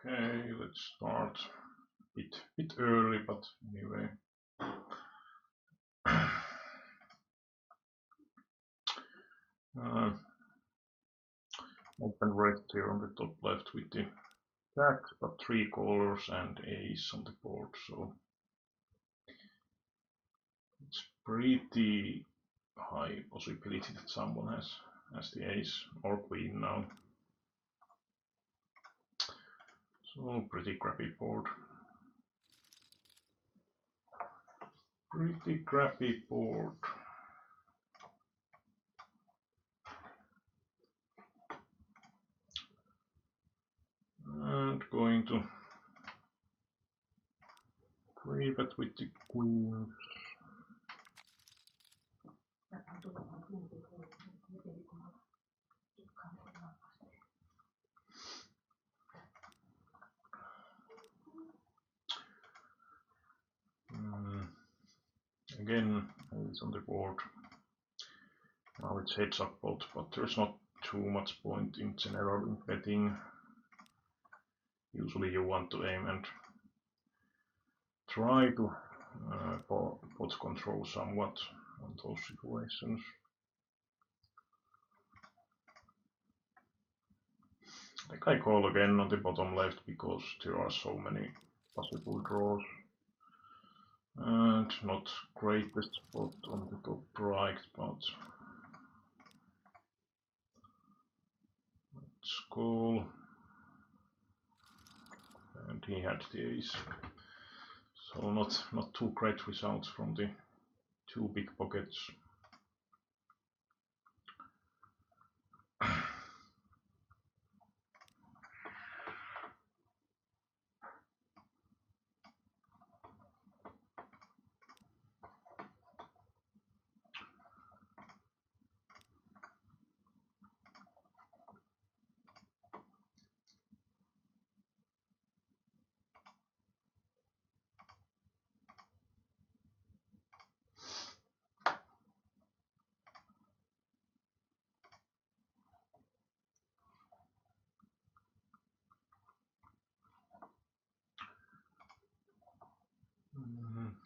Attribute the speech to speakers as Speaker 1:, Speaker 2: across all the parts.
Speaker 1: Okay, let's start a bit early, but anyway. Open red here on the top left with the jack, but 3 colors and ace on the board, so it's pretty high possibility that someone has the ace or queen now. So pretty crappy board. Pretty crappy board. And going to 3-bet with the queen. Again, ace on the board. Now it's heads up pot, but there's not too much point in general in betting. Usually you want to aim and try to pot control somewhat on those situations. I think I call again on the bottom left because there are so many possible draws. And not greatest spot on the top right, but let's call. And he had the ace. So not too great results from the 2 big pockets.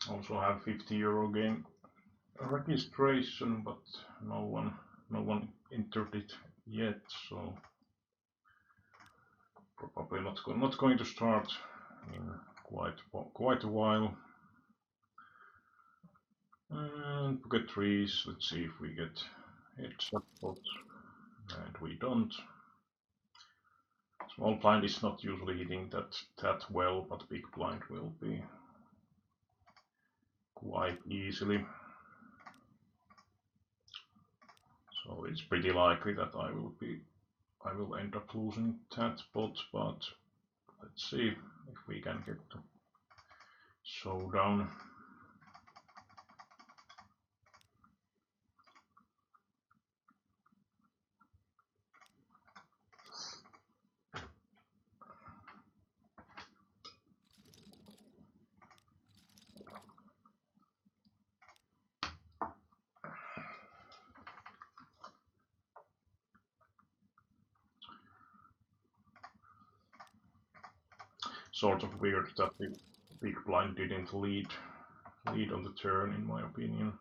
Speaker 1: Also have 50 € game registration, but no one entered it yet, so probably not going to start in quite a while. And pocket threes. Let's see if we get heads up pot, and we don't. Small blind is not usually hitting that well, but big blind will be quite easily. So it's pretty likely that I will end up losing that pot, but let's see if we can get to showdown. Sort of weird that the big blind didn't lead on the turn, in my opinion.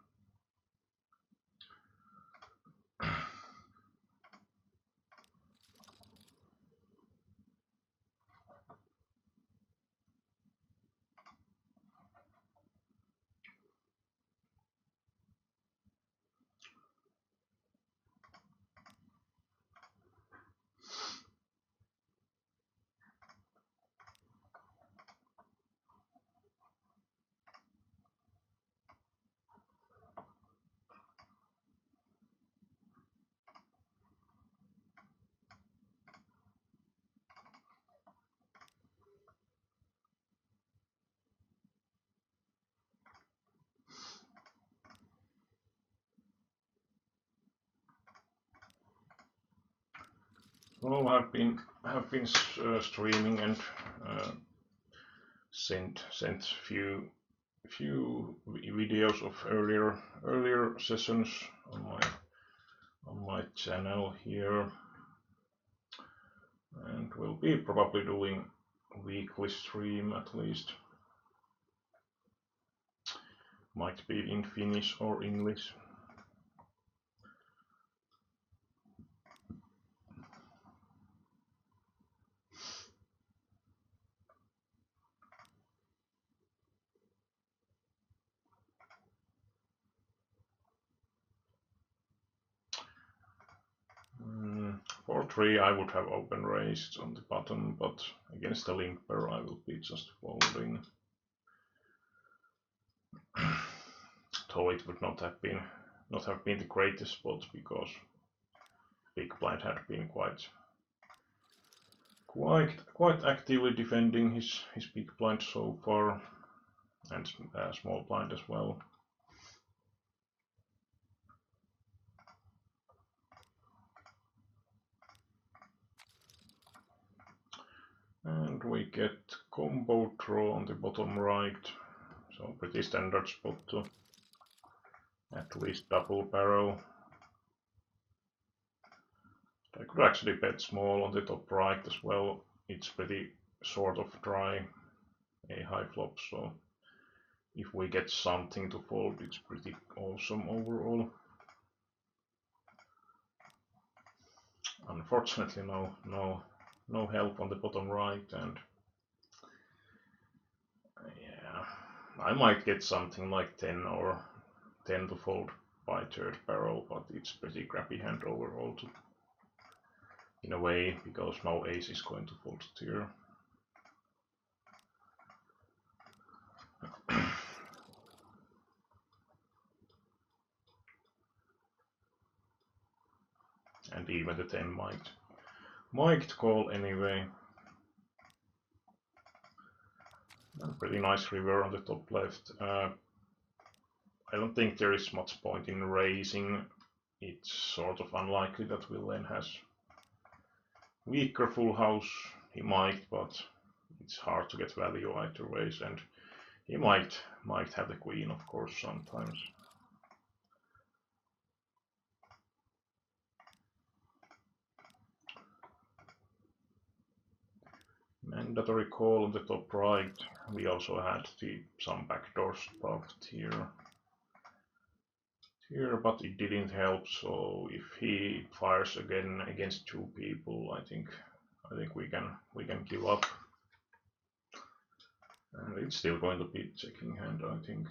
Speaker 1: So have been streaming and sent few videos of earlier sessions on my channel here, and we'll be probably doing weekly stream at least. Might be in Finnish or English. For 3 I would have open raised on the button, but against the limper I will be just folding. Though it would not have been the greatest spot because big blind had been quite actively defending his big blind so far, and small blind as well. And we get combo draw on the bottom right, so pretty standard spot to at least double barrel. I could actually bet small on the top right as well. It's pretty sort of dry a high flop, so if we get something to fold, it's pretty awesome overall. Unfortunately, no help on the bottom right, and yeah, I might get something like 10 or 10 to fold by third barrel, but it's pretty crappy hand overall to, in a way, because no ace is going to fold tier. And even the 10 might call anyway. And pretty nice river on the top left. I don't think there is much point in raising. It's sort of unlikely that Willen has weaker full house. He might, but it's hard to get value either ways, and he might have the queen, of course, sometimes. Mandatory call on the top right. We also had some backdoor stuff here, but it didn't help. So if he fires again against 2 people, I think we can give up. And it's still going to be checking hand, I think.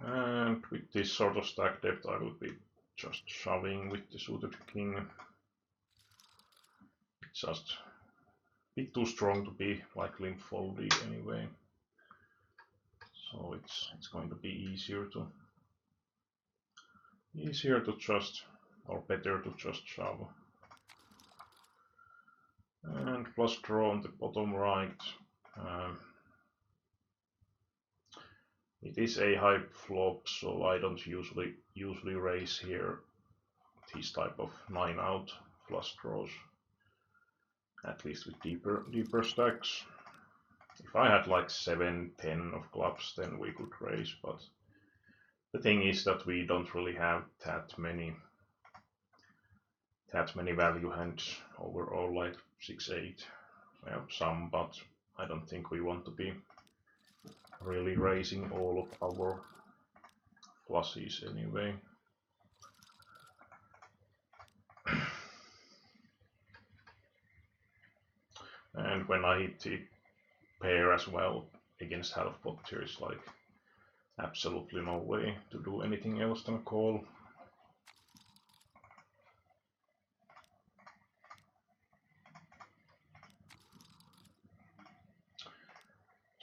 Speaker 1: And with this sort of stack depth, I will be just shoving with the suited king. It's just a bit too strong to be like limp folded anyway. So it's going to be easier to just, or better to just shove. And plus draw on the bottom right. It is a high flop, so I don't usually raise here this type of 9 out flush draws, at least with deeper stacks. If I had like 7-10 of clubs, then we could raise, but the thing is that we don't really have that many value hands overall, like 6-8. We have some, but I don't think we want to be really raising all of our flushes anyway. And when I hit the pair as well against half pot, there is like absolutely no way to do anything else than call.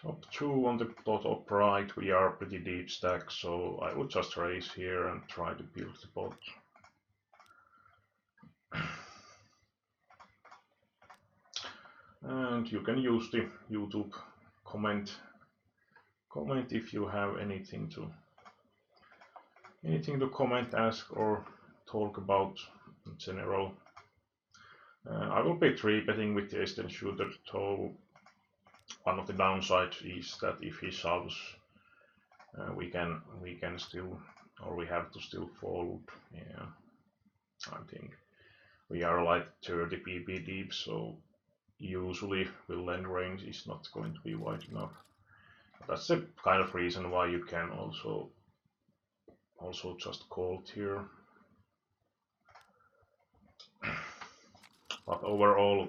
Speaker 1: Top 2 on the top right, we are pretty deep stack, so I would just raise here and try to build the pot. And you can use the YouTube comment if you have anything to comment, ask, or talk about. in general. I will be 3-betting with the ace-10 shooter, though one of the downsides is that if he shoves, we can still, or we have to still fold. Yeah, I think we are like 30 pp deep, so usually villain range is not going to be wide enough. That's the kind of reason why you can also just call it here. But overall,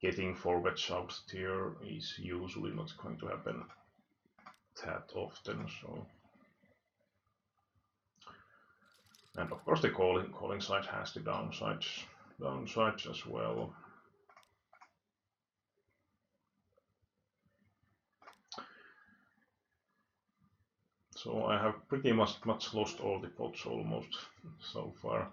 Speaker 1: getting forward shoves here is usually not going to happen that often. So, and of course the calling side has the downsides as well. So I have pretty much lost all the pots almost so far.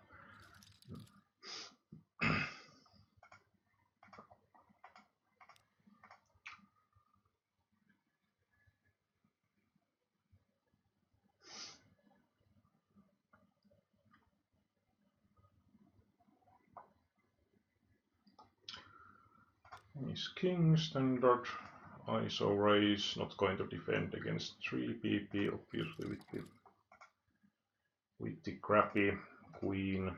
Speaker 1: Is king standard. ISO raise, not going to defend against 3 pp, obviously with the crappy queen.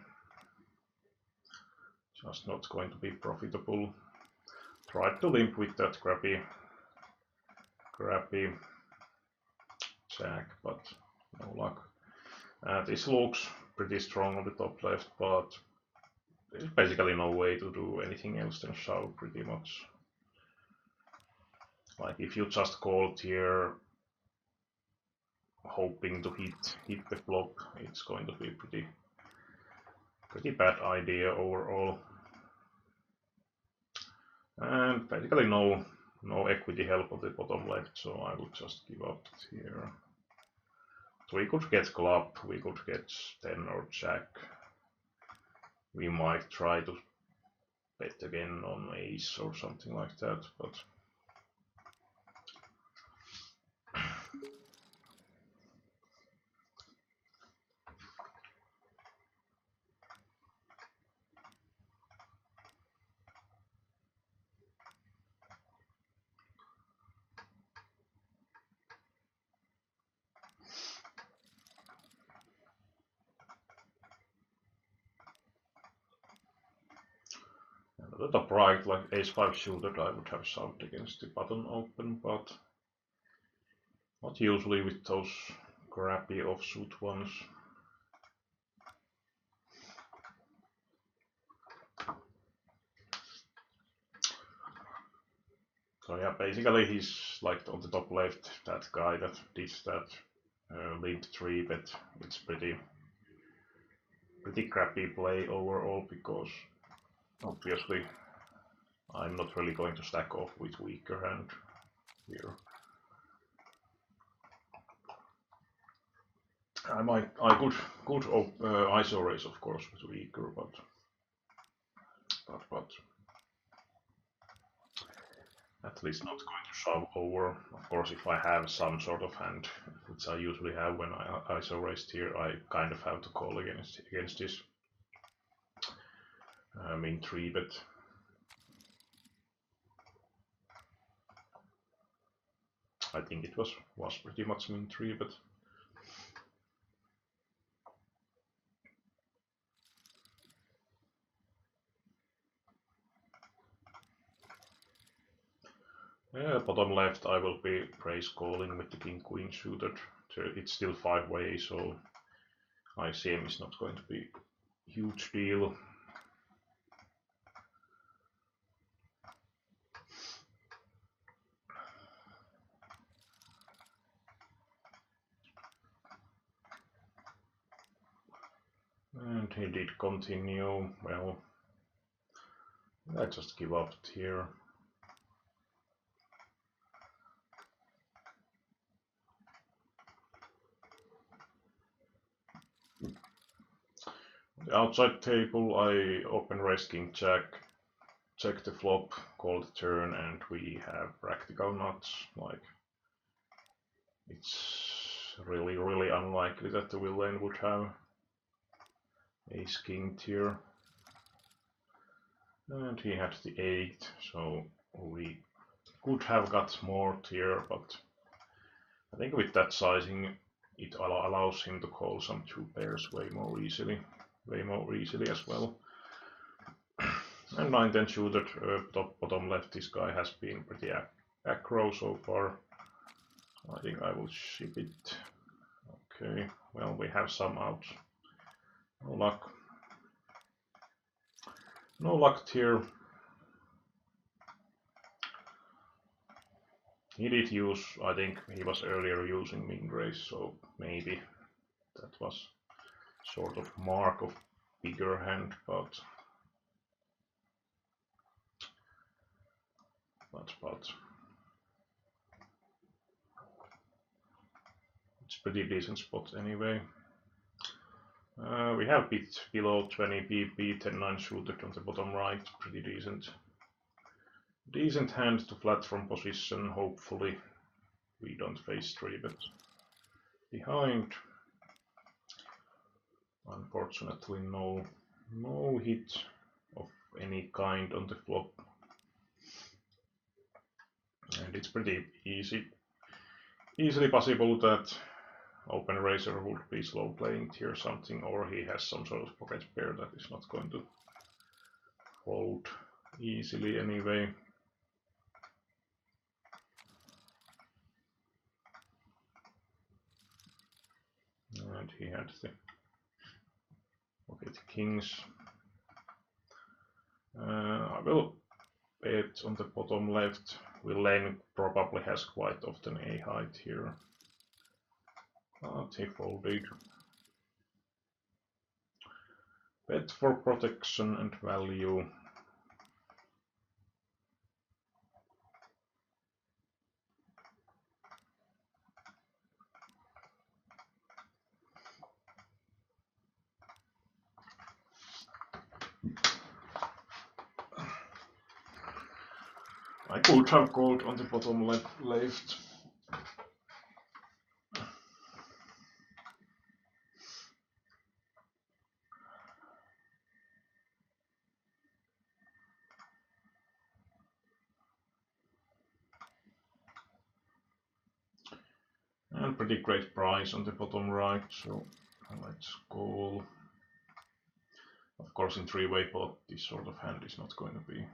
Speaker 1: Just not going to be profitable. Tried to limp with that crappy jack, but no luck. This looks pretty strong on the top left, but there's basically no way to do anything else than shove pretty much. Like if you just called here hoping to hit the flop, it's going to be pretty bad idea overall. And basically no equity help on the bottom left, so I would just give up here. So we could get club, we could get 10 or jack. We might try to bet again on ace or something like that, but at the top right, like ace-5 suited, I would have shoved against the button open, but not usually with those crappy offsuit ones. So yeah, basically he's like on the top left, that guy that did that limp 3-bet. It's pretty crappy play overall, because obviously I'm not really going to stack off with weaker hand here. I could ISO raise of course with weaker, but at least not going to shove over. Of course, if I have some sort of hand, which I usually have when I ISO raised here, I kind of have to call against this min 3-bet. I think it was pretty much min 3-bet. Yeah, bottom left I will be praise calling with the king queen suited. It's still 5-way, so ICM is not going to be a huge deal. And he did continue. Well, I just give up here. The outside table, I open raise king jack, check the flop, call the turn, and we have practical nuts. Like, it's really unlikely that the villain would have ace king tier. And he had the 8, so we could have got more tier, but I think with that sizing it allows him to call some 2 pairs way more easily as well. And 9-10 shooter, top bottom left, this guy has been pretty aggro so far. I think I will ship it. Okay, well, we have some out. No luck. No luck here. He did use, I think he was earlier using min raise, so maybe that was sort of mark of bigger hand, but it's pretty decent spot anyway. We have bit below 20 pp, 10-9 shooter on the bottom right, pretty decent hand to flat from position. Hopefully we don't face 3-bet behind. Unfortunately no hit of any kind on the flop, and it's pretty easily possible that open raiser would be slow playing here something, or he has some sort of pocket pair that is not going to fold easily anyway. And he had the pocket kings. I will bet on the bottom left. Will lane probably has quite often a height here. But he folded. Bet for protection and value. I could have called on the bottom left. And pretty great price on the bottom right, so let's call. Of course in 3-way pot this sort of hand is not going to be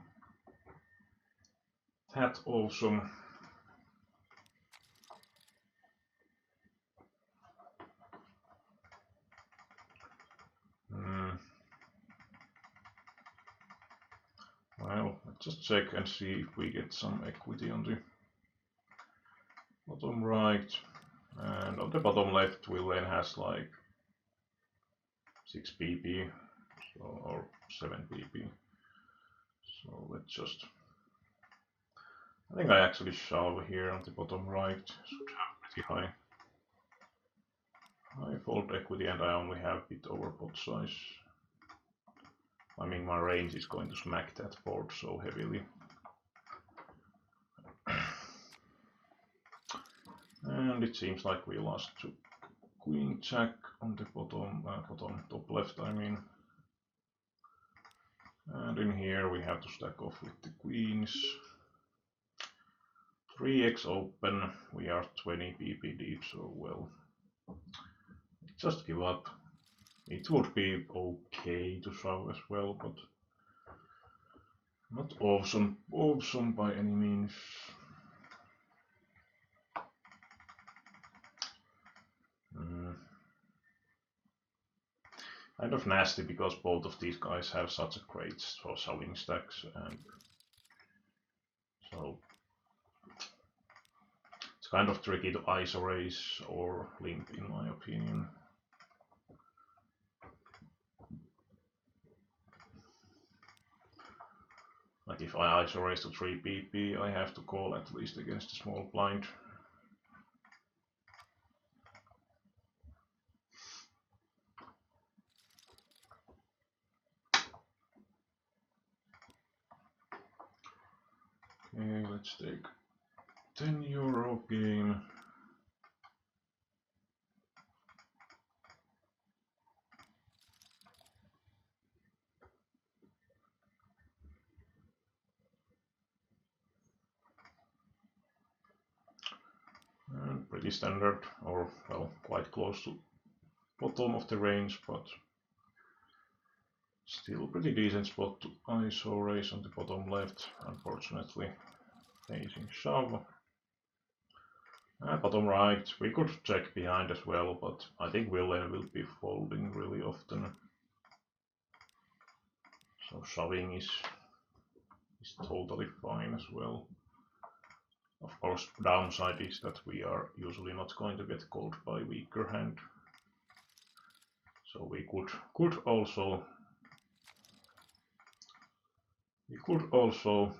Speaker 1: that awesome. Well, let's just check and see if we get some equity on the bottom right. And on the bottom left, Willen has like 6 pp, so, or 7 pp. So let's just. I think I actually shove here on the bottom right. Should have pretty high fold equity, and I only have bit over pot size. I mean, my range is going to smack that board so heavily. And it seems like we lost to Queen Jack on the top left, I mean. And in here we have to stack off with the queens. 3x open, we are 20 pp deep, so well, just give up. It would be okay to shove as well, but not awesome by any means. Kind of nasty because both of these guys have such a great shoving stacks, and so it's kind of tricky to ISO raise or limp in my opinion. Like if I ISO raise to 3 pp, I have to call at least against the small blind. Okay, let's take €10 game. pretty standard, or well, quite close to bottom of the range, but still pretty decent spot to ISO raise on the bottom left, unfortunately facing shove. Bottom right, we could check behind as well, but I think Willen will be folding really often. So shoving is totally fine as well. Of course, downside is that we are usually not going to get called by weaker hand. So we could also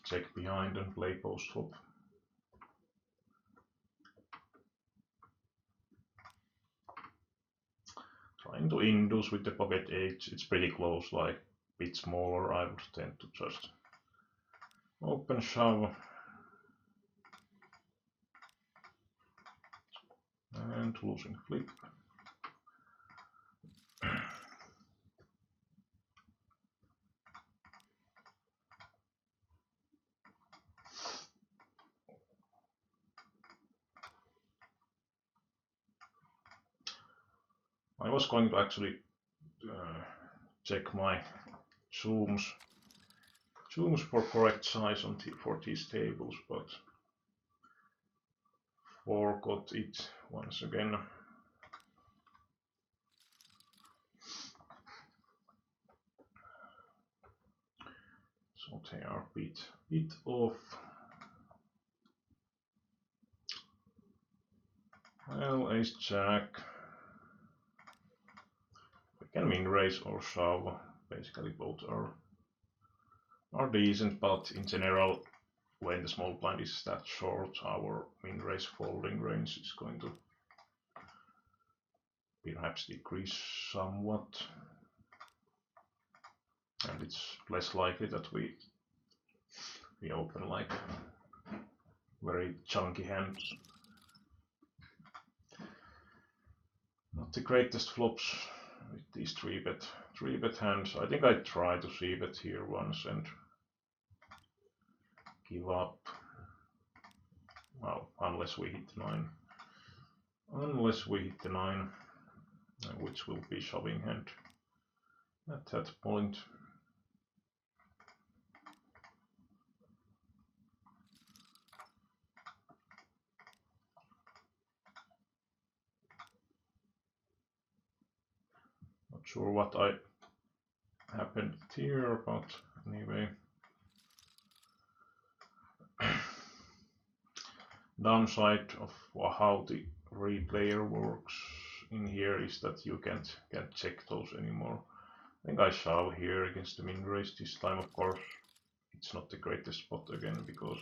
Speaker 1: check behind and play post flop. Trying to induce with the pocket 8, it's pretty close, like a bit smaller. I would tend to just open shove and losing flip. I was going to actually check my zooms for correct size for these tables, but forgot it once again. So they are a bit off. Well, ace jack. We can min raise or shove. Basically both are decent, but in general, when the small blind is that short, our min raise folding range is going to perhaps decrease somewhat, and it's less likely that we open like very chunky hands. Not the greatest flops with these 3-bet hands. I think I try to see bet here once and give up. Well, unless we hit 9. Unless we hit the 9, which will be shoving hand at that point. Not sure what happened here, but anyway. Downside of how the replayer works in here is that you can't check those anymore. I think I shove here against the min raise this time. Of course, it's not the greatest spot again, because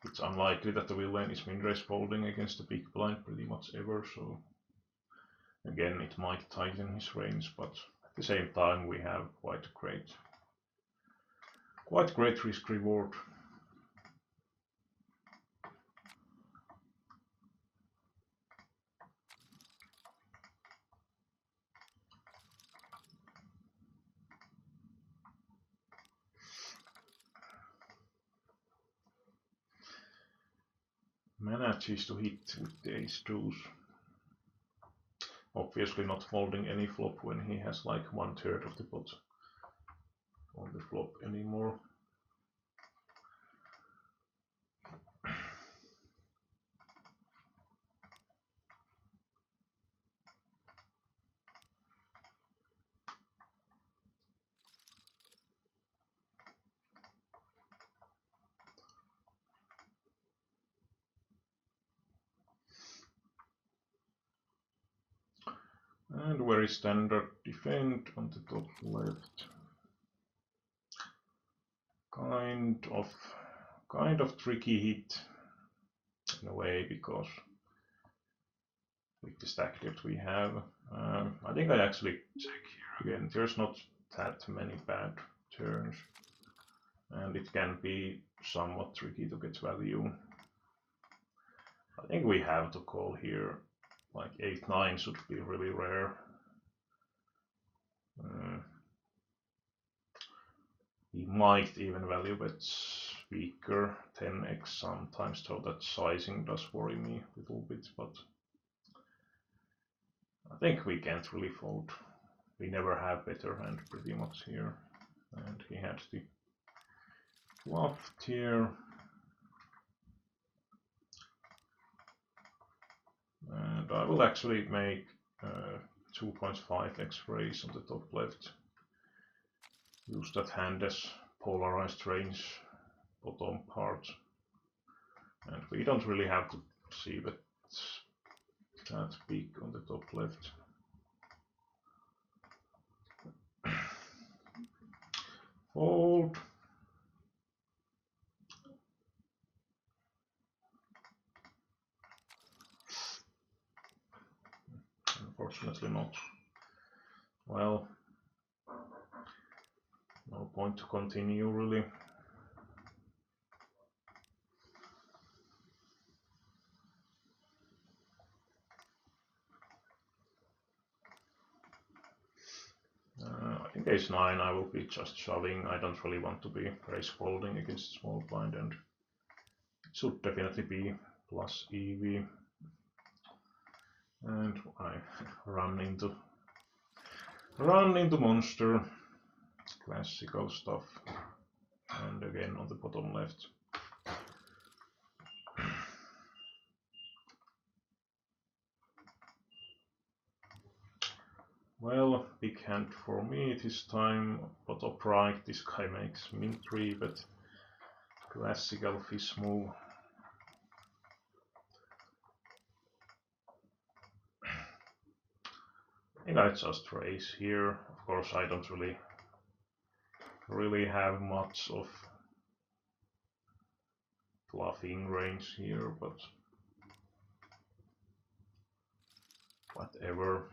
Speaker 1: it's unlikely that the villain is min raise folding against the big blind pretty much ever, so again it might tighten his range, but at the same time we have quite great risk reward. Manages to hit with the ace deuce. Obviously not folding any flop when he has like 1/3 of the pot on the flop anymore. And very standard defend on the top left. Kind of tricky hit in a way, because with the stack depth we have, I think I actually check here again. There's not that many bad turns, and it can be somewhat tricky to get value. I think we have to call here. Like 8-9 should be really rare. He might even value bets weaker 10x sometimes, so that sizing does worry me a little bit, but I think we can't really fold. We never have better hand pretty much here, and he had the bluffed here. And I will actually make 2.5x raise on the top left. Use that hand as polarized range bottom part. And we don't really have to see that big on the top left. Fold. Unfortunately not. Well, no point to continue really. I think ace 9 I will be just shoving. I don't really want to be raise folding against small blind, and it should definitely be plus EV. And I run into monster, classical stuff, and again on the bottom left. Well, big hand for me this time. Bottom right, this guy makes min 3, but classical fish move. I think I just raise here. Of course, I don't really have much of bluffing range here, but whatever.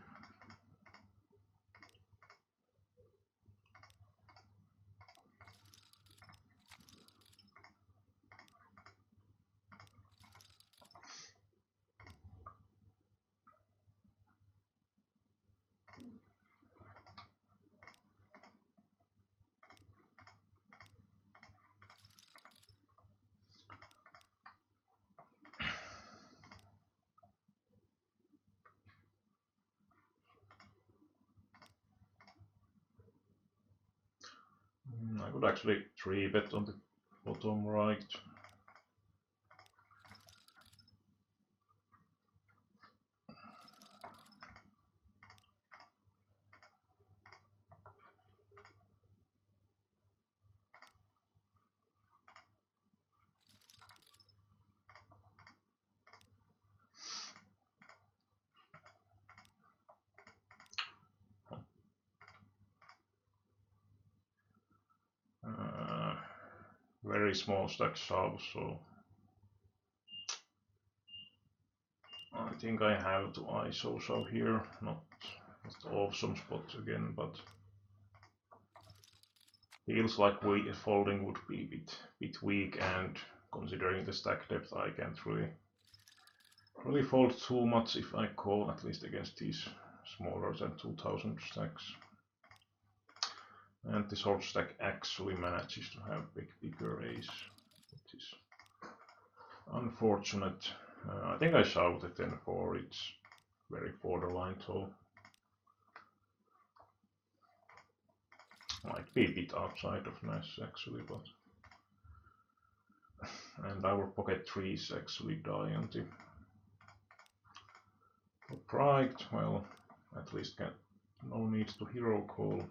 Speaker 1: I could actually 3-bet on the bottom right. Very small stack shove, so I think I have to ISO shove here. Not awesome spot again, but feels like folding would be a bit weak, and considering the stack depth, I can't really fold too much if I call, at least against these smaller than 2000 stacks. And the short stack actually manages to have bigger ace, which is unfortunate. I think I shouted 10-4, it's very borderline though. Might be a bit outside of Nash actually, but and our pocket 3s actually die on the top right. Well, at least no need to hero call.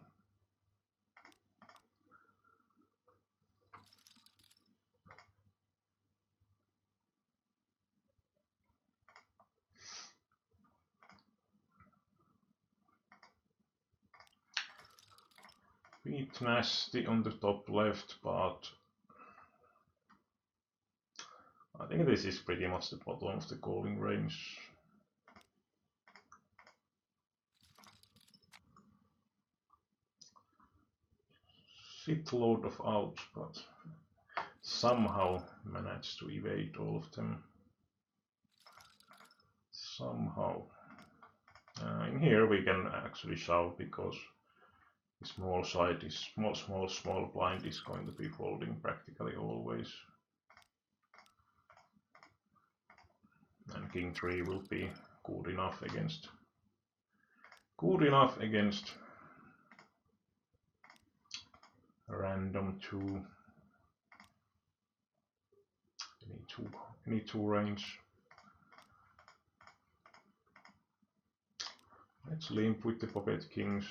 Speaker 1: Bit nasty on the top left, but I think this is pretty much the bottom of the calling range. Shitload of outs, but somehow managed to evade all of them. Somehow. In here we can actually shove because Small side is small blind is going to be folding practically always. And king 3 will be good enough against random 2. Any two range. Let's limp with the pocket kings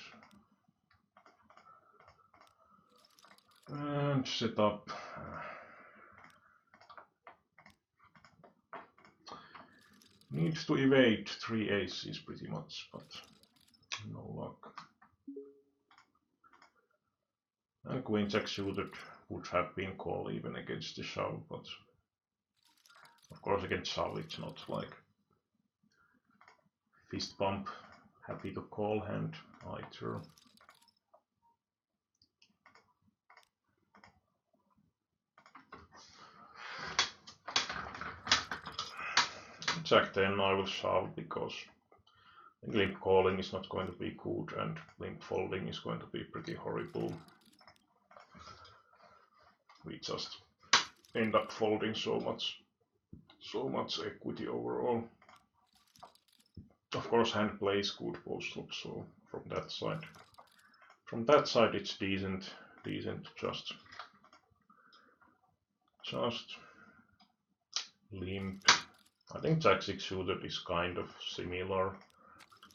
Speaker 1: and set up. Needs to evade 3 aces pretty much, but no luck. And queen jack suited would have been called even against the shove, but of course against shove it's not like fist bump, happy to call hand either. Jack 10 I will shove because limp calling is not going to be good and limp folding is going to be pretty horrible. We just end up folding so much equity overall. Of course hand play is good post flop, so from that side it's decent just limp. I think Jack 6 suited is kind of similar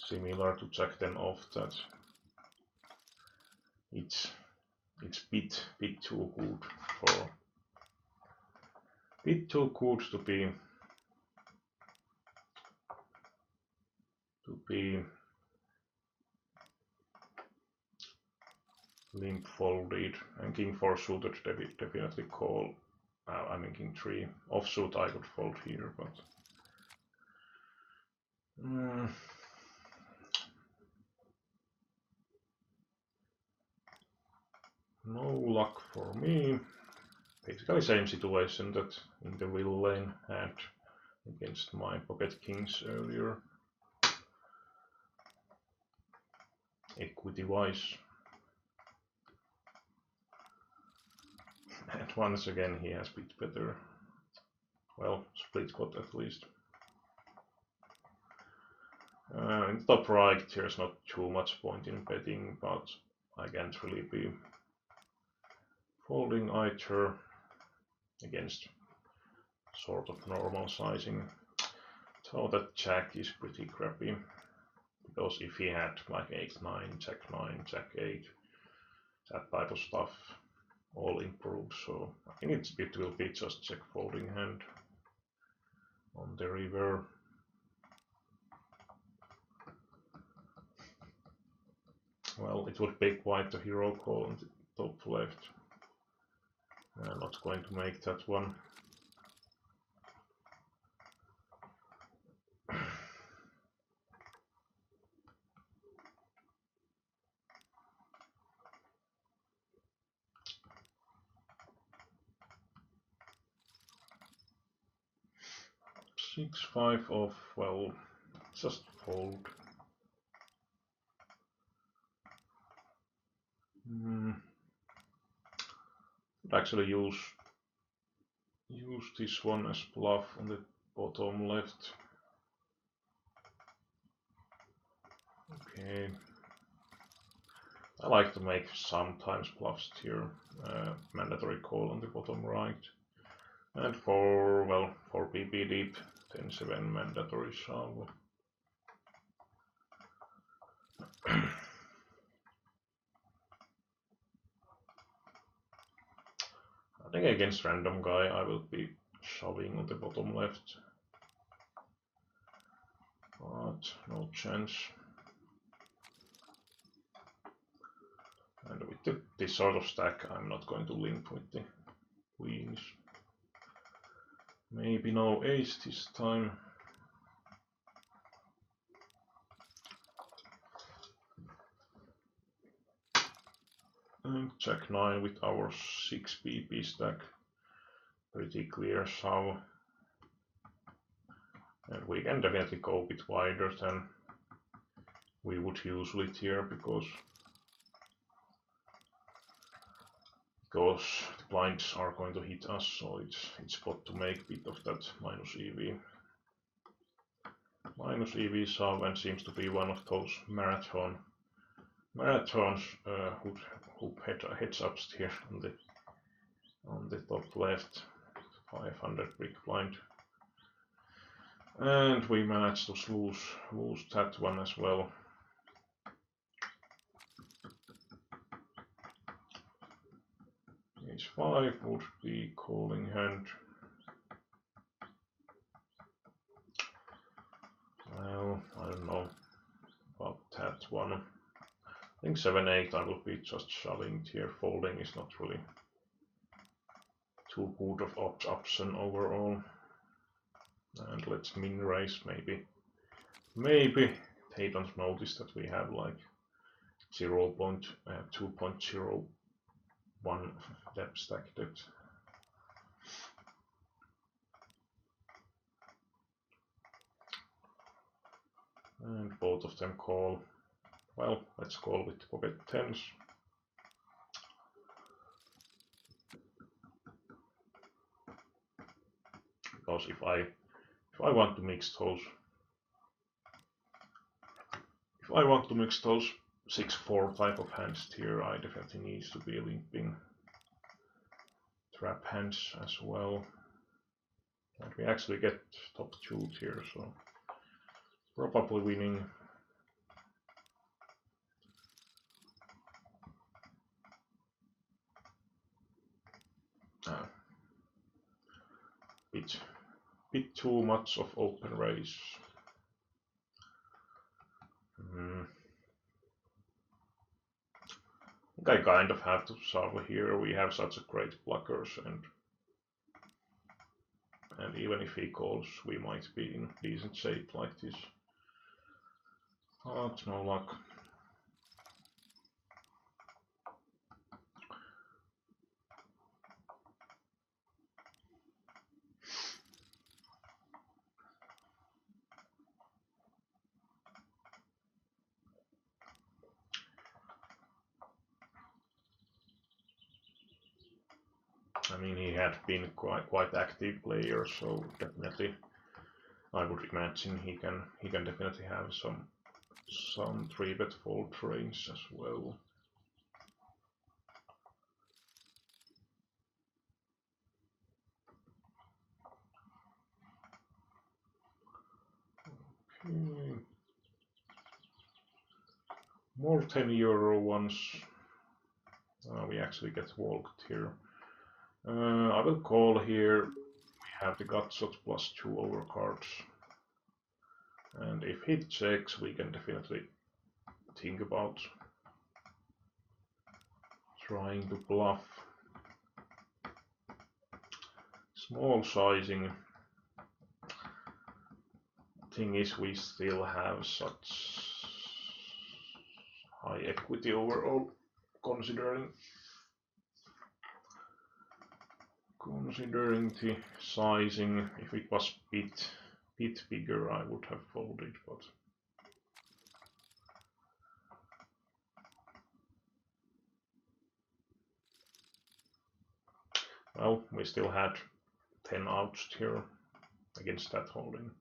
Speaker 1: to Jack 10 off, that it's bit too good to be limp folded, and king 4 suited definitely call. I mean king 3 offsuit I could fold here, but no luck for me. Basically same situation that in the will lane had against my pocket kings earlier, equity wise. And once again he has bit better, well, split pot at least. In top right there's not too much point in betting, but I can't really be folding either against sort of normal sizing. So that jack is pretty crappy, because if he had like 8-9, jack 9, jack 8, that type of stuff all improved, so I think it will be just check folding hand on the river. Well, it would be quite a hero call on the top left. I'm not going to make that one. Six, 5 off, well, just fold. Actually use this one as bluff on the bottom left. Okay. I like to make sometimes bluffs here. Mandatory call on the bottom right. And for PP deep, 10-7 mandatory shove. I think against random guy I will be shoving on the bottom left, but no chance. And with this sort of stack I'm not going to limp with the queens. Maybe no ace this time. And jack 9 with our 6 PP stack. Pretty clear shove. And we can definitely go a bit wider than we would usually here, because because the blinds are going to hit us, so it's got to make a bit of that minus EV. Minus EV sub and seems to be one of those marathons who heads up here on the top left, 500 big blind. And we managed to lose that one as well. H5 would be calling hand. Well, I don't know about that one. I think 7-8 I will be just shoving here. Folding is not really too good of option overall. And let's min raise maybe. Maybe they don't notice that we have like 2.01 depth stack depth. And both of them call. Well, let's call with pocket tens. Because if I want to mix those, 6-4 type of hands here, I definitely need to be limping trap hands as well. And we actually get top 2 here, so probably winning. Bit too much of open raise. I kind of have to solve here. We have such a great blockers, and even if he calls, we might be in decent shape like this. But no luck. I mean, he had been quite active player, so definitely I would imagine he can definitely have some 3-bet fold range as well. Okay. More €10 ones. We actually get walked here. I will call here. We have the gutshot +2 overcards. And if he checks, we can definitely think about trying to bluff. Small sizing. Thing is, we still have such high equity overall, considering the sizing. If it was bit bigger, I would have folded, but well, we still had 10 outs here against that holding.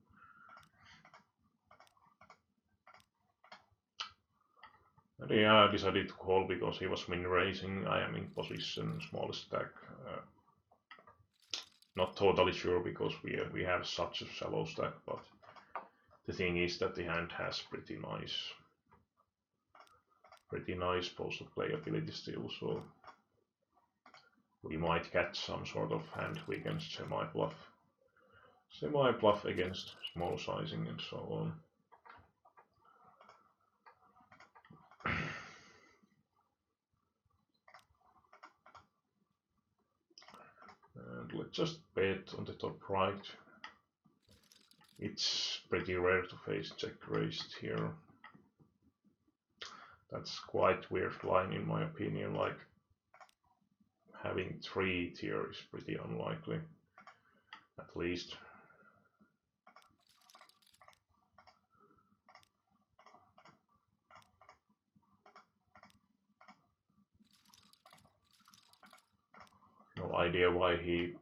Speaker 1: And yeah, I decided to call because he was min raising. I am in position, small stack. Not totally sure because we have such a shallow stack, but the thing is that the hand has pretty nice post playability still, so we might catch some sort of hand we can semi-bluff against small sizing and so on. And let's just bet on the top right. It's pretty rare to face check raised here. That's quite weird line in my opinion, like having 3 here is pretty unlikely, at least. idea why he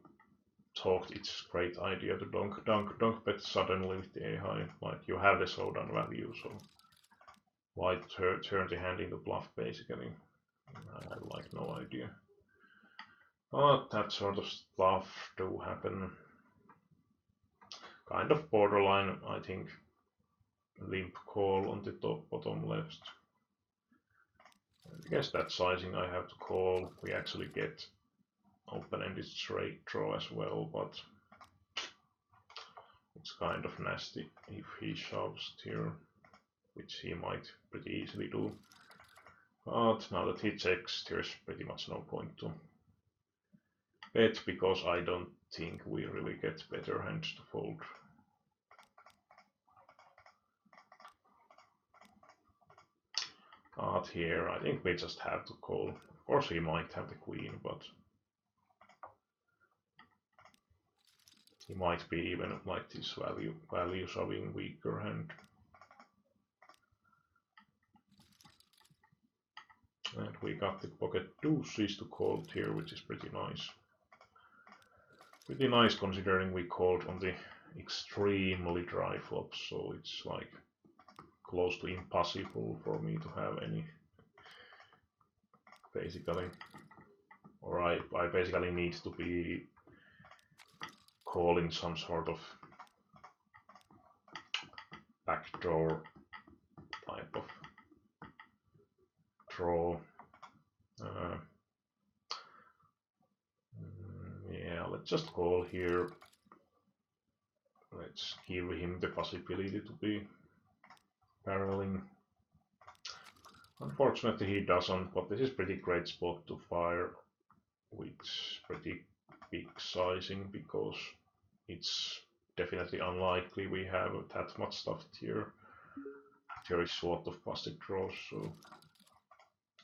Speaker 1: thought it's a great idea to donk bet suddenly with the A high. Like you have the showdown value, so why turn the hand into bluff basically? I have like no idea. But that sort of stuff do happen. Kind of borderline, I think. Limp call on the top bottom left. I guess that sizing I have to call. We actually get open-ended straight draw as well, but it's kind of nasty if he shoves here, which he might pretty easily do. But now that he checks, there's pretty much no point to bet, because I don't think we really get better hands to fold. But here, I think we just have to call. Of course he might have the queen, but he might be even like this value shoving weaker hand. And we got the pocket deuces to call here, which is pretty nice. Pretty nice considering we called on the extremely dry flops, so it's like close to impossible for me to have any, basically. Or I basically need to be calling some sort of backdoor type of draw. Yeah, let's just call here. Let's give him the possibility to be barreling. Unfortunately he doesn't, but this is pretty great spot to fire with pretty big sizing, because it's definitely unlikely we have that much stuffed here. There is a lot of busted draws, so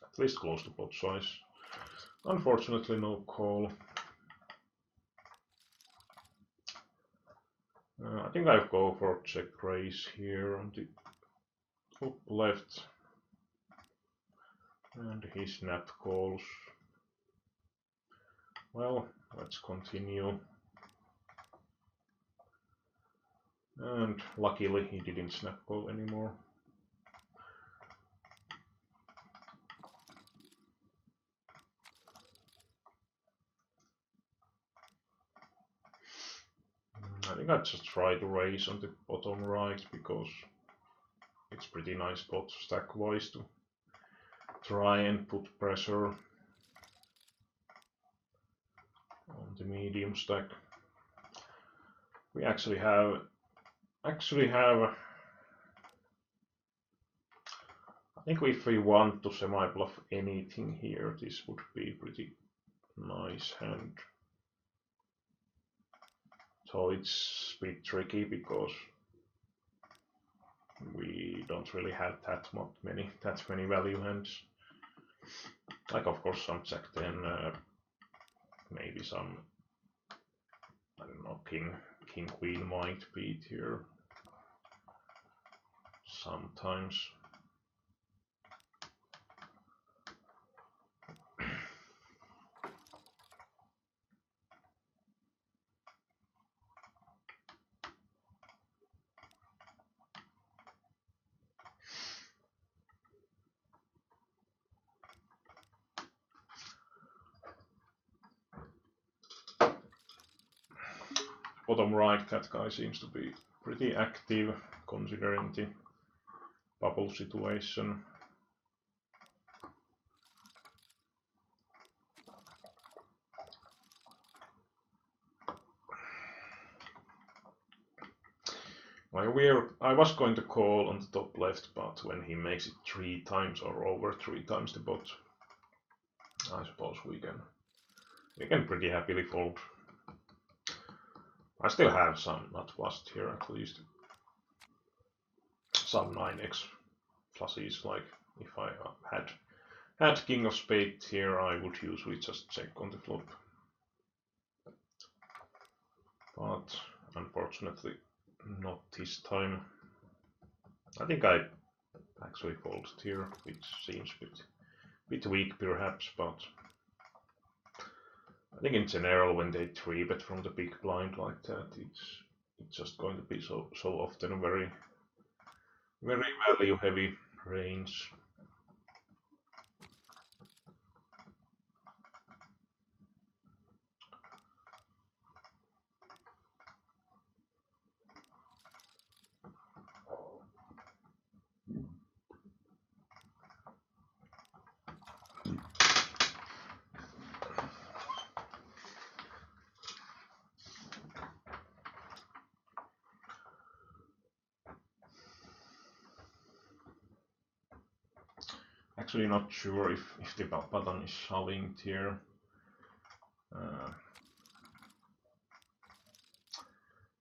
Speaker 1: at least close to pot size. Unfortunately no call. I think I'll go for check raise here on the top left. And he snap calls. Well, let's continue. And luckily he didn't snap call anymore. I think I'd just try to raise on the bottom right, because it's pretty nice spot stack wise to try and put pressure on the medium stack. We actually have I think if we want to semi-bluff anything here, this would be pretty nice hand. So it's a bit tricky, because we don't really have that many value hands. Like of course some jack 10, maybe some, I don't know, king queen might beat here sometimes. Bottom right, that guy seems to be pretty active considering the bubble situation. I was going to call on the top left, but when he makes it 3 times or over 3 times the pot, I suppose we can pretty happily fold. I still have some not bust here, at least some 9x flushes. Like if I had king of spades here, I would usually just check on the flop, but unfortunately not this time. I think I actually folded here, which seems a bit weak perhaps, but I think in general when they 3-bet from the big blind like that, it's just going to be so often a very value heavy range. Actually not sure if the button is shoving here.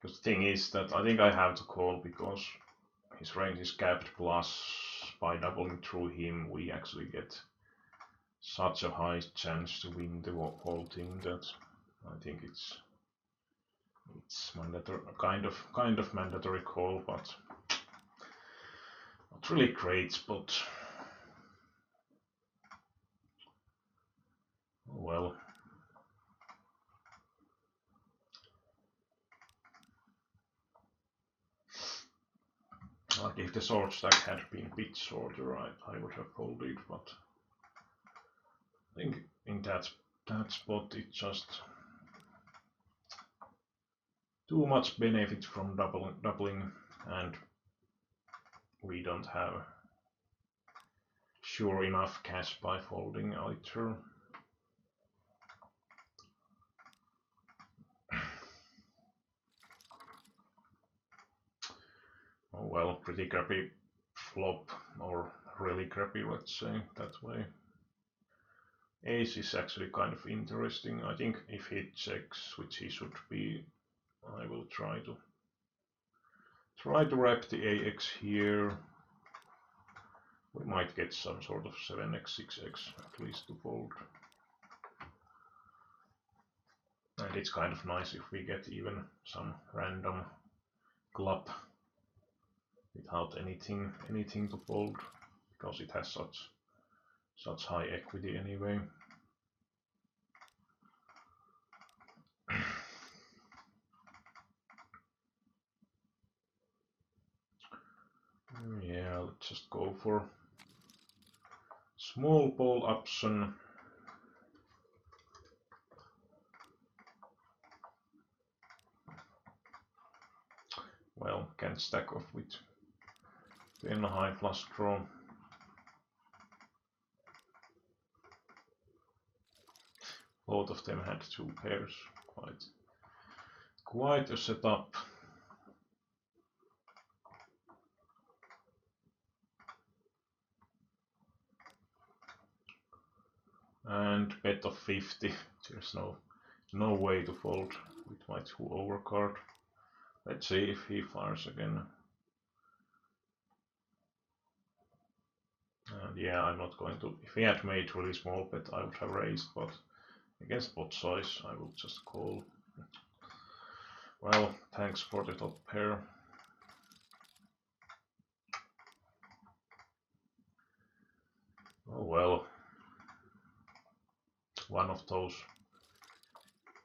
Speaker 1: The thing is that I think I have to call because his range is capped, plus by doubling through him we actually get such a high chance to win the whole thing that I think it's mandatory, kind of mandatory call, but not really great spot. Oh well. Like if the sword stack had been a bit shorter, I would have folded, but I think in that spot it's just too much benefit from doubling, and we don't have sure enough cash by folding either. Oh well, pretty crappy flop, or really crappy, let's say that way. Ace is actually kind of interesting. I think if he checks, which he should be, I will try to wrap the AX here. We might get some sort of 7x, 6x at least to fold. And it's kind of nice if we get even some random club without anything to fold, because it has such high equity anyway. Yeah, let's just go for small ball option. Well, can stack off with 10 high flush draw. Both of them had 2 pairs. Quite a setup. And bet of 50. There's no way to fold with my 2 overcard. Let's see if he fires again. And yeah, I'm not going to. If he had made really small bet, I would have raised, but against pot size, I will just call. Well, thanks for the top pair. Oh well. One of those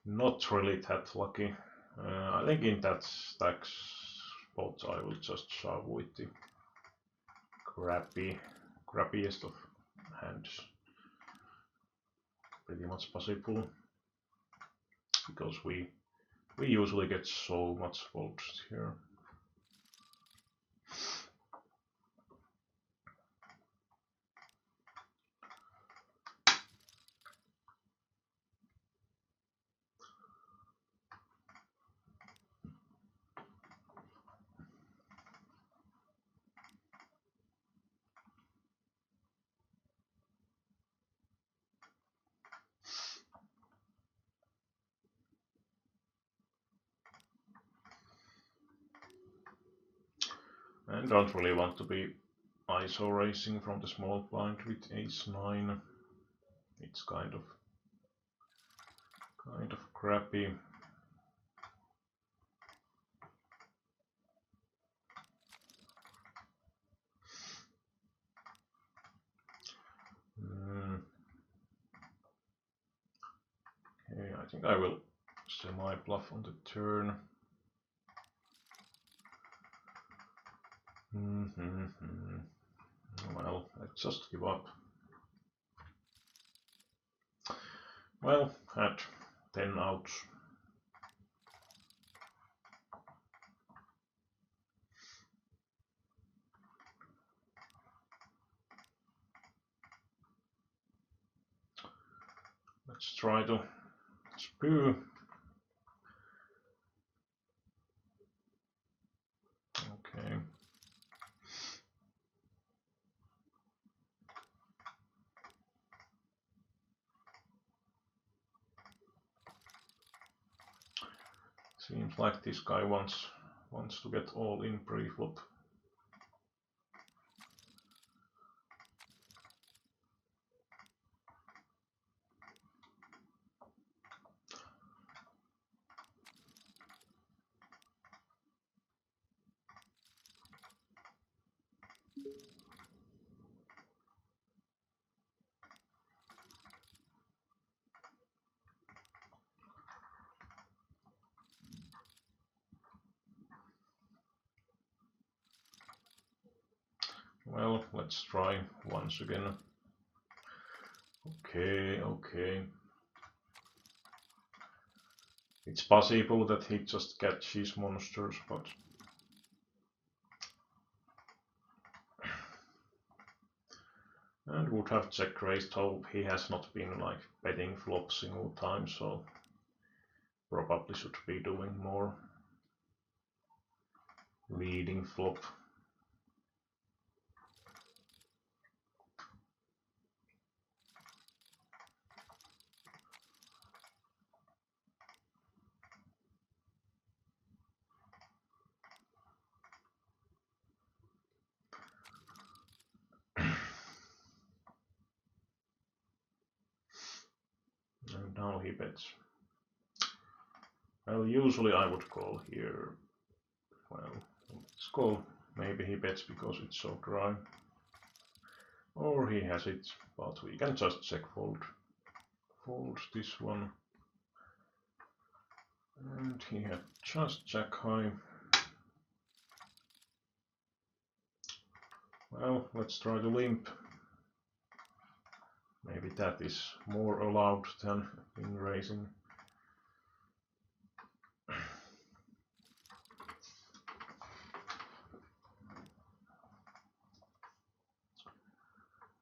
Speaker 1: not really that lucky. I think in that stack spot I will just shove with the crappiest of hands. Pretty much possible, because we usually get so much folds here. And don't really want to be ISO racing from the small blind with ace-9. It's kind of crappy. Okay, I I think I will semi-bluff on the turn. Well, let's just give up. Well, had 10 outs. Let's try to spew. Okay. Seems like this guy wants to get all in pre-flop. Well, let's try once again. Okay. It's possible that he just catches monsters, but and would have check raised, though he has not been like betting flop single time, so probably should be doing more leading flop. And now he bets. Well, usually I would call here. Well, let's call. Maybe he bets because it's so dry. Or he has it, but we can just check fold. Fold this one. And he had just jack high. Well, let's try to limp. Maybe that is more allowed than in raising.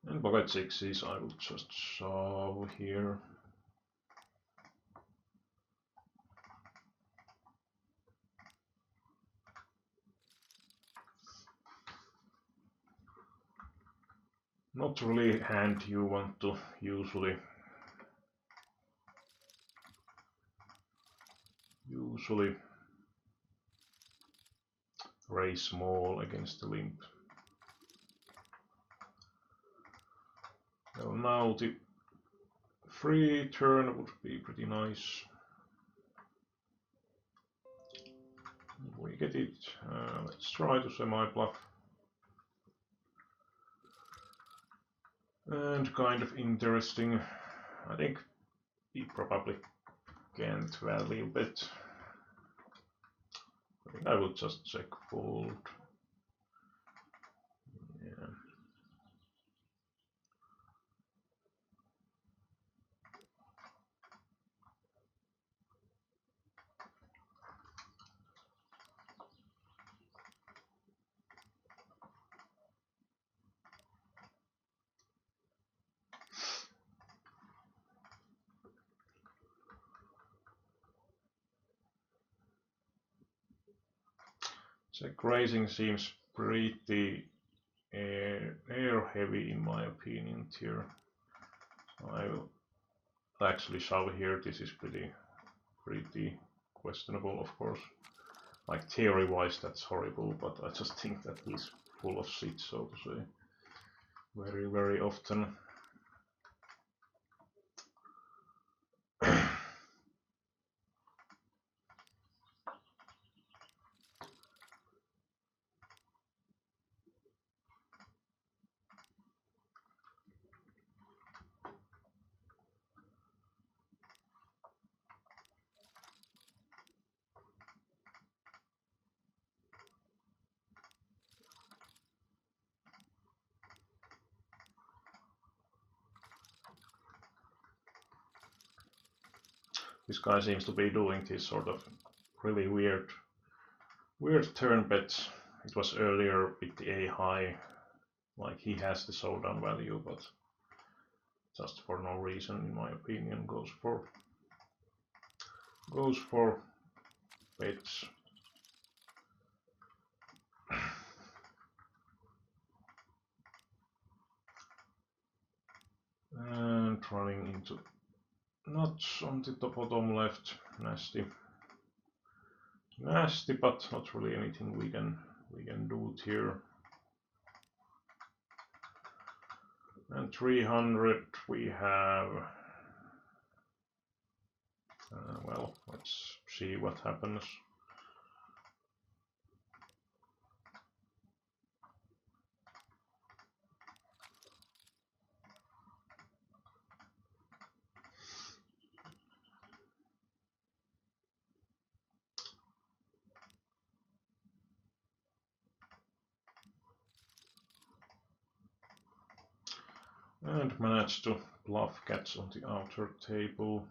Speaker 1: And pocket sixes I will just solve here. Not really a hand you want to usually raise small against the limp. Well, now the free turn would be pretty nice. We get it. Let's try to semi-bluff. And kind of interesting. I think he probably can't value bet. I think I will just check fold. Yeah. Check raising seems pretty air heavy in my opinion here. So I will actually shove here. This is pretty questionable, of course. Like theory wise that's horrible, but I just think that he's full of shit, so to say. Very often. This guy seems to be doing this sort of really weird turn bets. It was earlier with the A high, like he has the showdown value, but just for no reason, in my opinion, goes for bets. And running into nuts on the bottom left, nasty, but not really anything we can do here. And 300 we have. Well, let's see what happens. And managed to bluff cats on the outer table.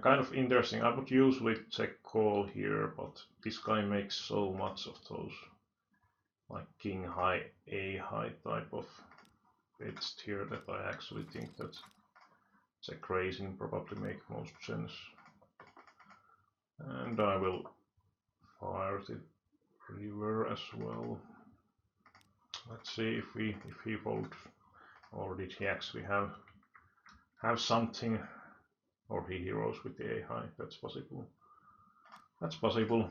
Speaker 1: Kind of interesting. I would usually check call here, but this guy makes so much of those like king high, a high type of bets here that I actually think that check raising probably make most sense. And I will fire the river as well. Let's see if he folds, or did he actually have something, or he heroes with the a high. That's possible. That's possible.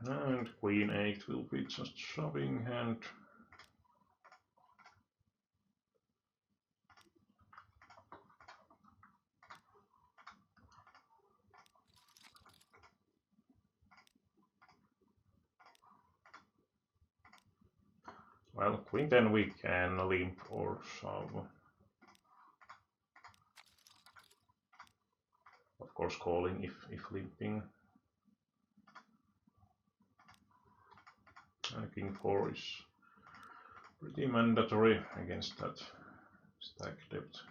Speaker 1: And queen 8 will be just shoving hand. Well, queen 10 we can limp or shove. Of course calling if limping. And king 4 is pretty mandatory against that stack depth.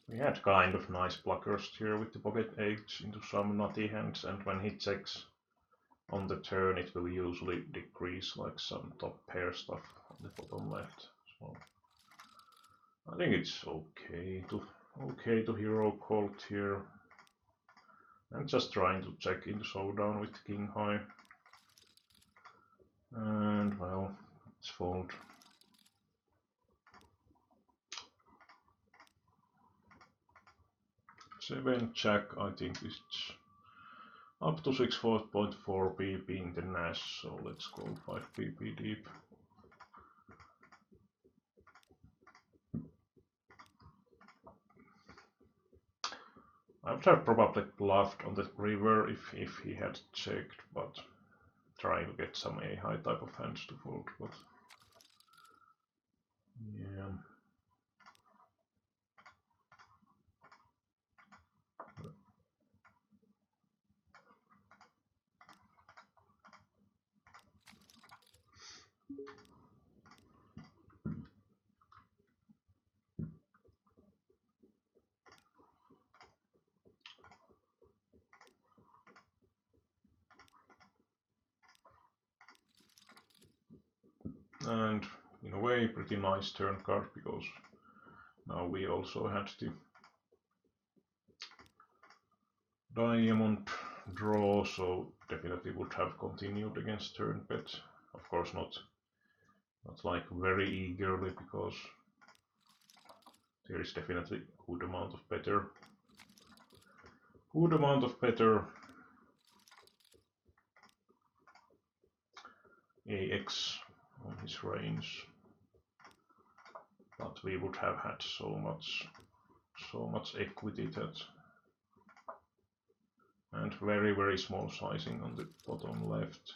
Speaker 1: We had kind of nice blockers here with the pocket 8 into some nutty hands, and when he checks on the turn it will usually decrease like some top pair stuff on the bottom left. So I think it's okay to hero called here. I'm just trying to check in the showdown with king high. And well, it's fold. Seven jack, I think it's up to 6.4 pp in the Nash, so let's go 5 pp deep. I would have probably bluffed on the river if he had checked, but trying to get some a high type of hands to fold, but yeah. And in a way pretty nice turn card, because now we also had the diamond draw, so definitely would have continued against turn bet. Of course not like very eagerly, because there is definitely good amount of better AX on his range, but we would have had so much equity that, and very small sizing on the bottom left,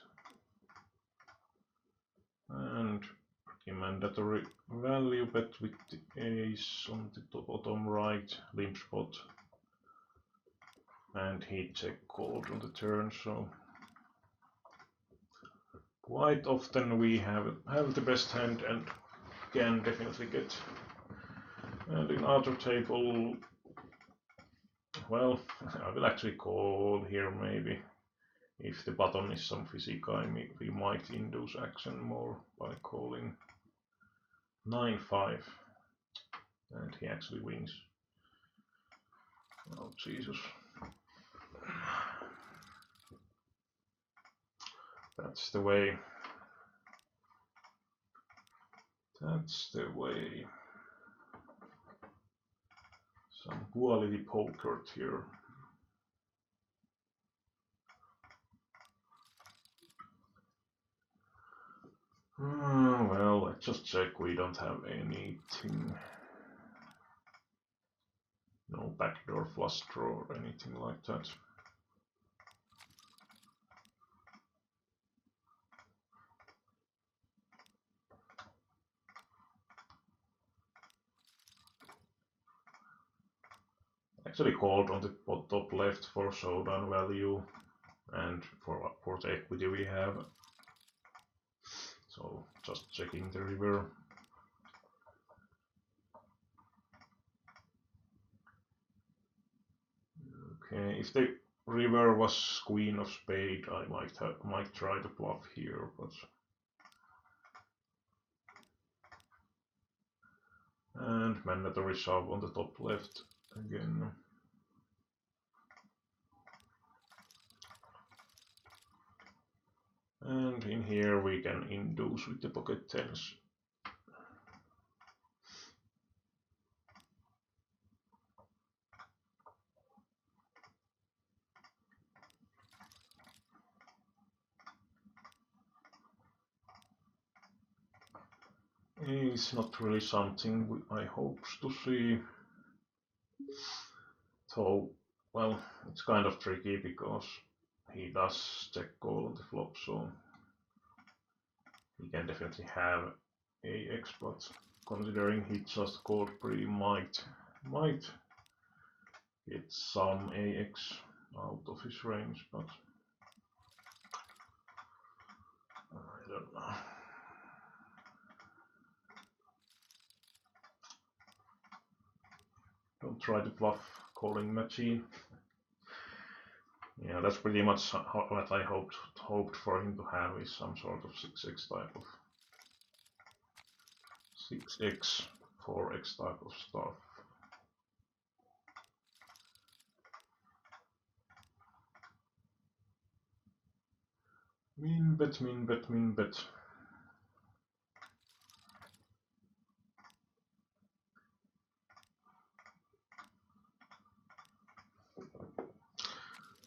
Speaker 1: and pretty mandatory value bet with the ace on the bottom right limp spot, and he check called on the turn, so quite often we have the best hand and can definitely get. And in other table, well, I will actually call here maybe. If the button is some physical, we might induce action more by calling 9-5, and he actually wins. Oh Jesus. That's the way. That's the way. Some quality poker here. Well, let's just check we don't have anything. No backdoor flush draw or anything like that. Actually called on the top left for showdown value and for the equity we have. So just checking the river. Okay, if the river was queen of spade, I might try to bluff here, but and mandatory shove on the top left again. And in here we can induce with the pocket tens. It's not really something I hope to see. So, well, it's kind of tricky because he does check call on the flop, so he can definitely have AX, but considering he just called pre, might get some AX out of his range, but I don't know. Don't try to bluff calling machine. Yeah, that's pretty much what I hoped for him to have, is some sort of 6x type of 6x, 4x type of stuff. Min bet, min bet, min bet.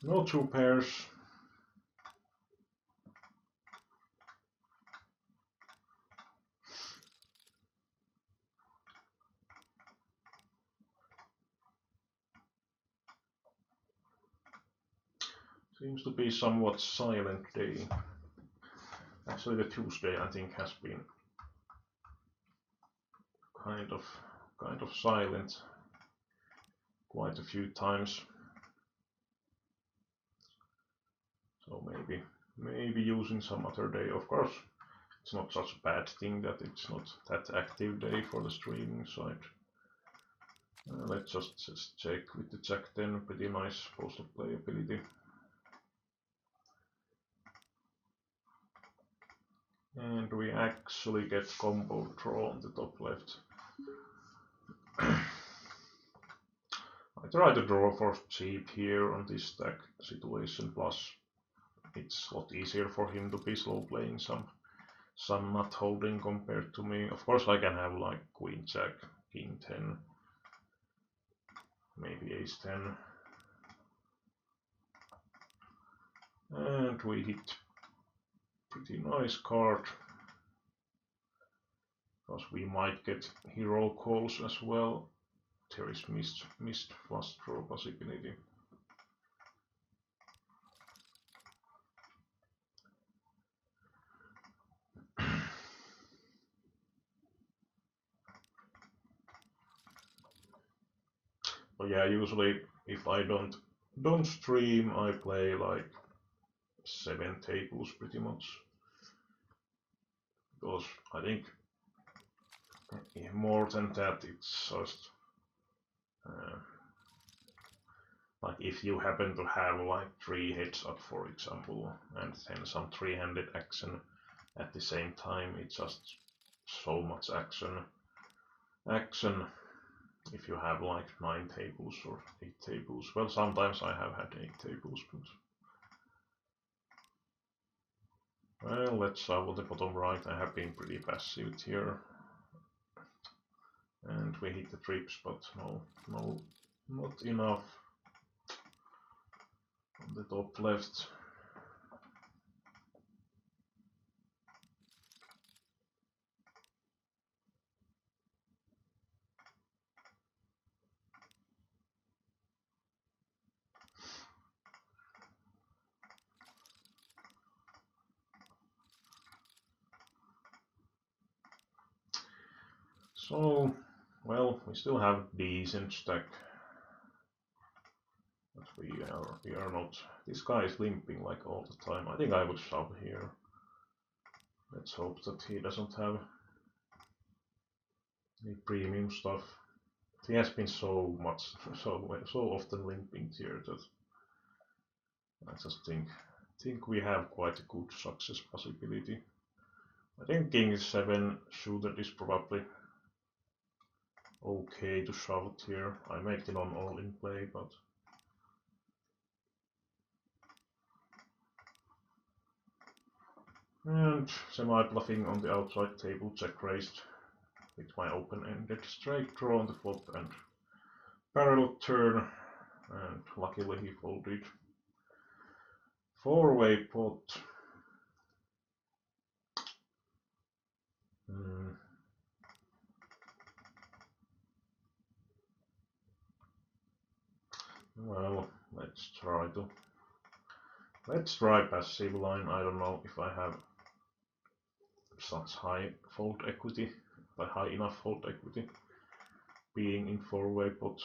Speaker 1: No two pairs. Seems to be somewhat silent day. Actually, the Tuesday I think has been kind of silent quite a few times. So maybe using some other day. Of course, it's not such a bad thing that it's not that active day for the streaming side. Let's just check with the Jack 10, pretty nice post-up playability. And we actually get combo draw on the top left. I try to draw for cheap here on this stack situation, plus it's a lot easier for him to be slow playing some not holding compared to me. Of course I can have like queen jack, king 10, maybe ace 10. And we hit pretty nice card, because we might get hero calls as well. There is missed flush draw possibility. But yeah, usually if I don't stream, I play like 7 tables pretty much, because I think more than that it's just like if you happen to have like 3 heads up, for example, and then some 3-handed action at the same time, it's just so much action if you have like 9 tables or 8 tables. Well, sometimes I have had 8 tables, but well, let's shuffle the bottom right. I have been pretty passive here, and we hit the trips, but no, not enough on the top left. So, well, we still have decent stack, but we are not. This guy is limping like all the time. I think I would shove here. Let's hope that he doesn't have any premium stuff. He has been so often limping here that I just think we have quite a good success possibility. I think king 7 suited is probably okay to shove it here. I make the non-all in play, but and semi-bluffing on the outside table, check raised with my open-ended straight draw on the flop and barrel turn, and luckily he folded. 4-way pot. Well, let's try passive line. I don't know if I have such high fold equity, but high enough fold equity being in 4-way pot.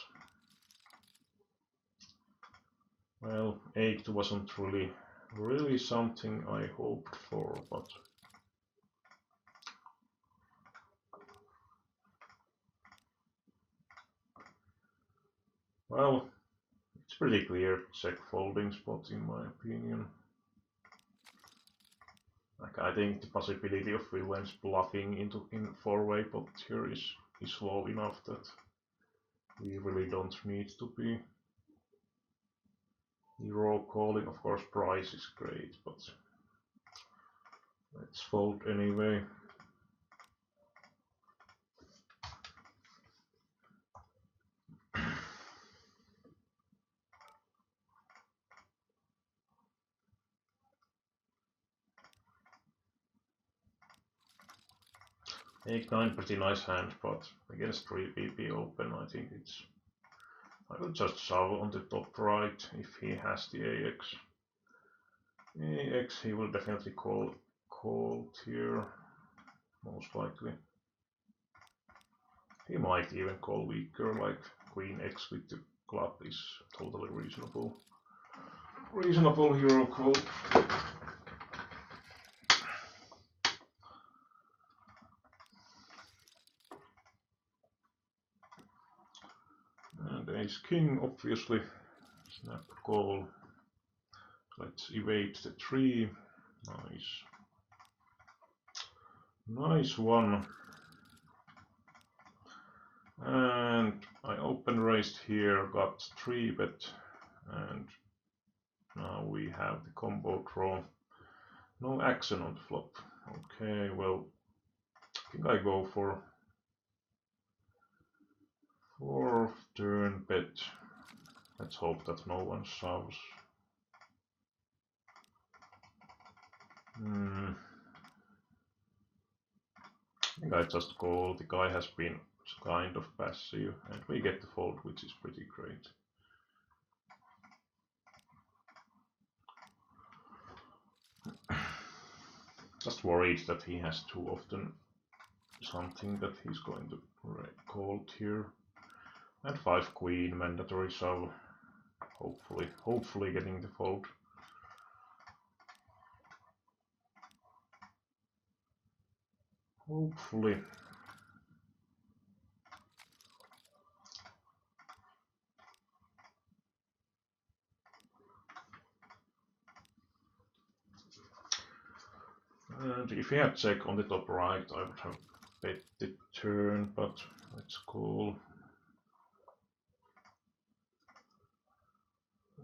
Speaker 1: Well, 8 wasn't really something I hoped for, but well, it's pretty clear check folding spot in my opinion. Like, I think the possibility of Williams bluffing in 4-way pot here is low enough that we really don't need to be hero calling. Of course, price is great, but let's fold anyway. Take 9, pretty nice hand, but against 3 PP open, I think I will just shove on the top right if he has the AX. AX he will definitely call here, most likely. He might even call weaker, like Queen X with the club is totally reasonable. Reasonable hero call. And ace king, obviously. Snap call. Let's evade the 3. Nice. Nice one. And I open raised here, got 3 bet, and Now we have the combo draw. No action on the flop. Okay, well, I think I go for fourth turn bet. Let's hope that no one shoves. I think I just call. The guy has been kind of passive, and we get the fold, which is pretty great. Just worried that he has too often something that he's going to call here. And 5 queen mandatory shove. Hopefully getting the fold. Hopefully. And if he had check on the top right, I would have bet the turn, but let's call.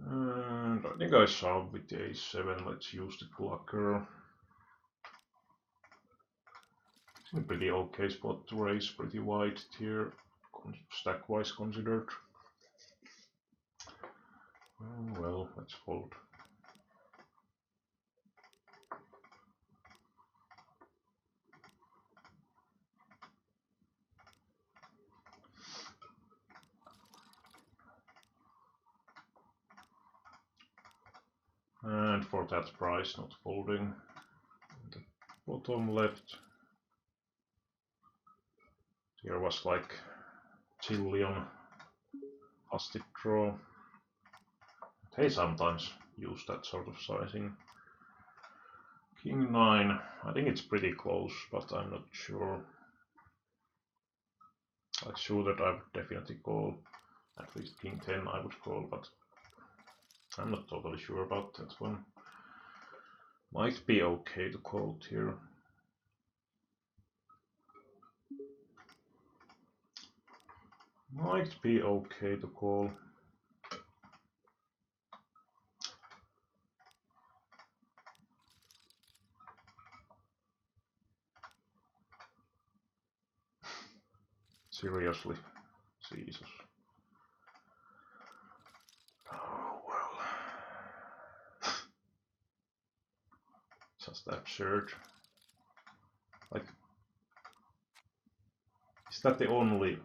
Speaker 1: And I think I shove with the a7. Let's use the blocker. It's in a pretty okay spot to raise, pretty wide here, stack-wise considered. Oh, well, let's fold. And for that price, not folding. The bottom left. Here was like Chilean busted draw. They sometimes use that sort of sizing. King 9, I think it's pretty close, but I'm not sure. I'm sure that I would definitely call. At least King 10 I would call, but I'm not totally sure about that one. Might be okay to call here. Might be okay to call. Seriously, Jesus. Oh well. Just absurd. Like, is that the only,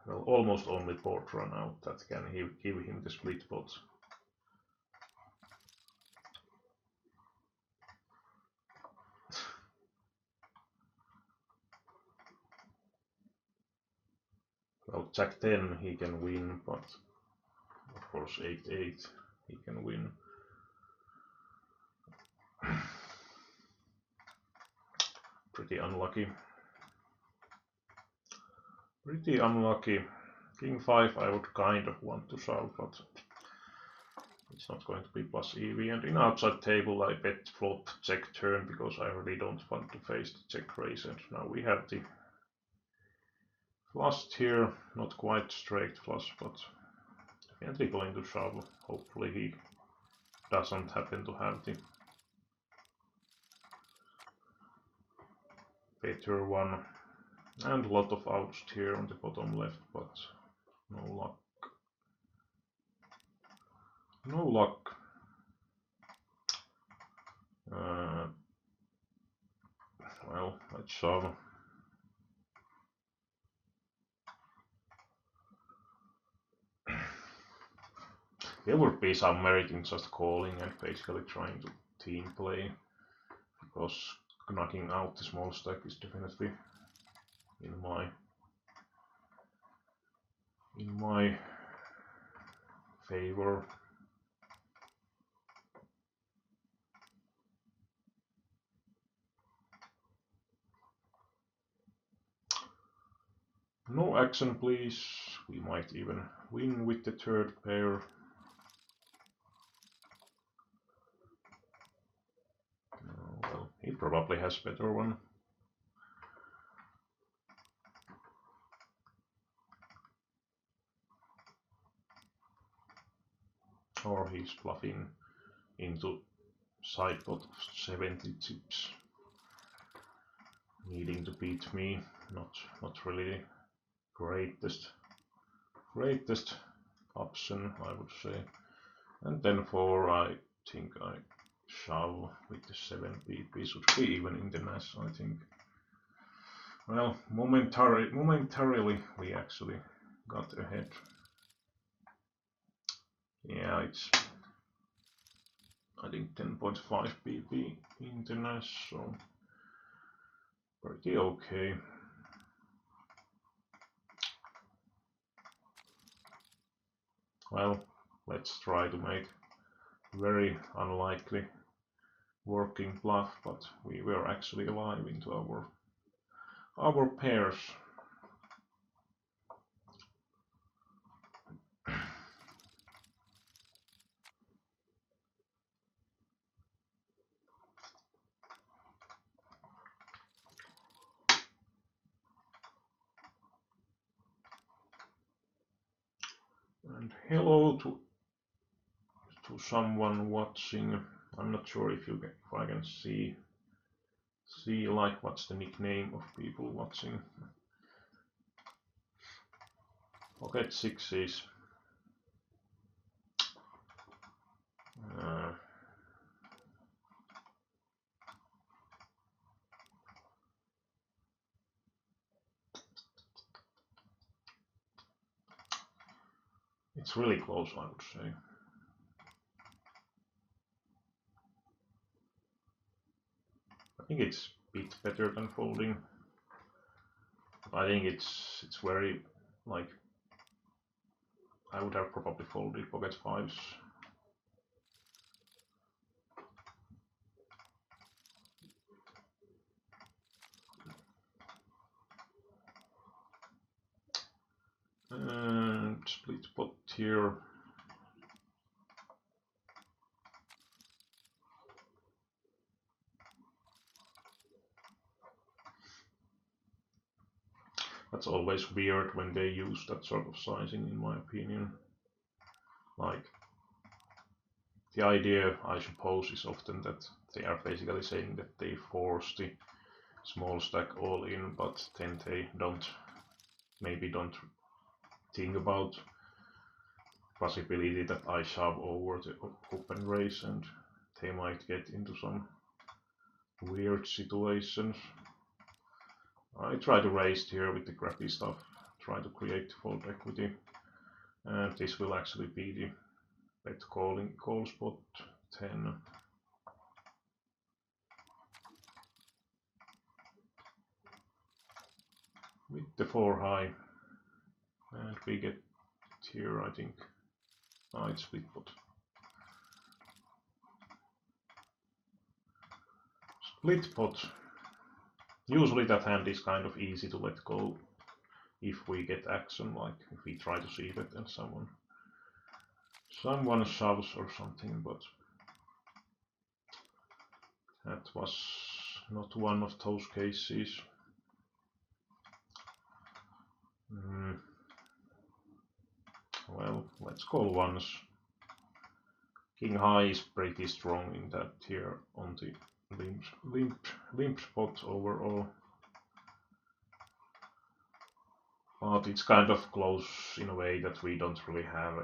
Speaker 1: well, almost only board run out that can give him the split pot? Well, Jack 10 he can win, but of course 8-8 he can win. Pretty unlucky. Pretty unlucky. King 5 I would kind of want to shove, but it's not going to be plus EV. And in outside table I bet flop check turn because I really don't want to face the check raise. And now we have the flush here, not quite straight flush, but definitely going to shove. Hopefully he doesn't happen to have the better one. And a lot of outs here on the bottom left, but no luck. No luck. Well, let's shove. There would be some merit in just calling and basically trying to team play, because knocking out the small stack is definitely in my favor. No action, please. We might even win with the third pair. Well, he probably has better one. Or he's bluffing. into sideboard of 70 chips, needing to beat me. Not really greatest option, I would say. And then 4, I think I shove with the 7 PP, should be even in the NAS, I think. Well, momentarily we actually got ahead. Yeah, it's I think 10.5 PP in the NAS, so pretty okay. Well, let's try to make very unlikely working bluff, but we were actually alive into our pairs. And hello to someone watching. I'm not sure if I can see like what's the nickname of people watching. Pocket sixes. It's really close, I would say. I think it's a bit better than folding. I think it's very, like, I would have probably folded pocket fives. And split pot here. That's always weird when they use that sort of sizing, in my opinion. Like, the idea, I suppose, is often that they are basically saying that they force the small stack all in, but then they maybe don't think about possibility that I shove over the open raise and they might get into some weird situations. I try to raise here with the crappy stuff, try to create fold equity, and this will actually be the bet call spot 10. With the 4 high, and we get here, I think. It's split pot. Split pot. Usually that hand is kind of easy to let go if we get action, like if we try to see that and someone shoves or something, but that was not one of those cases. Well, let's call once. King high is pretty strong in that here on the limp spot overall. But it's kind of close in a way that we don't really have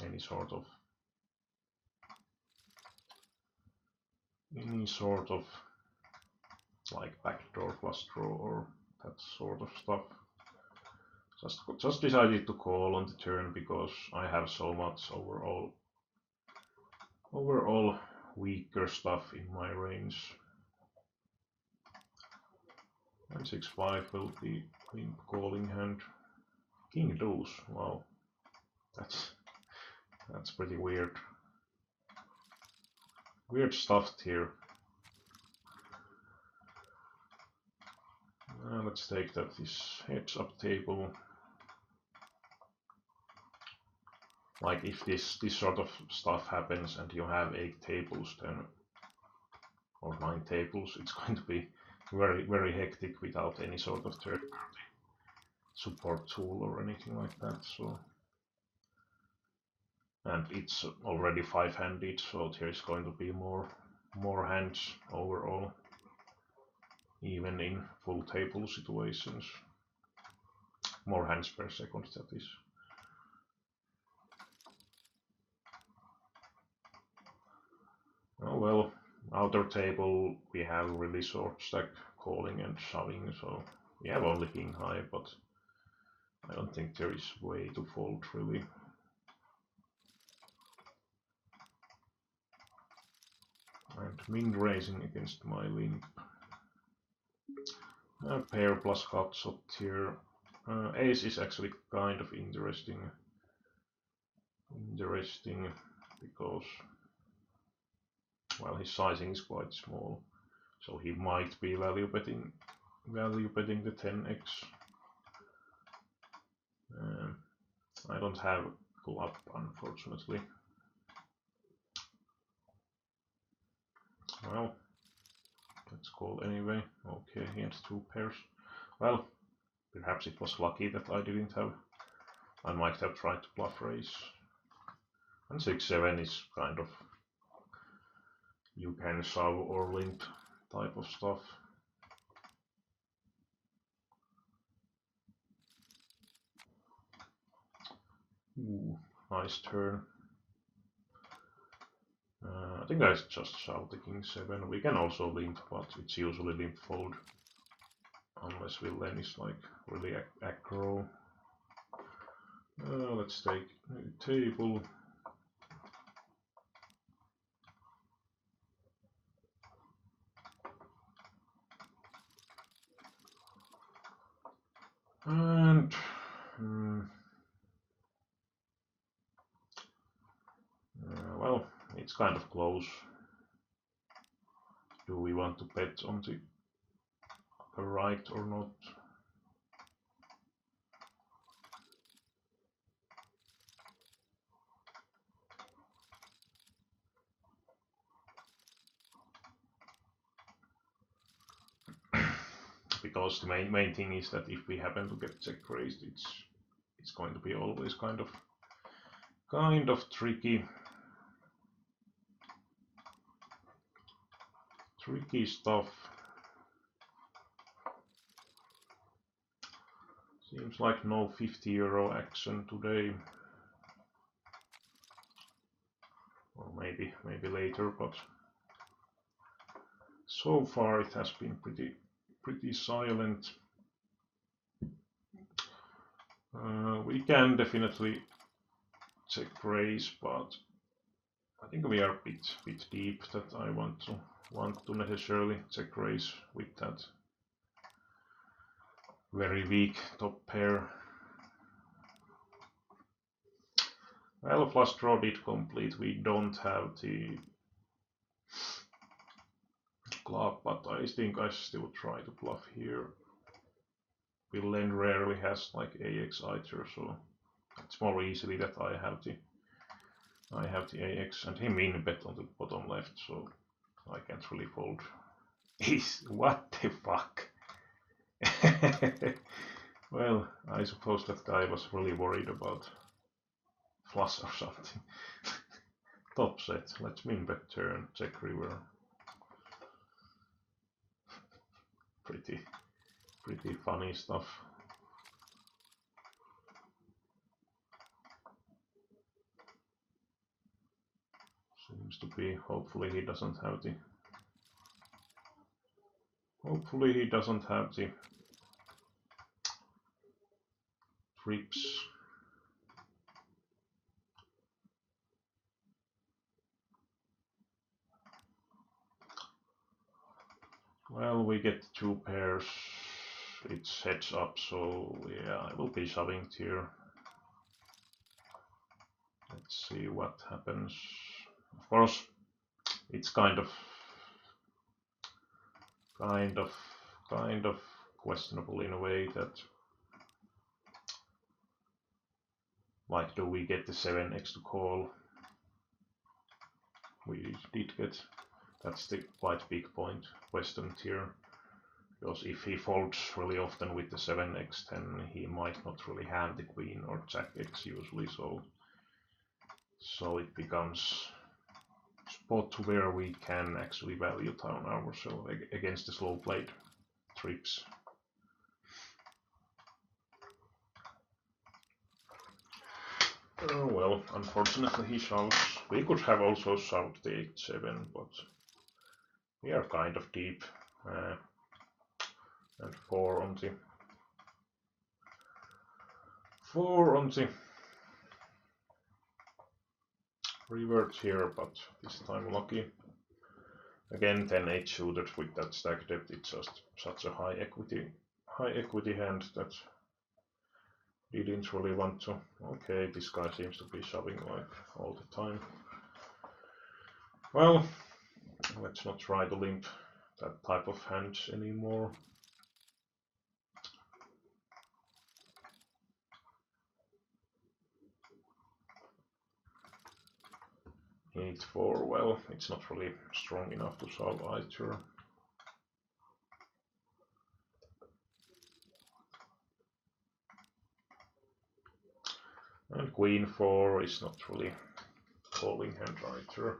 Speaker 1: any sort of like backdoor flush draw or that sort of stuff. Just decided to call on the turn because I have so much overall weaker stuff in my range. 9-6-5 will be limp calling hand. King deuce, wow, that's pretty weird. Weird stuff here. Let's take that this heads up table. Like if this sort of stuff happens and you have 8 tables then, or 9 tables, it's going to be very hectic without any sort of third party support tool or anything like that. So and it's already 5-handed, so there is going to be more hands overall, even in full table situations. More hands per second, that is. Oh well, outer table we have really short stack calling and shoving, so we have only king high, but I don't think there is way to fold really. And min raising against my limp. Pair plus cut shot here. Ace is actually kind of interesting because, well, his sizing is quite small, so he might be value betting the 10x. I don't have club, unfortunately. Well, let's call anyway. Okay, he has 2 pairs. Well, perhaps it was lucky that I didn't have. I might have tried to bluff raise. And 6-7 is kind of, you can shove or limp type of stuff. Ooh, nice turn. I think I just shove the king 7. We can also limp, but it's usually limp fold. Unless villain is like really aggro. Let's take the table. And well, it's kind of close. Do we want to bet on the upper right or not? Because the main thing is that if we happen to get check raised, it's going to be always kind of tricky stuff. Seems like no 50 euro action today, or maybe later, but so far it has been pretty silent. We can definitely check raise, but I think we are a bit deep that I want to necessarily check raise with that very weak top pair. Well, flush draw did complete. We don't have the club, but I think I still try to bluff here. Villain rarely has like AX either, so it's more easily that I have the AX, and him in bet on the bottom left, so I can't really fold. What the fuck? Well, I suppose that guy was really worried about flush or something. Top set, let's min bet turn, check river. Pretty funny stuff. Seems to be, hopefully he doesn't have the trips. Well, we get 2 pairs. It's heads up, so yeah, I will be shoving here. Let's see what happens. Of course, it's kind of questionable in a way that, like, do we get the 7x to call? We did get. That's the quite big point questioned here, because if he folds really often with the 7x, then he might not really have the queen or jack x usually, so So it becomes spot where we can actually value down ourselves against the slow played trips. Oh well, unfortunately he shoves. We could have also shoved the 8-7, but we are kind of deep. And 4 on the revert here, but this time lucky. Again 10-8 suited with that stack depth. It's just such a high equity hand that didn't really want to. Okay, this guy seems to be shoving like all the time. Well, let's not try to limp that type of hands anymore. 8-4, well, it's not really strong enough to solve either. And Queen 4 is not really calling hand either.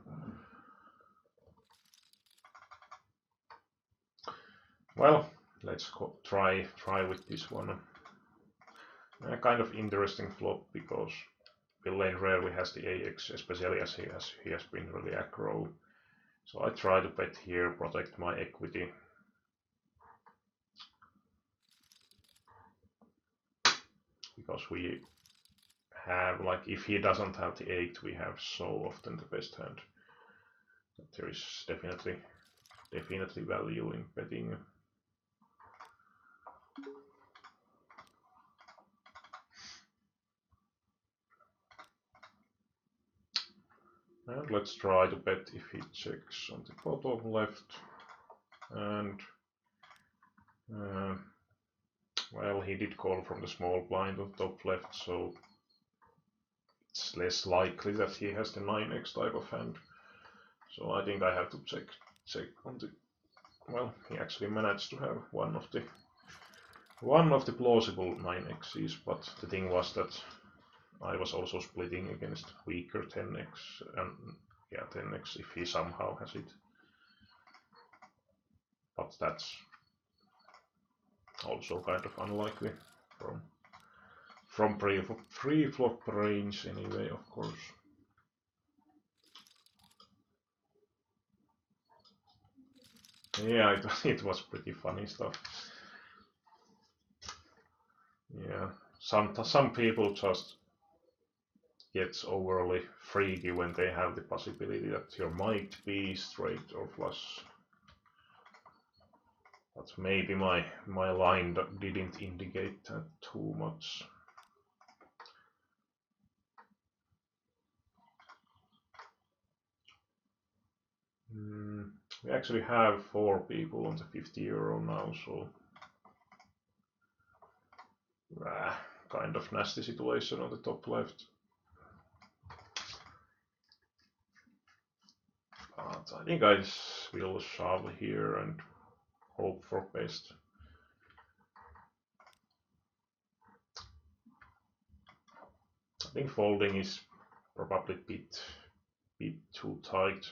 Speaker 1: Well, let's try with this one. A kind of interesting flop because Villain rarely has the AX, especially as he has been really aggro. So I try to bet here, protect my equity. Because we have, like, if he doesn't have the 8, we have so often the best hand. But there is definitely value in betting. And let's try to bet if he checks on the bottom left. And well, he did call from the small blind on top left, so it's less likely that he has the 9x type of hand. So I think I have to check on the. Well, he actually managed to have one of the plausible 9x's, but the thing was that I was also splitting against weaker 10x, and yeah, 10x if he somehow has it. But that's also kind of unlikely from pre-flop range anyway, of course. Yeah, it was pretty funny stuff. Yeah, some people just gets overly freaky when they have the possibility that there might be straight or flush. But maybe my line didn't indicate that too much. We actually have 4 people on the 50 euro now, so kind of nasty situation on the top left. But I think I will shove here and hope for best. I think folding is probably a bit too tight.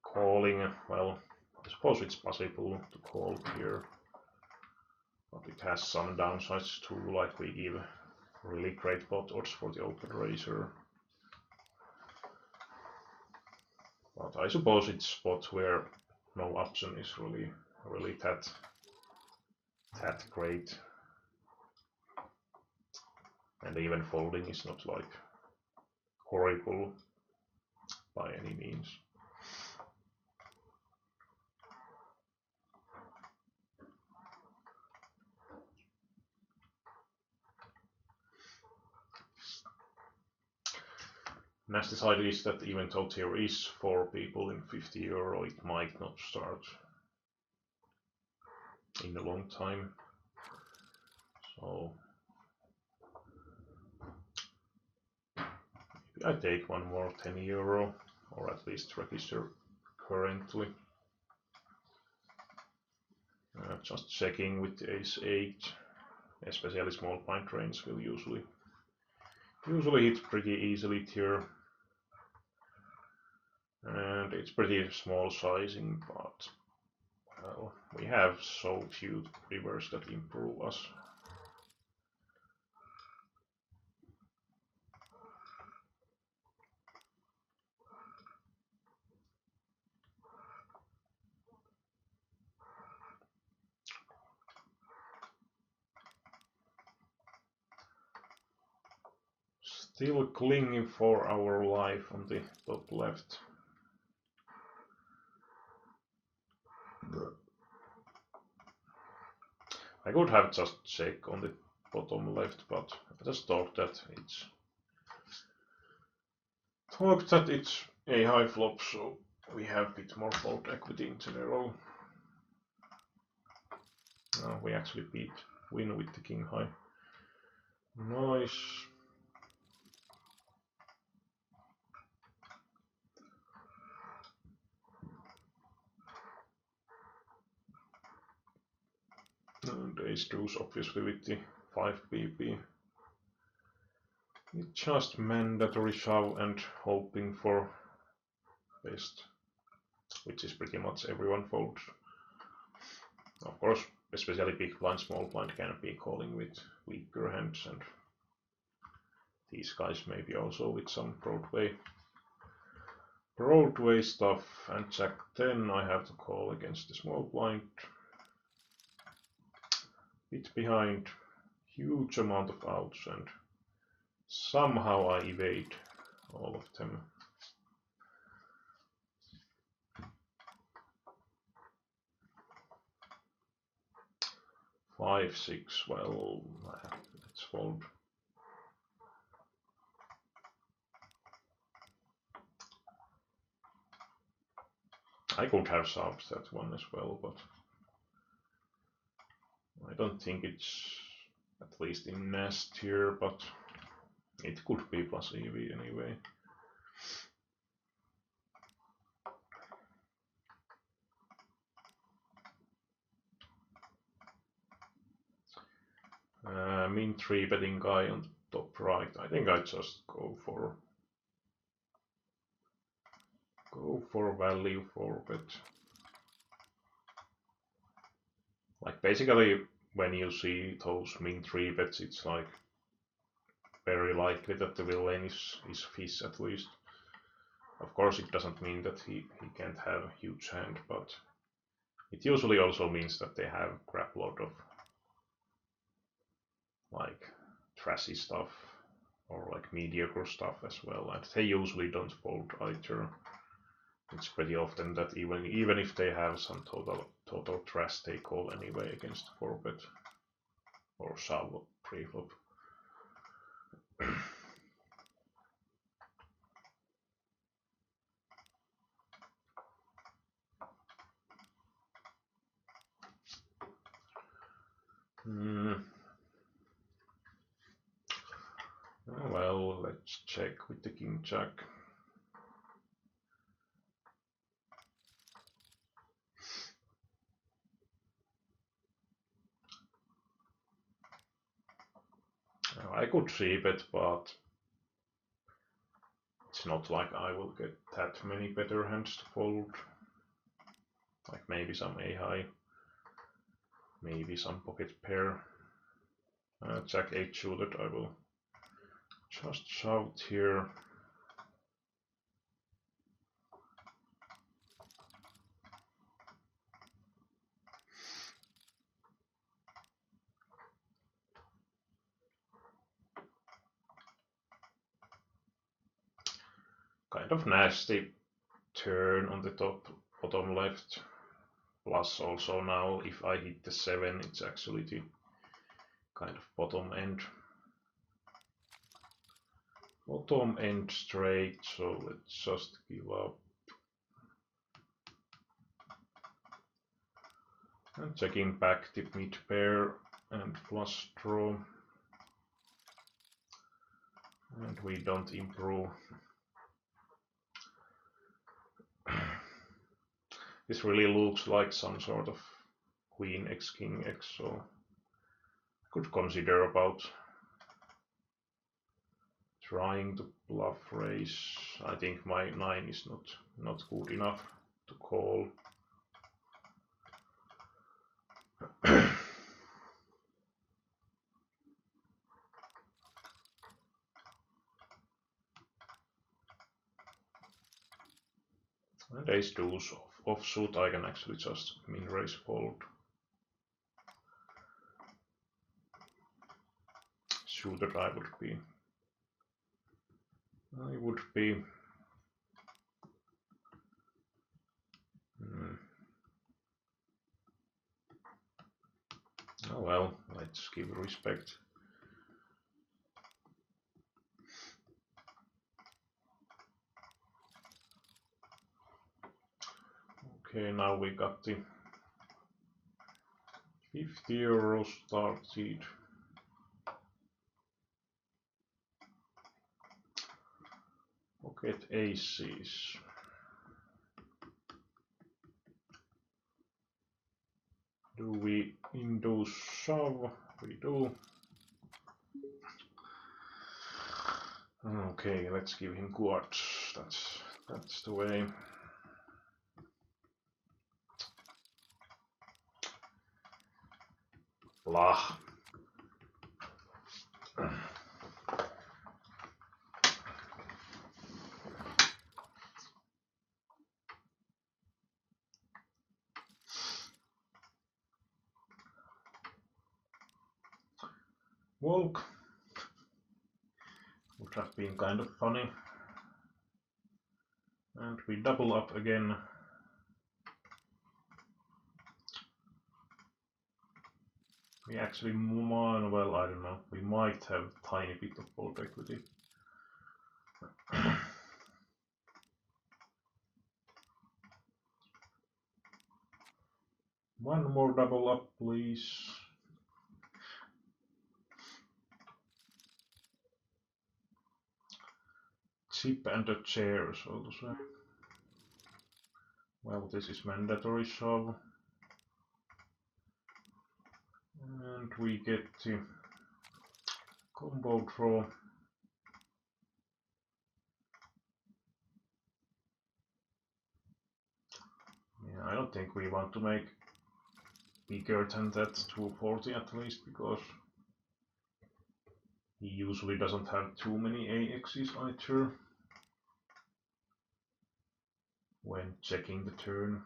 Speaker 1: Calling, well, I suppose it's possible to call here, but it has some downsides too, like we give really great pot odds for the open raiser. But I suppose it's a spot where no option is really that great. And even folding is not like horrible by any means. Nasty side is that even though there is 4 people in 50 euro, it might not start in a long time. So maybe I take one more 10 euro, or at least register currently. Just checking with the ace 8, especially small blind range will usually Usually hits pretty easily here, and it's pretty small sizing, but well, we have so few rivers that improve us. Still clinging for our life on the top left. I could have just checked on the bottom left, but I just thought that it's a high flop, so we have a bit more fold equity in general. We actually win with the king high. Nice. And ace deuce obviously with the 5 pp. It's just mandatory shove and hoping for best, which is pretty much everyone folds. Of course, especially big blind, small blind can be calling with weaker hands, and these guys maybe also with some Broadway stuff. And jack 10 I have to call against the small blind. Bit behind, huge amount of outs, and somehow I evade all of them. Five, six, well, let's fold. I could have solved that one as well, but I don't think it's at least in nest here, but it could be plus EV anyway. Min 3 betting guy on top right. I think I just go for value 4 bet. Like basically when you see those min 3 bets, it's like very likely that the villain is fish at least. Of course it doesn't mean that he can't have a huge hand, but it usually also means that they have a crap load of like trashy stuff or like mediocre stuff as well, and they usually don't fold either. It's pretty often that even if they have some total trash, they call anyway against 4-bet or shove pre-flop. Well, let's check with the king jack. I could see bet, but it's not like I will get that many better hands to fold. Like maybe some a high, maybe some pocket pair. Jack 8 suited, I will just shout here. Kind of nasty turn on the bottom left. Plus also now if I hit the 7, it's actually the kind of bottom end. Bottom end straight, so let's just give up. And checking back the mid pair and flush draw. And we don't improve. This really looks like some sort of queen x king x, so I could consider about Trying to bluff raise. I think my 9 is not good enough to call. And ace deuce offsuit, I can actually just min raise fold. Suited I would be. Oh well, let's give respect. Okay, now we got the 50 euros started. Pocket aces. Do we induce shove? We do. Okay, let's give him quartz. That's the way. Blah. Walk would have been kind of funny. And we double up again. We actually, well, I don't know, we might have a tiny bit of fold equity. One more double up, please. Chip and a chair, so to say. Well, this is mandatory shove. And we get to combo draw. Yeah, I don't think we want to make bigger than that 240 at least, because he usually doesn't have too many AXs either when checking the turn.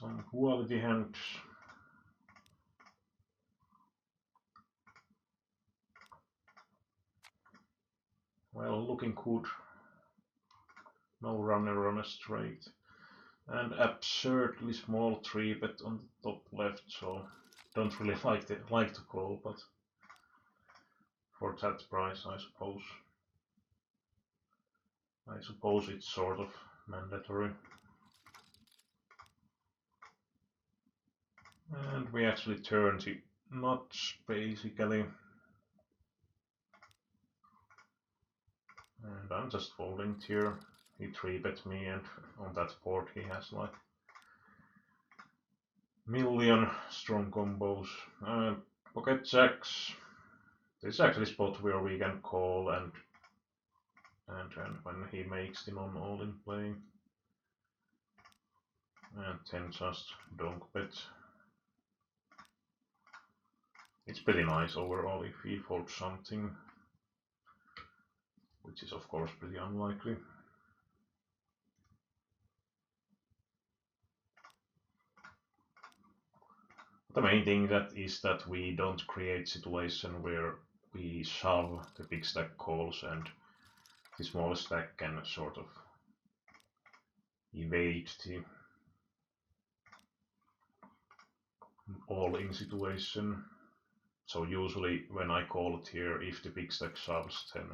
Speaker 1: Some quality hands. Well, looking good. No runner on a straight. And absurdly small 3-bet on the top left, so don't really like to call, but for that price, I suppose it's sort of mandatory. And we actually turn the nuts, basically. And I'm just folding here. He 3-bet me, and on that board he has like million strong combos. Pocket jacks. This is actually a spot where we can call and when he makes the non-all-in play. And then just donk bet. It's pretty nice overall if he folds something, which is of course pretty unlikely. The main thing is that we don't create situation where we shove the big stack calls and the small stack can sort of evade the all-in situation. So usually when I call it here, if the big stack shoves, then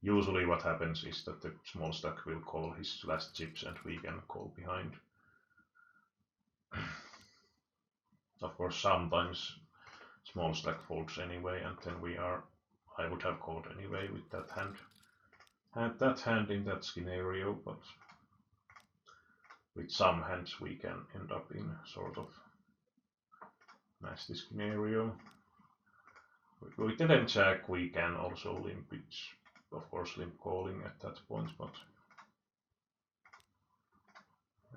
Speaker 1: usually what happens is that the small stack will call his last chips and we can call behind. Of course, sometimes small stack folds anyway, and then I would have called anyway with that hand. Had that hand in that scenario, but with some hands we can end up in sort of nasty scenario. With the 10 jack we can also limp, which of course limp calling at that point, but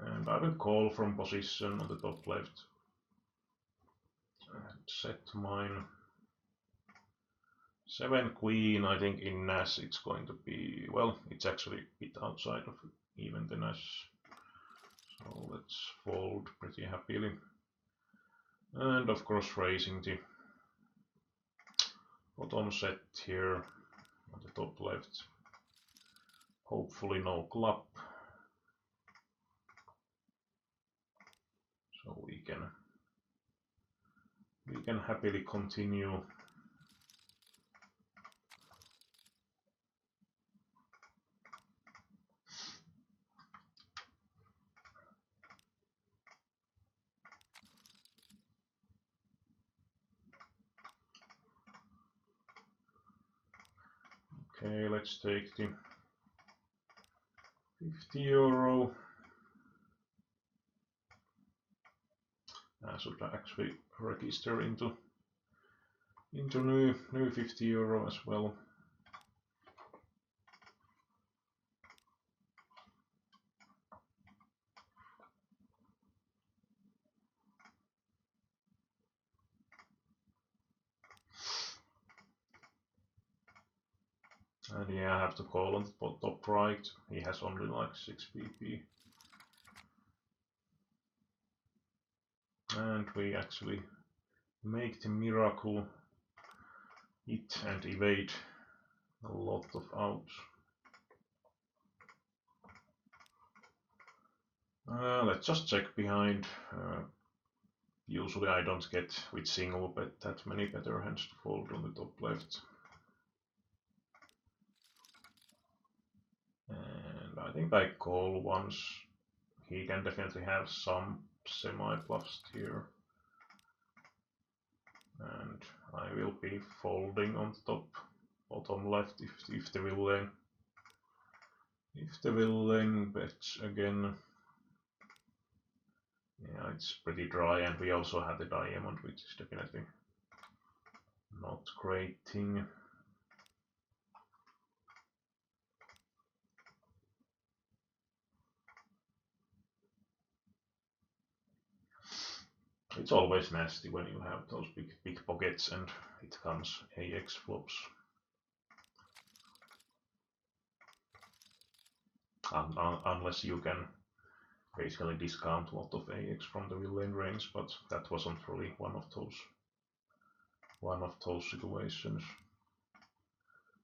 Speaker 1: and I will call from position on the top left and set mine 7 queen. I think in Nash it's going to be, well, it's actually a bit outside of even the Nash, so let's fold pretty happily, and of course raising the bottom set here on the top left, hopefully no club, so we can happily continue. Okay, let's take the 50 euro. I should actually register into new 50 euro as well. And yeah, I have to call on the top right. He has only like 6 PP. And we actually make the miracle, hit and evade a lot of outs. Let's just check behind. Usually I don't get with single bet that many better hands to fold on the top left. And I think I call once. He can definitely have some semi-bluffs here. And I will be folding on top bottom left if the villain bets again. Yeah, it's pretty dry, and we also have the diamond, which is definitely not great thing. It's always nasty when you have those big pockets and it comes AX flops. Unless you can basically discount a lot of AX from the villain range, but that wasn't really one of those situations.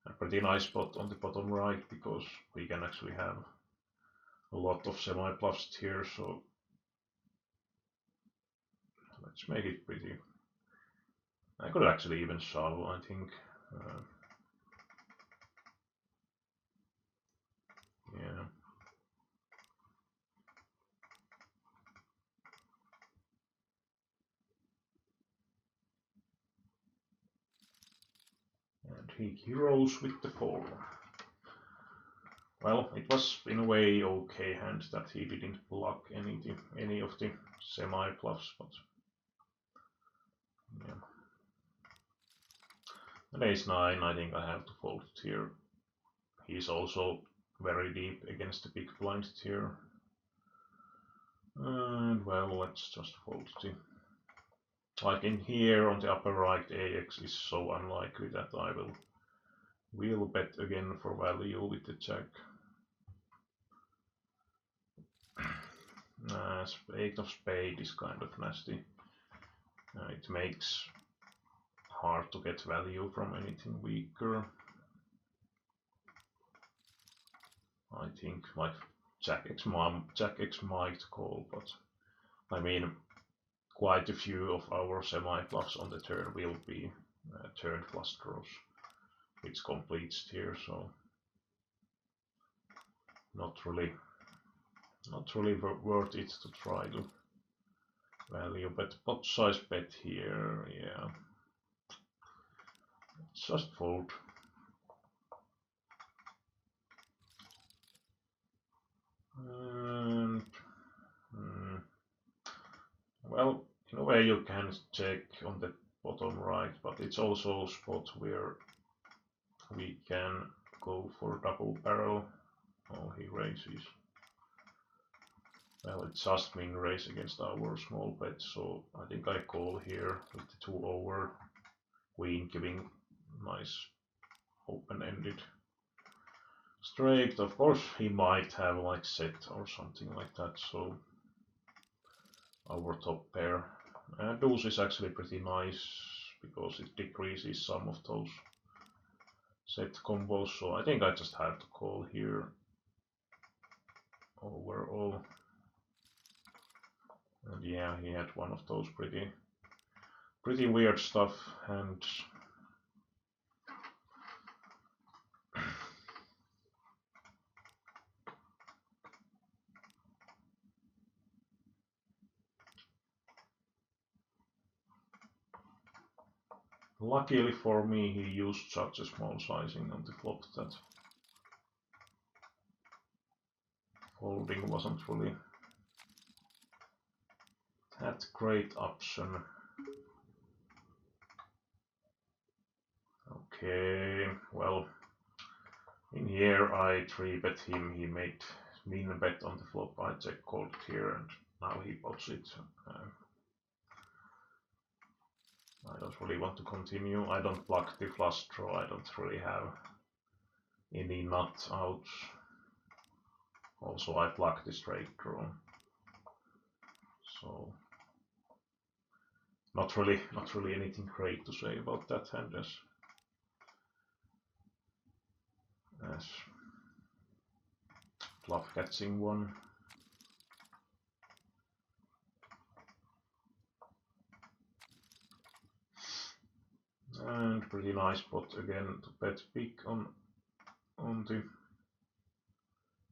Speaker 1: A pretty nice spot on the bottom right, because we can actually have a lot of semi-bluffs here, so let's make it pretty. I could actually even shove, I think. Yeah. And he rolls with the 4. Well, it was in a way okay hand that he didn't block any of the semi-bluffs, but yeah. And ace-9, I think I have to fold it here. He's also very deep against the big blind here. And well, let's just fold it. Like in here on the upper right, AX is so unlikely that I will bet again for value with the jack. 8 of spade is kind of nasty. It makes hard to get value from anything weaker. I think like Jack X might call, but I mean quite a few of our semi-bluffs on the turn will be turn flush draws, which completes here, so not really worth it to try to value, but pot size bet here, yeah. Let's just fold. And way you can check on the bottom right, but it's also a spot where we can go for double barrel. Oh, he raises. Well, it's just min raise against our small bet, so I think I call here with the 2 over queen, giving nice open-ended straight. Of course, he might have like set or something like that, so our top pair. Deuce is actually pretty nice because it decreases some of those set combos, so I think I just have to call here overall. And yeah, he had one of those pretty weird stuff, and luckily for me he used such a small sizing on the flop that folding wasn't really that great option. Okay, well, in here I 3-bet him, he made min bet on the flop, I check called here, and now he pots it. I don't really want to continue. I don't block the flush draw, I don't really have any nut outs. Also I block the straight draw. So not really anything great to say about that hand as bluff catching one. And pretty nice spot again to bet big on the,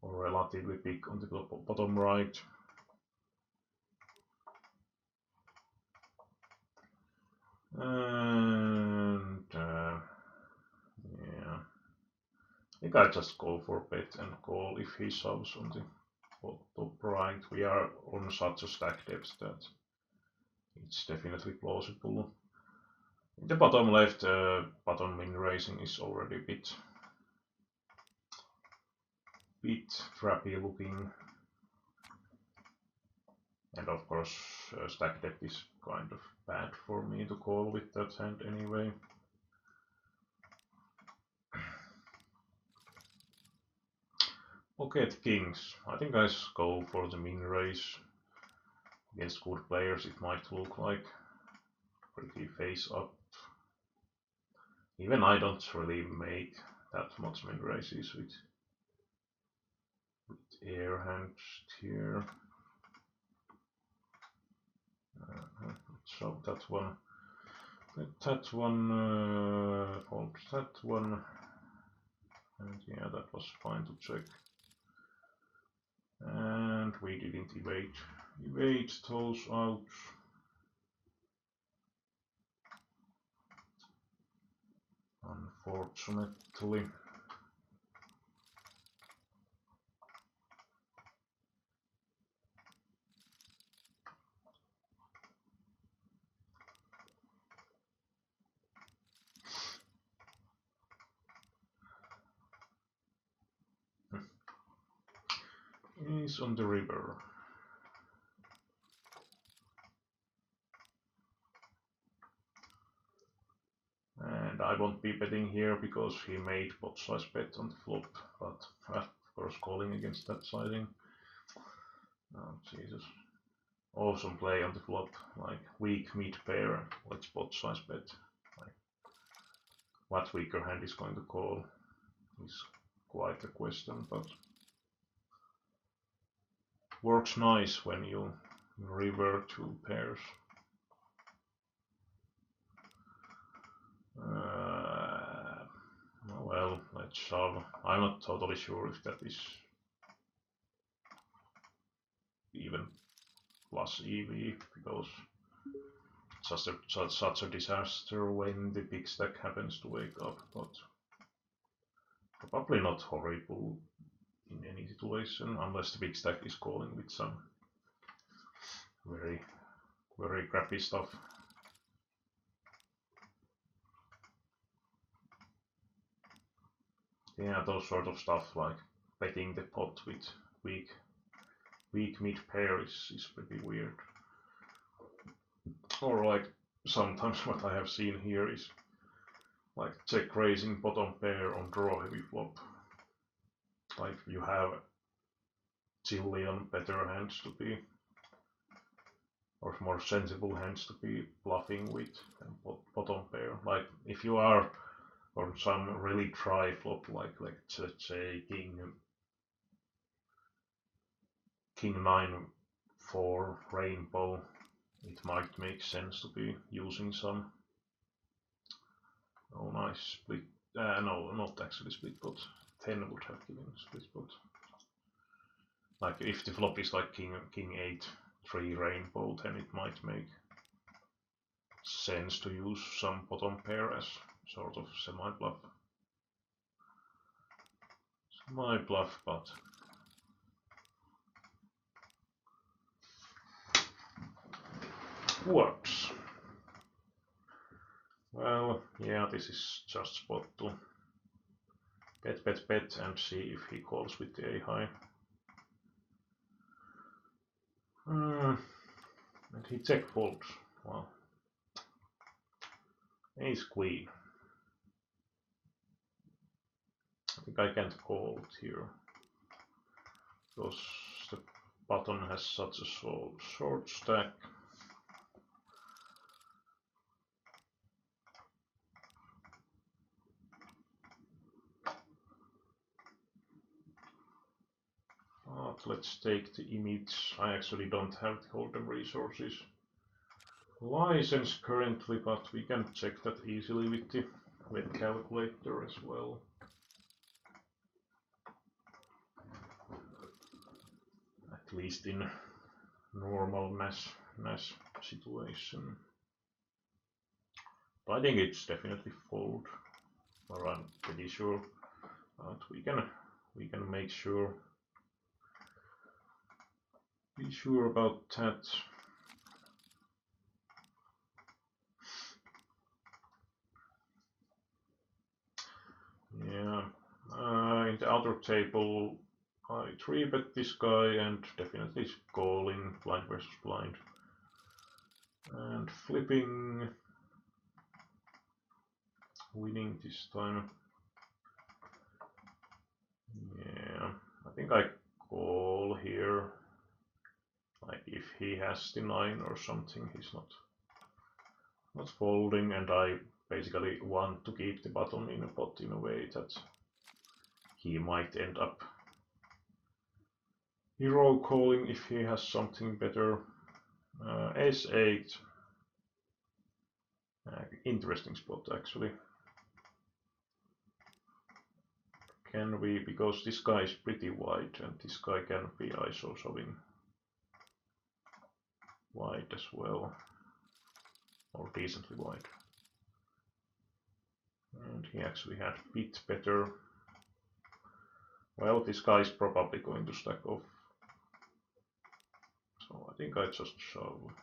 Speaker 1: or relatively big on the bottom right. And yeah, I think I just go for bet and call if he shoves on the top right. We are on such a stack depth that it's definitely plausible. In the bottom left, bottom min raising is already a bit trappy looking, and of course stack depth is kind of bad for me to call with that hand anyway. Pocket kings. I think I go for the min raise. Against good players it might look like pretty face up. Even I don't really make that much min raises with air hands here. So that one, fold that one, and yeah, that was fine to check. And we didn't evade those out. Unfortunately. He's on the river. And I won't be betting here because he made pot size bet on the flop, but of course calling against that sizing. Oh Jesus. Awesome play on the flop, like weak mid pair, let's pot size bet. Like, what weaker hand is going to call is quite a question, but works nice when you river 2 pairs. Well, let's shove. I'm not totally sure if that is even plus EV, because it's such a disaster when the big stack happens to wake up, but probably not horrible in any situation, unless the big stack is calling with some very very crappy stuff. Yeah, those sort of stuff like betting the pot with weak mid pair is pretty weird. Or like sometimes what I have seen here is like check raising bottom pair on draw heavy flop. Like you have zillion better hands to be, or more sensible hands to be bluffing with than bottom pair. Like if you are on some really dry flop, like let's say king 9-4 rainbow, it might make sense to be using some. Oh, nice split. No, not actually split pot. 10 would have given split pot. Like if the flop is like king 8-3 rainbow, then it might make sense to use some bottom pair as sort of semi-bluff. Semi-bluff, but works. Well, yeah, this is just spot to bet and see if he calls with the A-high. And he check folds. Well, ace queen. I think I can't call it here because the button has such a short stack. But let's take the image. I actually don't have the Hold'em resources license currently, but we can check that easily with the web calculator as well. At least in normal NAS situation. But I think it's definitely fold, or I'm pretty sure. But we can make sure. Be sure about that. Yeah, in the other table, I 3-bet this guy and definitely calling blind versus blind. And flipping, winning this time. Yeah, I think I call here. Like if he has the 9 or something, he's not folding, and I basically want to keep the bottom in a pot in a way that he might end up hero calling if he has something better. S8, interesting spot actually. Can we, because this guy is pretty wide and this guy can be ISO showing wide as well, or decently wide. And he actually had a bit better. Well, this guy is probably going to stack off. So I think I just shove.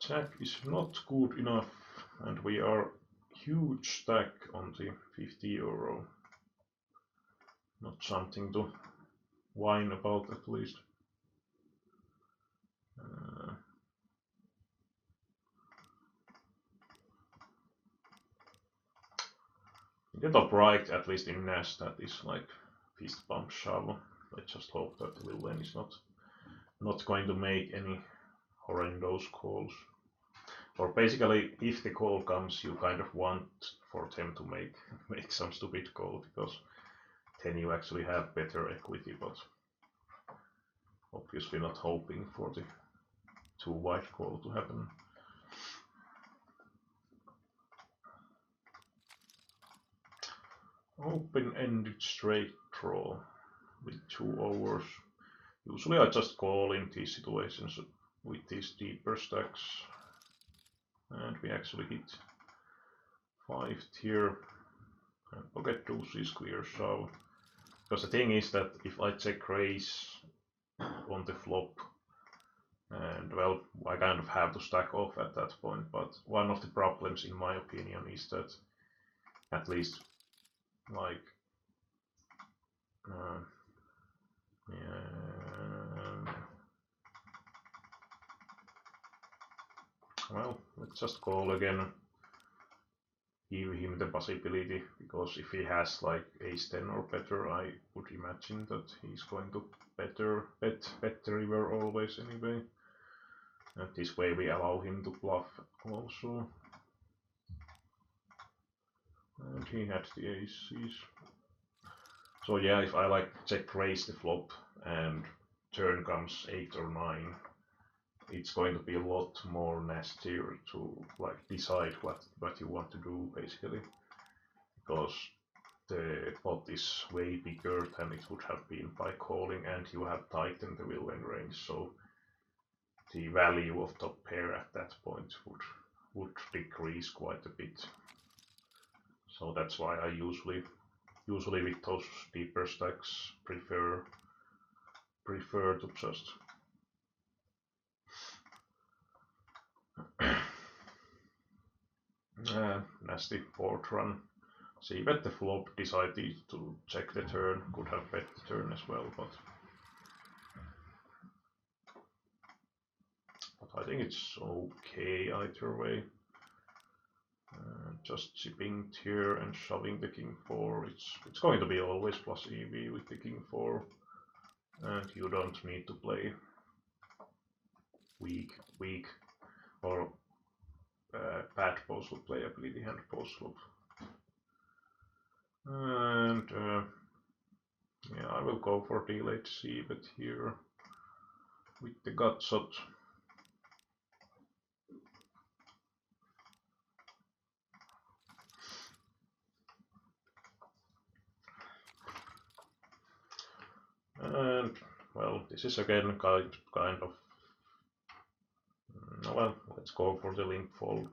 Speaker 1: Jack is not good enough, and we are huge stack on the 50 euro. Not something to whine about at least. In the top right, at least in NAS, that is like fist bump shove. Let's just hope that Lilwen is not going to make any horrendous calls. Or basically, if the call comes, you kind of want for them to make some stupid call, because then you actually have better equity, but obviously not hoping for the too wide call to happen. Open-ended straight draw with 2 overs. Usually I just call in these situations with these deeper stacks. And we actually hit 5 here. And pocket deuce is clear, so Because the thing is that if I check raise on the flop, and well, I kind of have to stack off at that point, but one of the problems in my opinion is that at least like yeah, well, let's just call again, give him the possibility, because if he has like ace 10 or better, I would imagine that he's going to bet the river always anyway. And this way we allow him to bluff also. And he had the aces. So yeah, if I like check raise the flop and turn comes 8 or 9, it's going to be a lot more nastier to like decide what you want to do basically, because the pot is way bigger than it would have been by calling, and you have tightened the villain range, so the value of top pair at that point would decrease quite a bit. So that's why I usually with those deeper stacks prefer to just nasty board run. See bet the flop, decided to check the turn, could have bet the turn as well, but I think it's okay either way. Just chipping here and shoving the king 4. It's going to be always plus EV with the king 4, and you don't need to play weak or bad post-flop playability hand post-flop. And yeah, I will go for delayed c-bet here with the gut shot. And well, this is again kind of well, let's go for the limp fold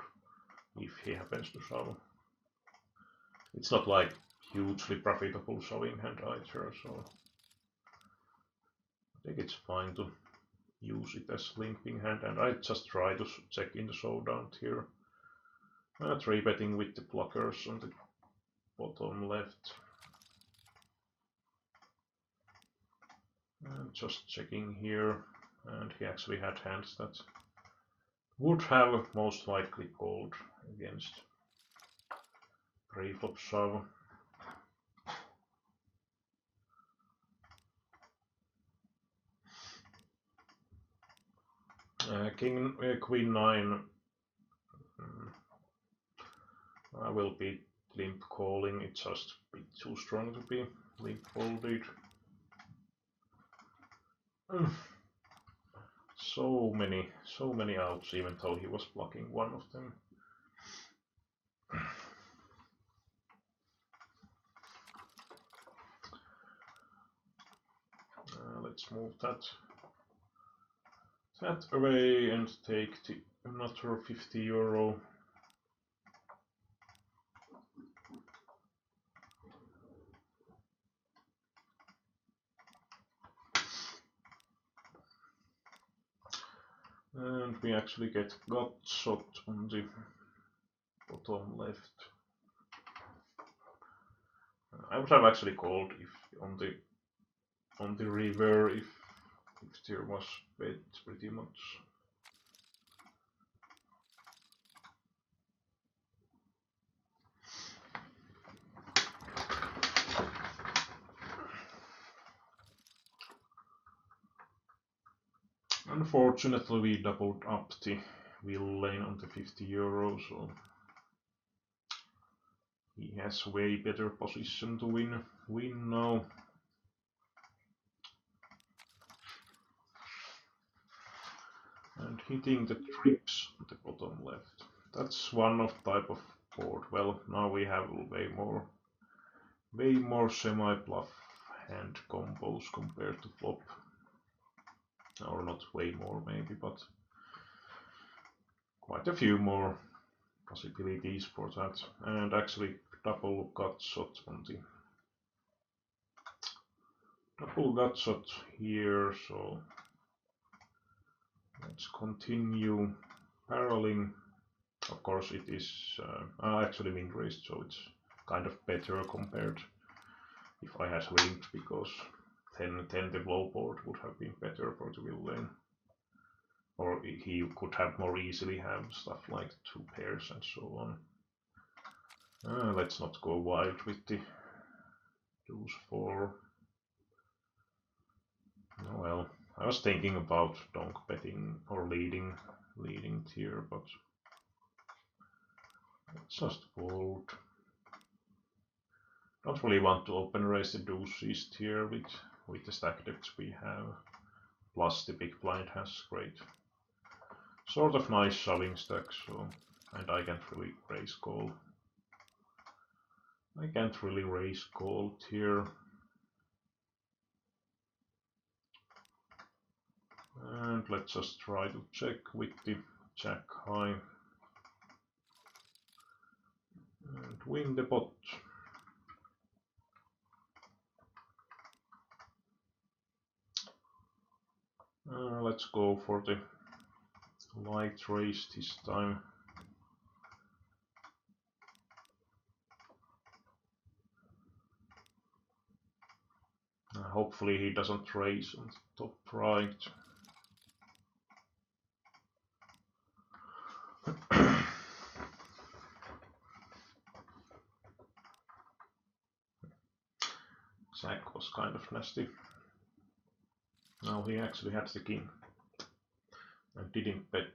Speaker 1: if he happens to shove. It's not like hugely profitable shoving hand either, so I think it's fine to use it as limping hand, and I just try to check in the showdown here. 3-betting with the blockers on the bottom left. And just checking here, and he actually had hands that would have most likely called against pre-flop shove. Queen 9. I will be limp calling, it's just a bit too strong to be limp folded. So many outs, even though he was blocking one of them. Let's move that away and take the another 50 euro. And we actually get gut shot on the bottom left. I would have actually called if on the river if there was bet pretty much. Unfortunately, we doubled up the villain on the 50 euro, so he has way better position to win now. And hitting the trips on the bottom left. That's one of type of board. Well, now we have way more semi-bluff hand combos compared to flop. Or not way more maybe, but quite a few more possibilities for that. And actually double gut shot on the Double gutshot here, so let's continue barreling. Of course, it is actually min-raised, so it's kind of better compared if I had linked, because 10 the low board would have been better for the villain. Or he could have more easily have stuff like 2 pairs and so on. Let's not go wild with the deuce 4. Oh, well, I was thinking about donk betting or leading tier, but let's just fold. Don't really want to open raise the deuces tier with the stack depths we have. Plus the big blind has great, sort of nice shoving stack, so, and I can't really raise call. I can't really raise call here. And let's just try to check with the jack high and win the pot. Let's go for the light raise this time. Hopefully he doesn't raise on the top right. Jack was kind of nasty. Now he actually had the king and didn't bet.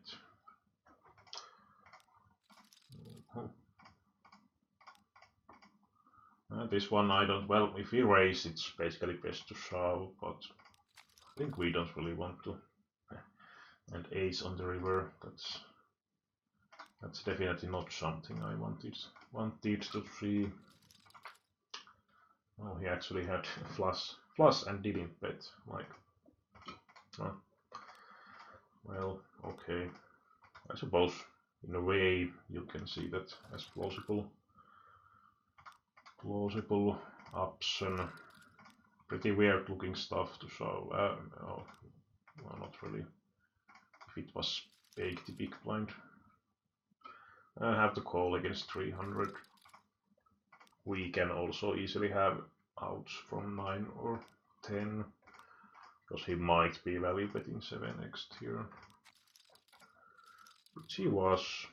Speaker 1: This one I don't, well, if we raise it's basically best to shove, but I think we don't really want to. And ace on the river, that's definitely not something I wanted to see. Oh, he actually had flush and didn't bet, like, well, okay. I suppose in a way you can see that as plausible option. Pretty weird looking stuff to show. No, well, not really. If it was baked the big blind. I have to call against 300. We can also easily have outs from 9 or 10, because he might be value betting 7x here. Which he was.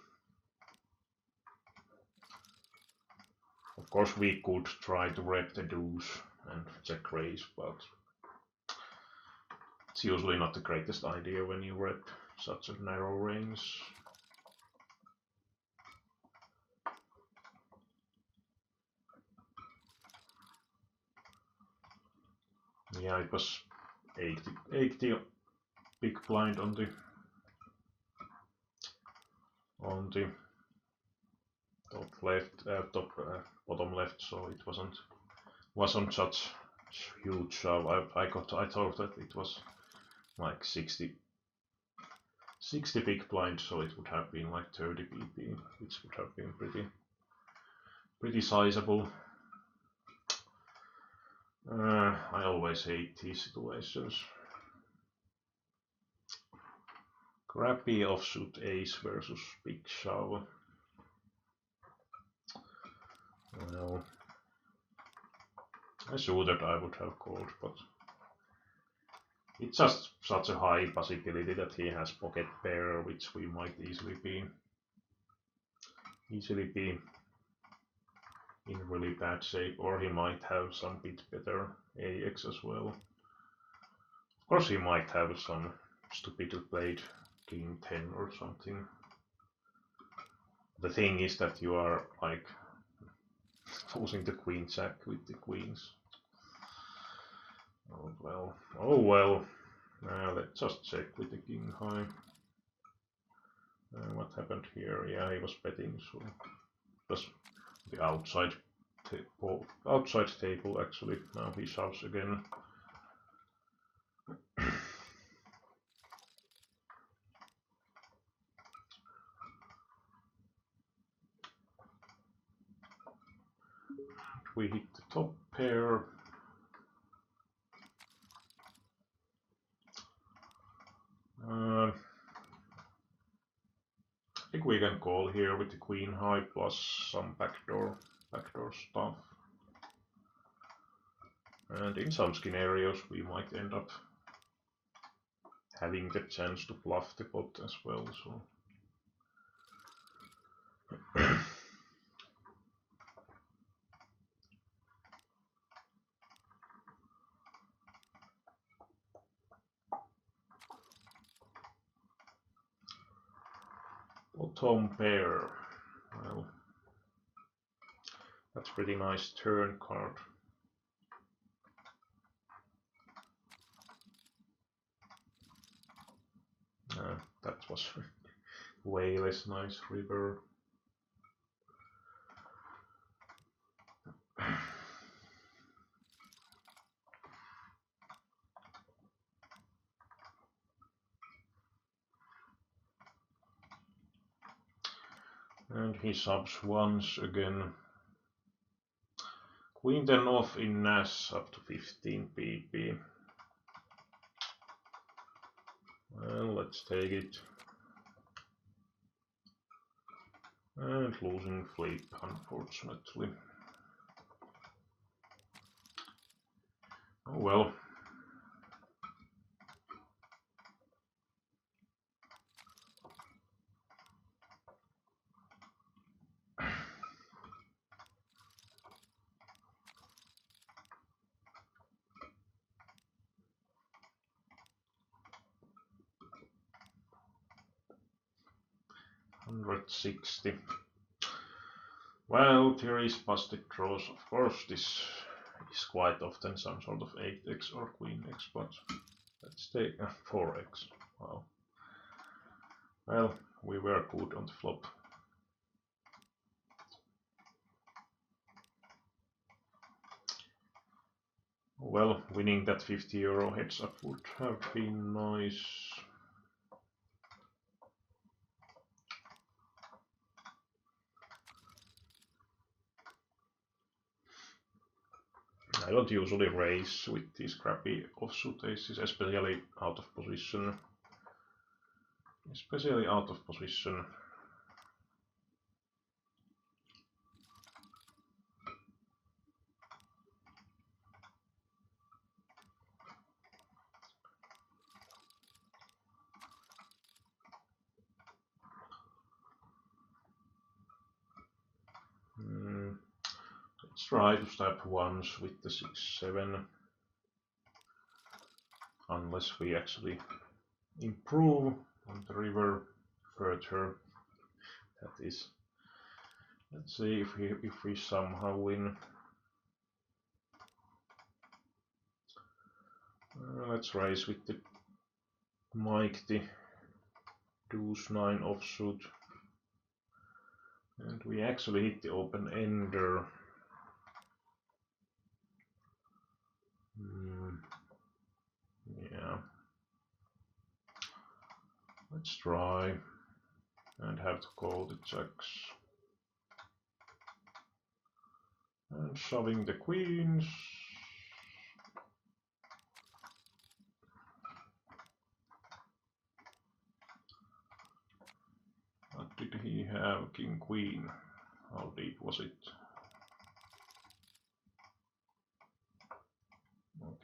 Speaker 1: Of course we could try to rep the deuce and check raise, but it's usually not the greatest idea when you rep such a narrow range. Yeah, it was 80 big blind on the top left, bottom left, so it wasn't such huge shove. I thought that it was like 60 big blind, so it would have been like 30 pp, which would have been pretty sizable. I always hate these situations. Crappy offsuit ace versus big shove. Well, I saw that I would have called, but it's just such a high possibility that he has pocket pair, which we might easily be in really bad shape, or he might have some bit better AX as well. Of course he might have some stupidly played king 10 or something. The thing is that you are like losing the queen jack with the queens. Oh well. Let's just check with the king high. What happened here? Yeah, he was betting, so it was the outside table actually. Now he shoves again. We hit the top pair. I think we can call here with the queen high plus some backdoor stuff. And in some scenarios we might end up having the chance to bluff the pot as well, so bottom pair. Well, that's pretty nice turn card. That was way less nice river. And he subs once again. Queen 10 off in Nash up to 15 pp. Well, let's take it. And losing flip, unfortunately. Oh well. $160. Well, there is busted draws. Of course, this is quite often some sort of 8x or queen x, but let's take 4x. Wow. Well, we were good on the flop. Well, winning that €50 heads up would have been nice. I don't usually raise with these crappy offsuit aces, especially out of position. Especially out of position. Let's try to stab once with the 6-7. Unless we actually improve on the river further. That is. Let's see if we somehow win. Let's raise with the mighty deuce 9 offsuit. And we actually hit the open ender. Yeah. Let's try and have to call the jacks. And shoving the queens. What did he have? King queen. How deep was it?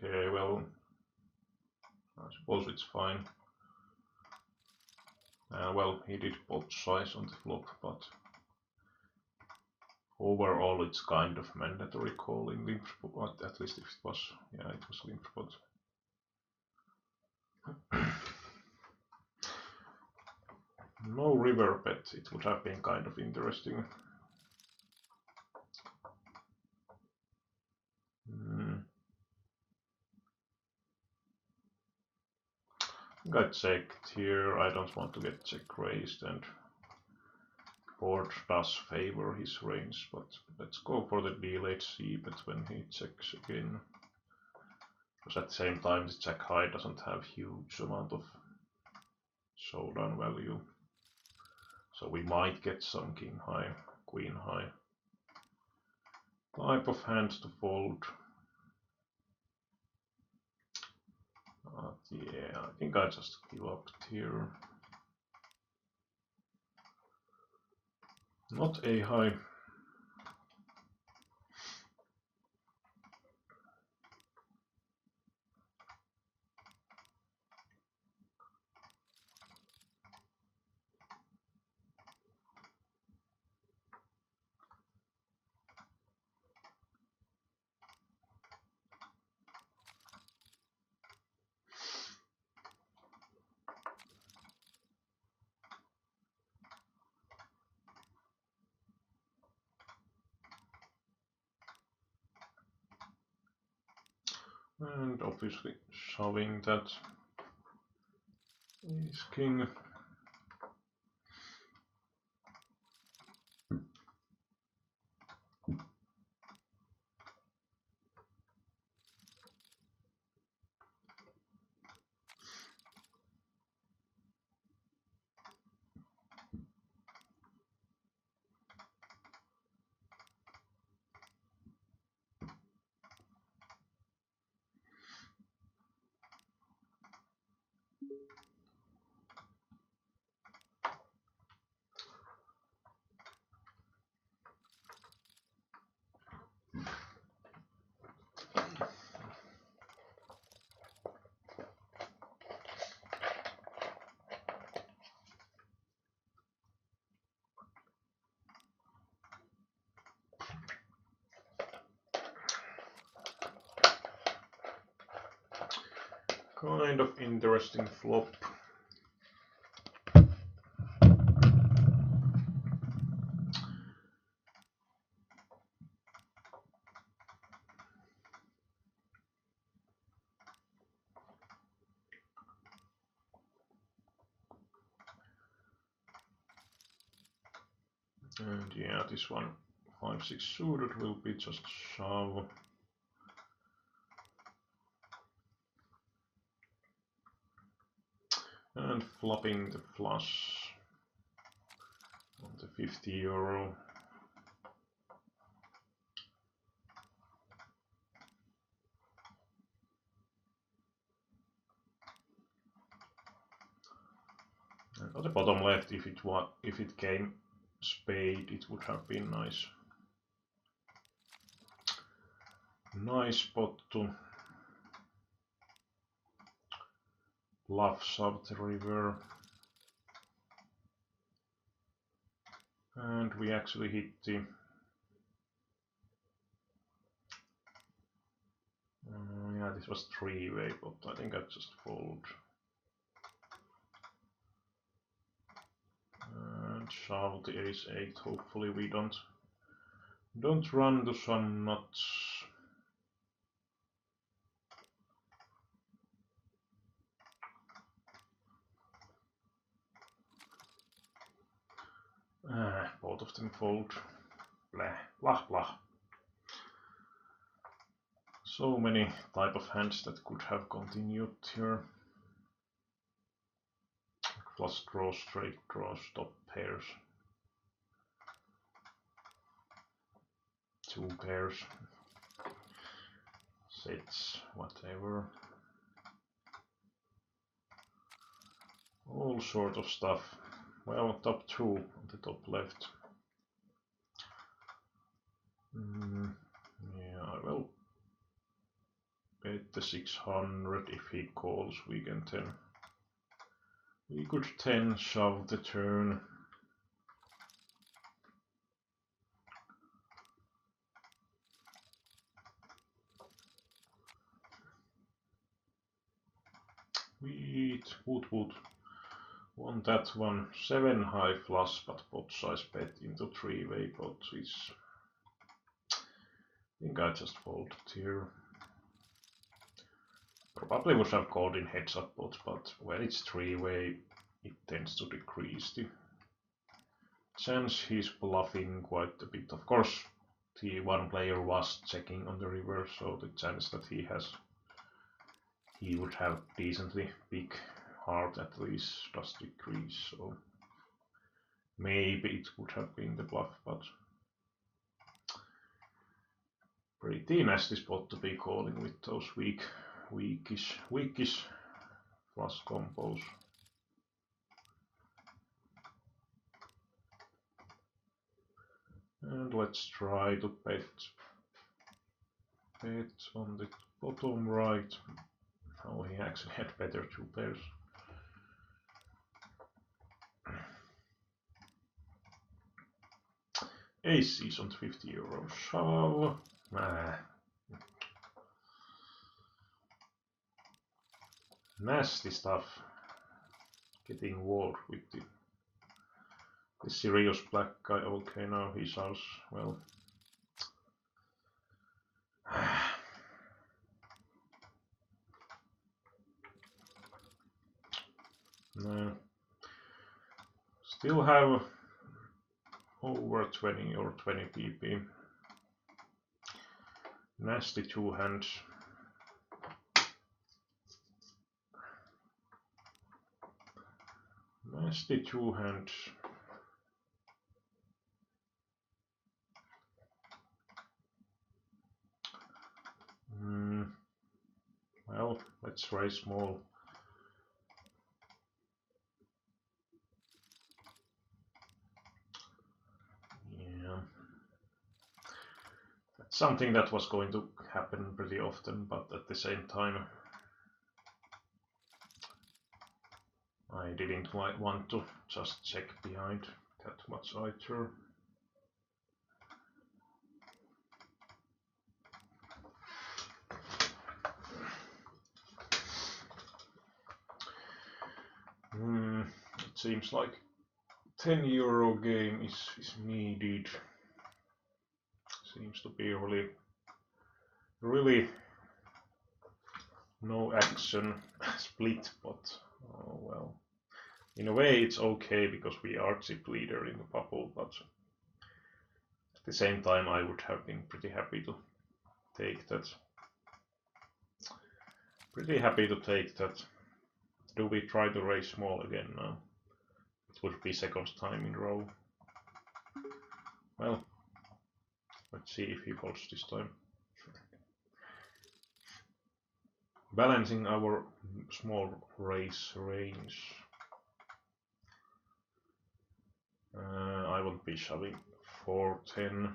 Speaker 1: Okay, well, I suppose it's fine. Well, he did pot size on the flop, but overall it's kind of mandatory calling limp spot, at least if it was, yeah, it was limp spot. No river bet, it would have been kind of interesting. I checked here, I don't want to get check raised, and board does favor his range, but let's go for the delayed c-bet when he checks again. Because at the same time the jack high doesn't have huge amount of showdown value. So we might get some king high, queen high type of hands to fold. But Yeah, I think I just give up here. Not a high. And obviously shoving that ace king. Kind of interesting flop. And yeah, this one 5-6 suited will be just shove. And flopping the flush on the €50. And on the bottom left, if it came spade, it would have been nice. Nice spot to bluff shove the river. And we actually hit the yeah, this was three-way, but I think I just fold. And shove the ace-8. Hopefully we don't run to some nuts. Both of them fold. Blah, blah, blah. So many type of hands that could have continued here. Flush draws, straight draws, top pairs. Two pairs. Sets, whatever. All sort of stuff. Well, top two on the top left. Yeah, I will bet the 600 if he calls. We can 10. We could 10 shove the turn. Wheat, wood. Want that one. 7 high flush, but pot size bet into three-way pot is. I think I just folded here. Probably would have called in heads up pot, but when it's three-way, it tends to decrease the chance he's bluffing quite a bit. Of course, the one player was checking on the river, so the chance that he would have decently big heart at least does decrease. So maybe it would have been the bluff, but pretty nasty spot to be calling with those weakish plus combos. And let's try to bet on the bottom right. Oh, he actually had better two pairs. Ace is on 50 euros. Shove. Nah. Nasty stuff. Getting walled with the serious black guy. Okay, now he shoves. Well. No. Still have over 20 or 20 pp. Nasty two hands. Nasty two hands. Well, let's raise small. Yeah. That's something that was going to happen pretty often, but at the same time I didn't want to just check behind that much either. It seems like 10 euro game is needed. Seems to be really no action split, but oh well. In a way it's okay because we are chip leader in the bubble, but at the same time I would have been pretty happy to take that. Pretty happy to take that. Do we try to raise small again now? It would be second time in a row. Well, let's see if he folds this time. Balancing our small raise range. I won't be shoving 410.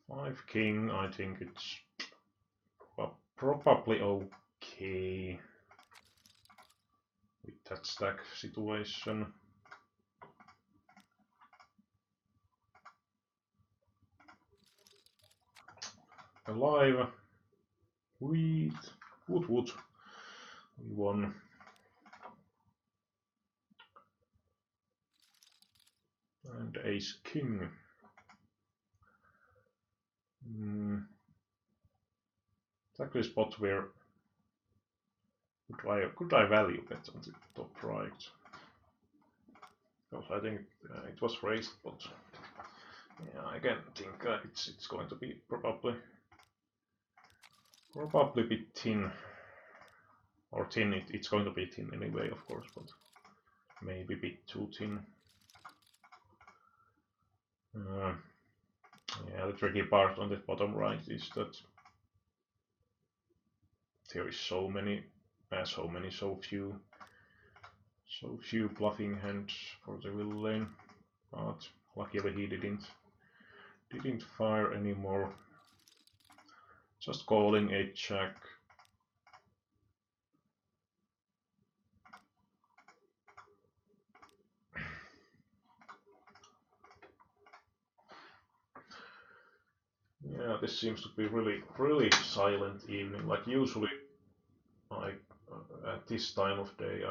Speaker 1: Five king, I think it's probably okay with that stack situation. Alive. Wood. We won. And ace king. Exactly a spot where could I value bet on the top right? Because I think it was raised, but yeah, I again think it's going to be probably a bit thin. Or thin, it's going to be thin anyway, of course, but maybe a bit too thin. Yeah, the tricky part on the bottom right is that there is so few bluffing hands for the villain, but luckily he didn't fire anymore. Just calling a jack. Yeah, this seems to be really silent evening. Like usually, at this time of day,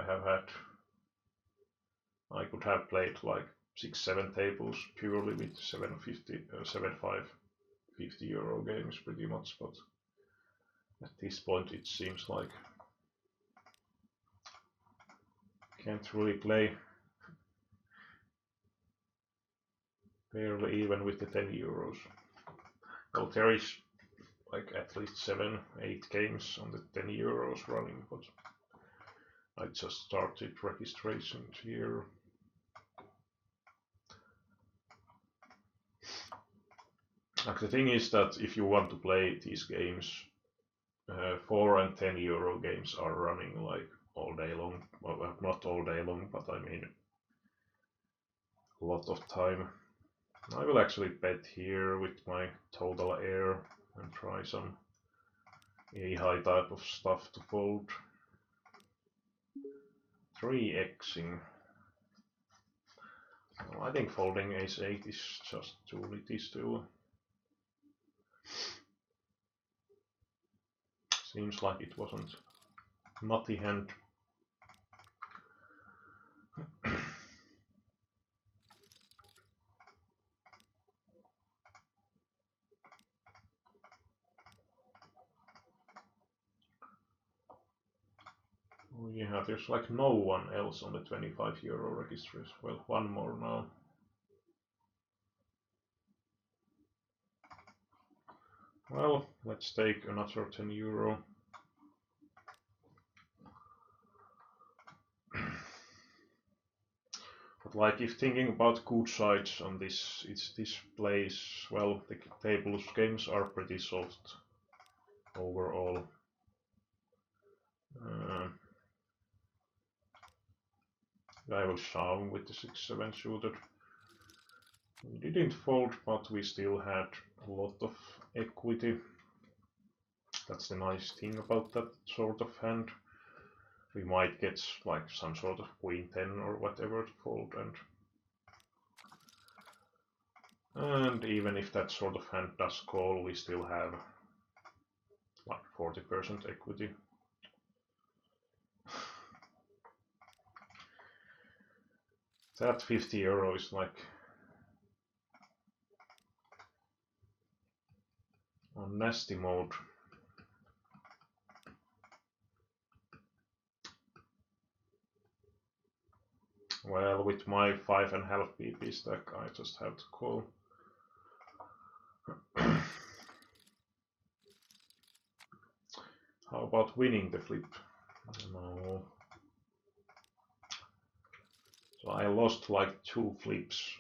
Speaker 1: I could have played like 6-7 tables purely with 750 euro games pretty much, but at this point it seems like can't really play barely even with the 10 euros. Well, there is like at least 7-8 games on the 10 euros running, but I just started registration here. Like the thing is that if you want to play these games, 4 and 10 euro games are running like all day long. Well, not all day long, but I mean a lot of time. I will actually bet here with my total air and try some A-high type of stuff to fold. 3xing. Well, I think folding ace-8 is just too litty still. Seems like it wasn't nutty hand. Oh yeah, there's like no one else on the 25 euro registers. Well, one more now. Well, let's take another 10 euro. But like if thinking about good sides on this, it's this place, well, the tables games are pretty soft overall. I will shove with the 6-7 suited. We didn't fold, but we still had a lot of equity. That's the nice thing about that sort of hand. We might get like some sort of queen 10 or whatever to fold, and even if that sort of hand does call, we still have like 40% equity. That 50 euro is like on nasty mode. Well, with my 5.5 PP stack, I just have to call. How about winning the flip? No. So I lost like 2 flips,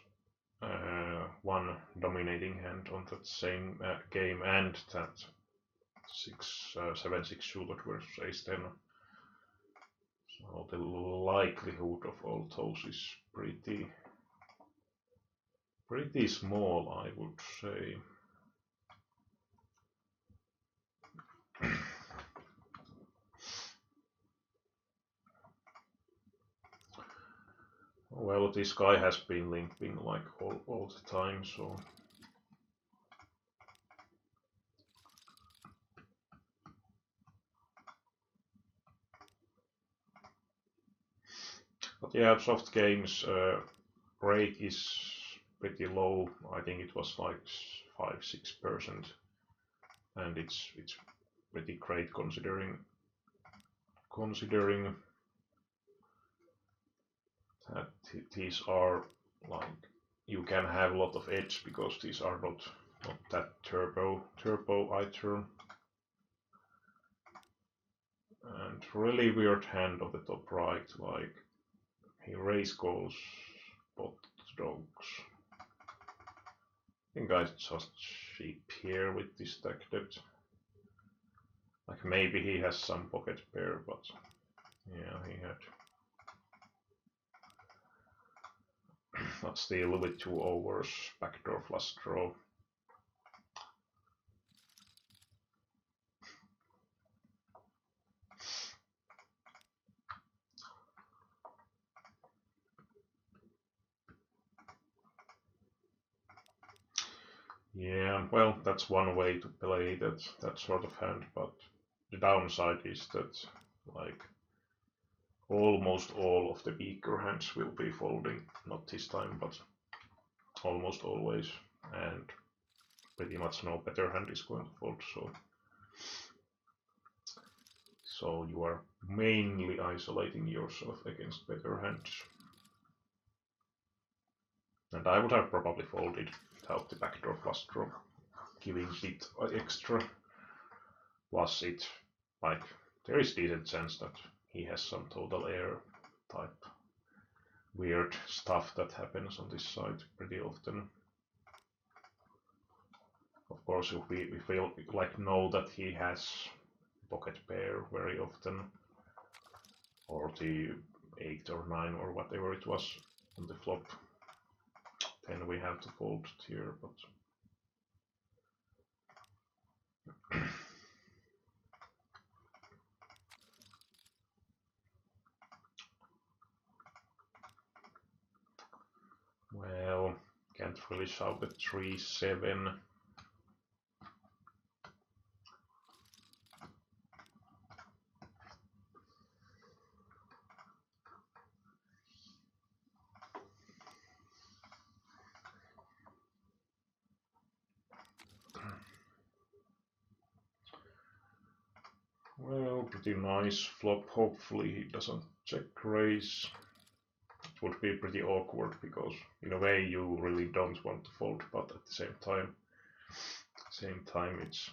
Speaker 1: one dominating hand on that same game, and that 7-6 suited versus ace-10. So the likelihood of all those is pretty small, I would say. Well, this guy has been limping like all the time, so but yeah, soft games rate is pretty low. I think it was like 5-6%, and it's pretty great considering that these are like you can have a lot of edge because these are not that turbo either. And really weird hand on the top right, like he raise calls pot dogs. I think I just sheep here with this stack depth. Like maybe he has some pocket pair, but yeah, he had. But still with 2 overs, backdoor flush draw. Yeah, well, that's one way to play that sort of hand, but the downside is that like almost all of the weaker hands will be folding, not this time, but almost always, and pretty much no better hand is going to fold, so you are mainly isolating yourself against better hands. And I would have probably folded without the backdoor flush draw, giving it extra. Plus it, like, there is decent chance that he has some total air type weird stuff that happens on this side pretty often. Of course, if we feel like know that he has pocket pair very often, or the 8 or 9 or whatever it was on the flop, then we have to fold here, but well, can't really shove the 3-7. Well, pretty nice flop. Hopefully he doesn't check raise. It would be pretty awkward because in a way you really don't want to fold, but at the same time it's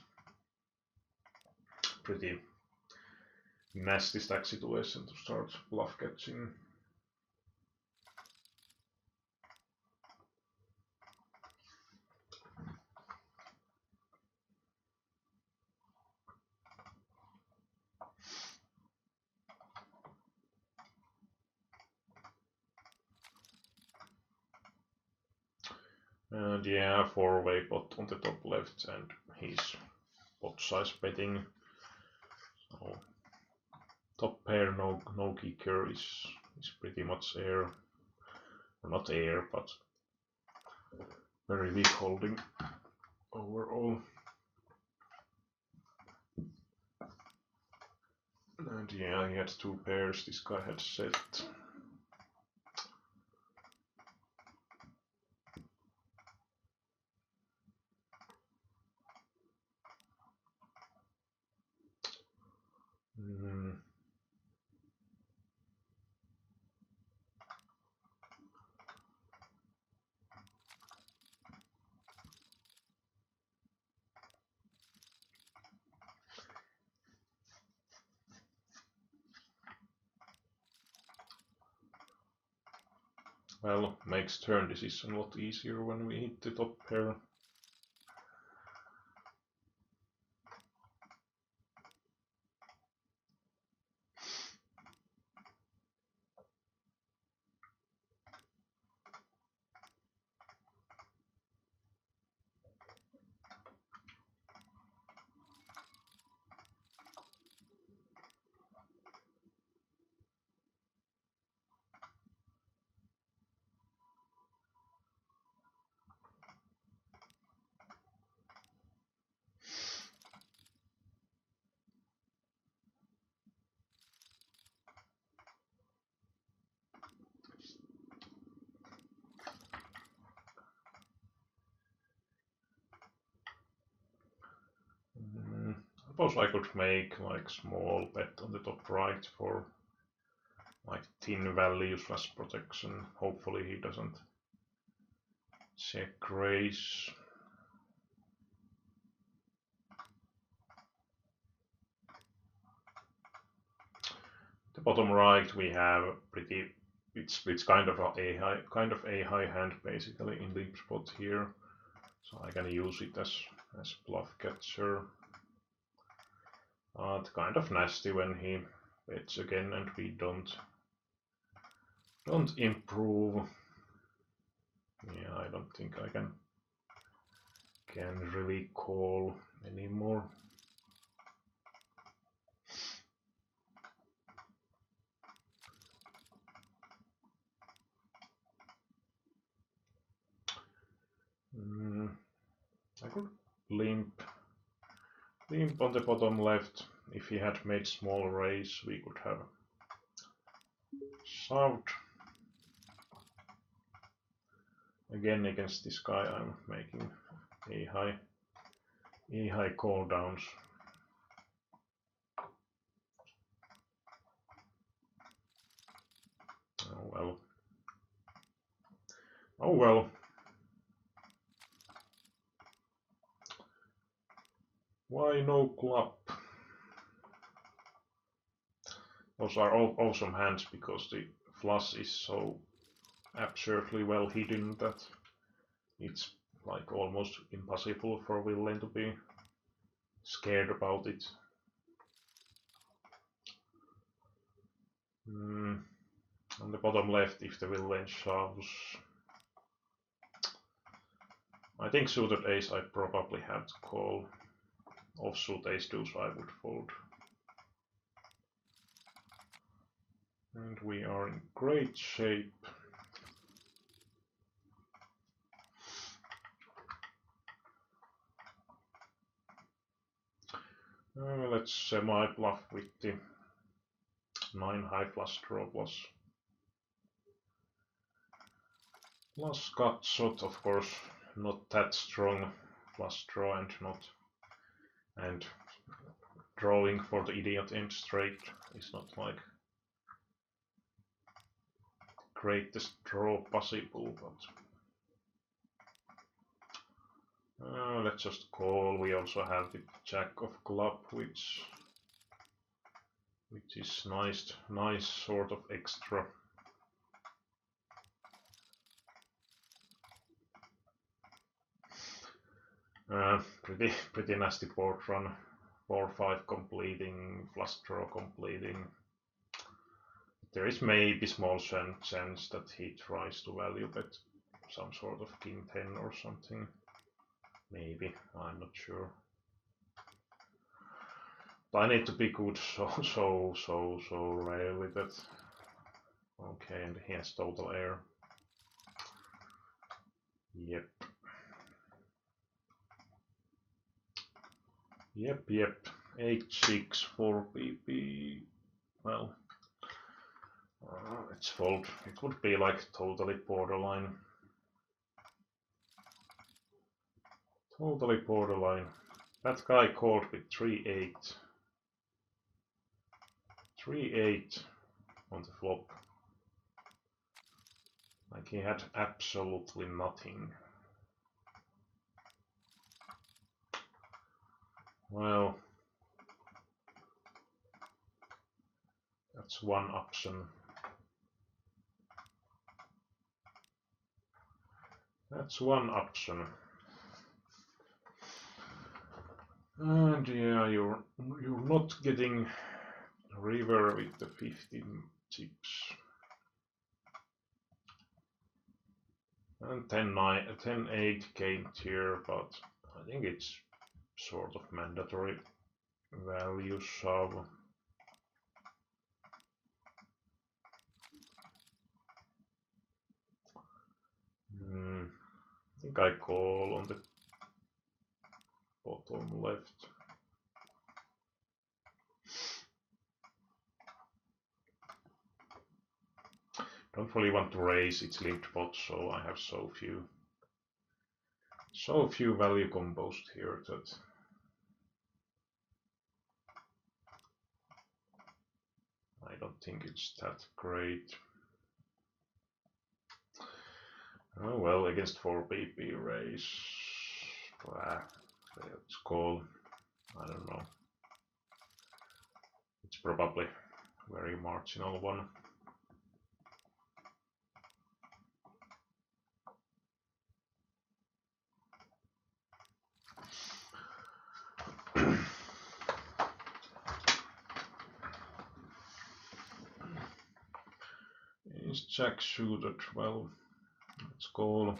Speaker 1: pretty nasty stack situation to start bluff catching. And yeah, 4-way pot on the top left, and he's pot size betting. So top pair, no kicker is pretty much air, or not air, but very weak holding overall. And yeah, he had 2 pairs. This guy had set. Well, makes turn decision a lot easier when we hit the top pair. Suppose I could make like small bet on the top right for like thin value slash protection. Hopefully he doesn't check raise. The bottom right we have pretty. It's kind of a high hand basically in deep spot here, so I can use it as bluff catcher. Kind of nasty when he bets again and we don't improve. Yeah, I don't think I can really call anymore. I could limp on the bottom left. If he had made small raise, we could have shoved. Again, against this guy, I'm making a high call downs. Oh well. Oh well. Why no club? Those are all awesome hands because the flush is so absurdly well hidden that it's like almost impossible for villain to be scared about it. On the bottom left, if the villain shoves, I think suited ace I probably have to call. Offsuit ace deuce I would fold. And we are in great shape. Let's semi-bluff with the 9 high flush draw plus gut shot, of course, not that strong flush draw and drawing for the idiot end straight is not like greatest draw possible, but let's just call. We also have the jack of club, which is nice sort of extra. Pretty nasty board run. 4-5 completing, flush draw completing. There is maybe small chance that he tries to value bet some sort of king 10 or something. Maybe, I'm not sure. But I need to be good, so rare with that. Okay, and he has total air. Yep. Yep. H6 4 PP. Well, let's fold. It would be like totally borderline. Totally borderline. That guy called with 3-8. 3-8 on the flop. Like he had absolutely nothing. Well, that's one option. That's one option. And yeah, you're not getting river with the 15 chips. And 10-8 came here, but I think it's sort of mandatory value shove. I think I call on the bottom left. Don't really want to raise, it's linked pot, so I have so few value combos here that I don't think it's that great. Oh well, against 4 PP raise. Let's call. I don't know. It's probably very marginal one. Is jack suited? Well, let's call.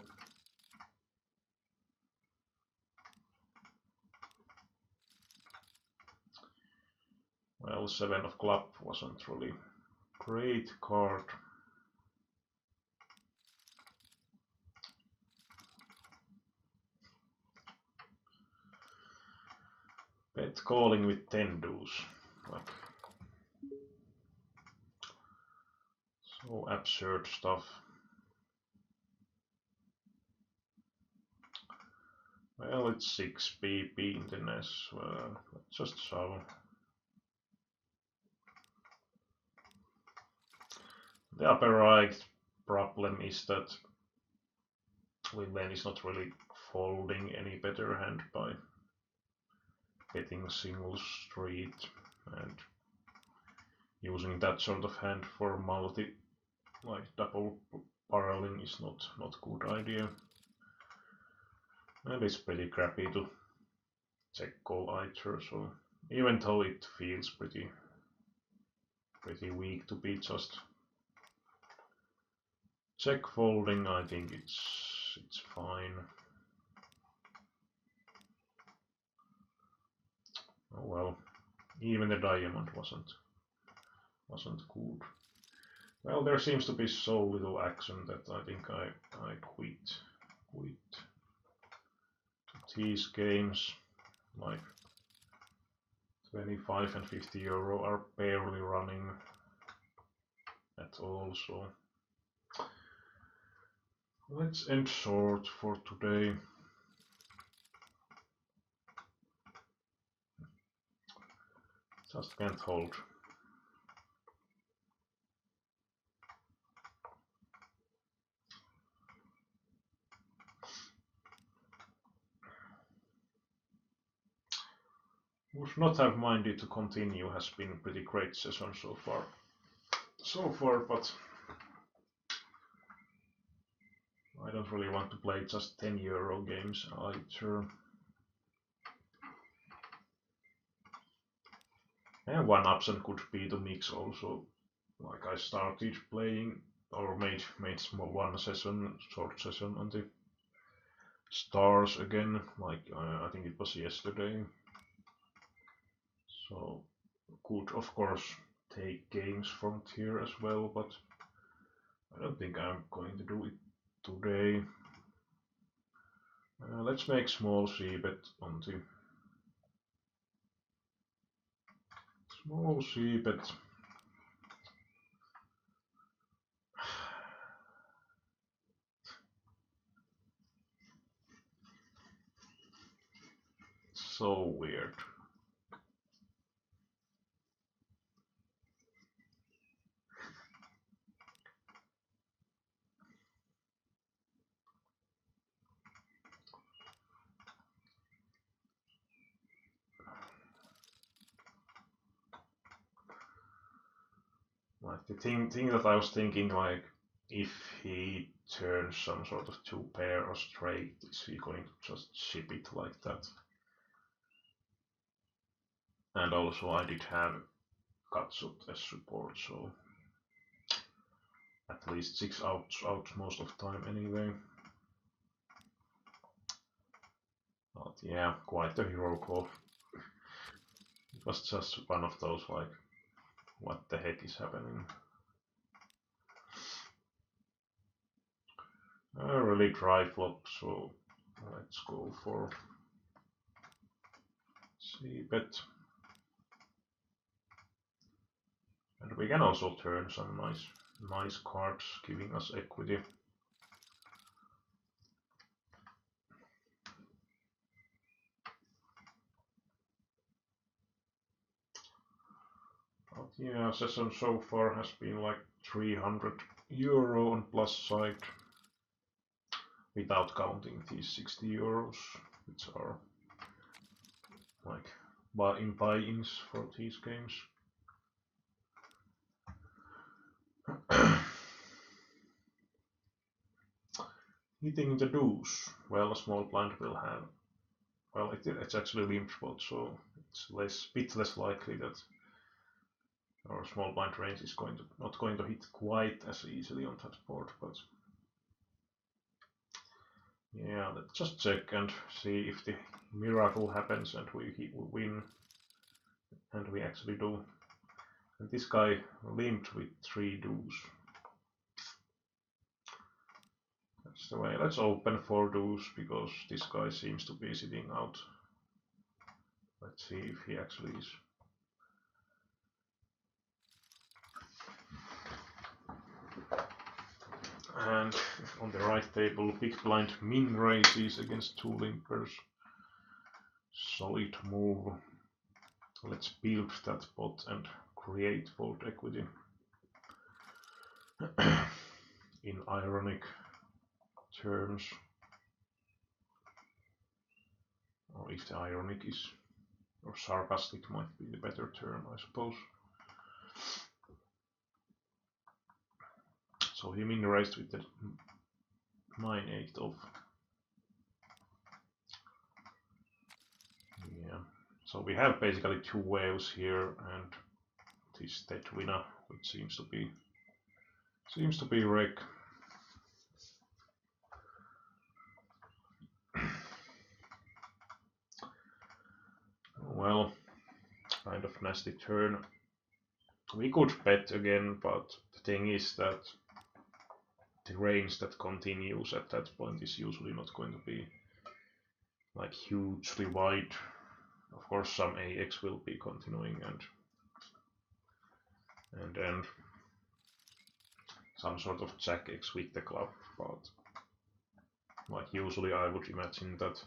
Speaker 1: Well, 7 of club wasn't really great card. Bet calling with 10 deuce. Like, so absurd stuff. Well, it's 6 PP in the NES. Well, just so. The upper right problem is that Villain is not really folding any better hand by betting single street and using that sort of hand for multi, like double barreling is not good idea. And it's pretty crappy to check call either, so even though it feels pretty weak to be just check folding, I think it's fine. Oh well, even the diamond wasn't good. Well, there seems to be so little action that I think I quit these games. Like 25 and 50 euro are barely running at all, so let's end short for today. Just can't hold. Would not have minded to continue, has been a pretty great session so far, but I don't really want to play just 10 euro games either. And one option could be to mix also, like I started playing or made one session, short session on the stars again, like I think it was yesterday. So could of course take games from here as well, but I don't think I'm going to do it today. Let's make small c-bet on the small c-bet. So weird. Like the thing that I was thinking, like if he turns some sort of two pair or straight, is he going to just ship it like that? And also I did have Katsut as support, so at least 6 outs most of the time anyway. But yeah, quite a hero call. It was just one of those like, what the heck is happening? A really dry flop, so let's go for c-bet. And we can also turn some nice cards, giving us equity. But yeah, session so far has been like 300 euro on plus side, without counting these 60 euros, which are like buy-ins for these games. Hitting the deuce. Well, a small blind will have. Well, it's actually limp spot, so it's bit less likely that our small blind range is not going to hit quite as easily on that board. But yeah, let's just check and see if the miracle happens and we win, and we actually do. And this guy limped with 3 deuce. That's the way. Let's open 4 deuce because this guy seems to be sitting out. Let's see if he actually is. And on the right table, big blind min raises against 2 limpers. Solid move. Let's build that pot and create fold equity. In ironic terms. Or if the ironic is, or sarcastic might be the better term, I suppose. So he min raised with the 9-8 of So we have basically two whales here and this dead winner, which seems to be wreck. Well, kind of nasty turn. We could bet again, but the thing is that the range that continues at that point is usually not going to be like hugely wide. Of course, some AX will be continuing and then some sort of Jack X with the club, but like usually I would imagine that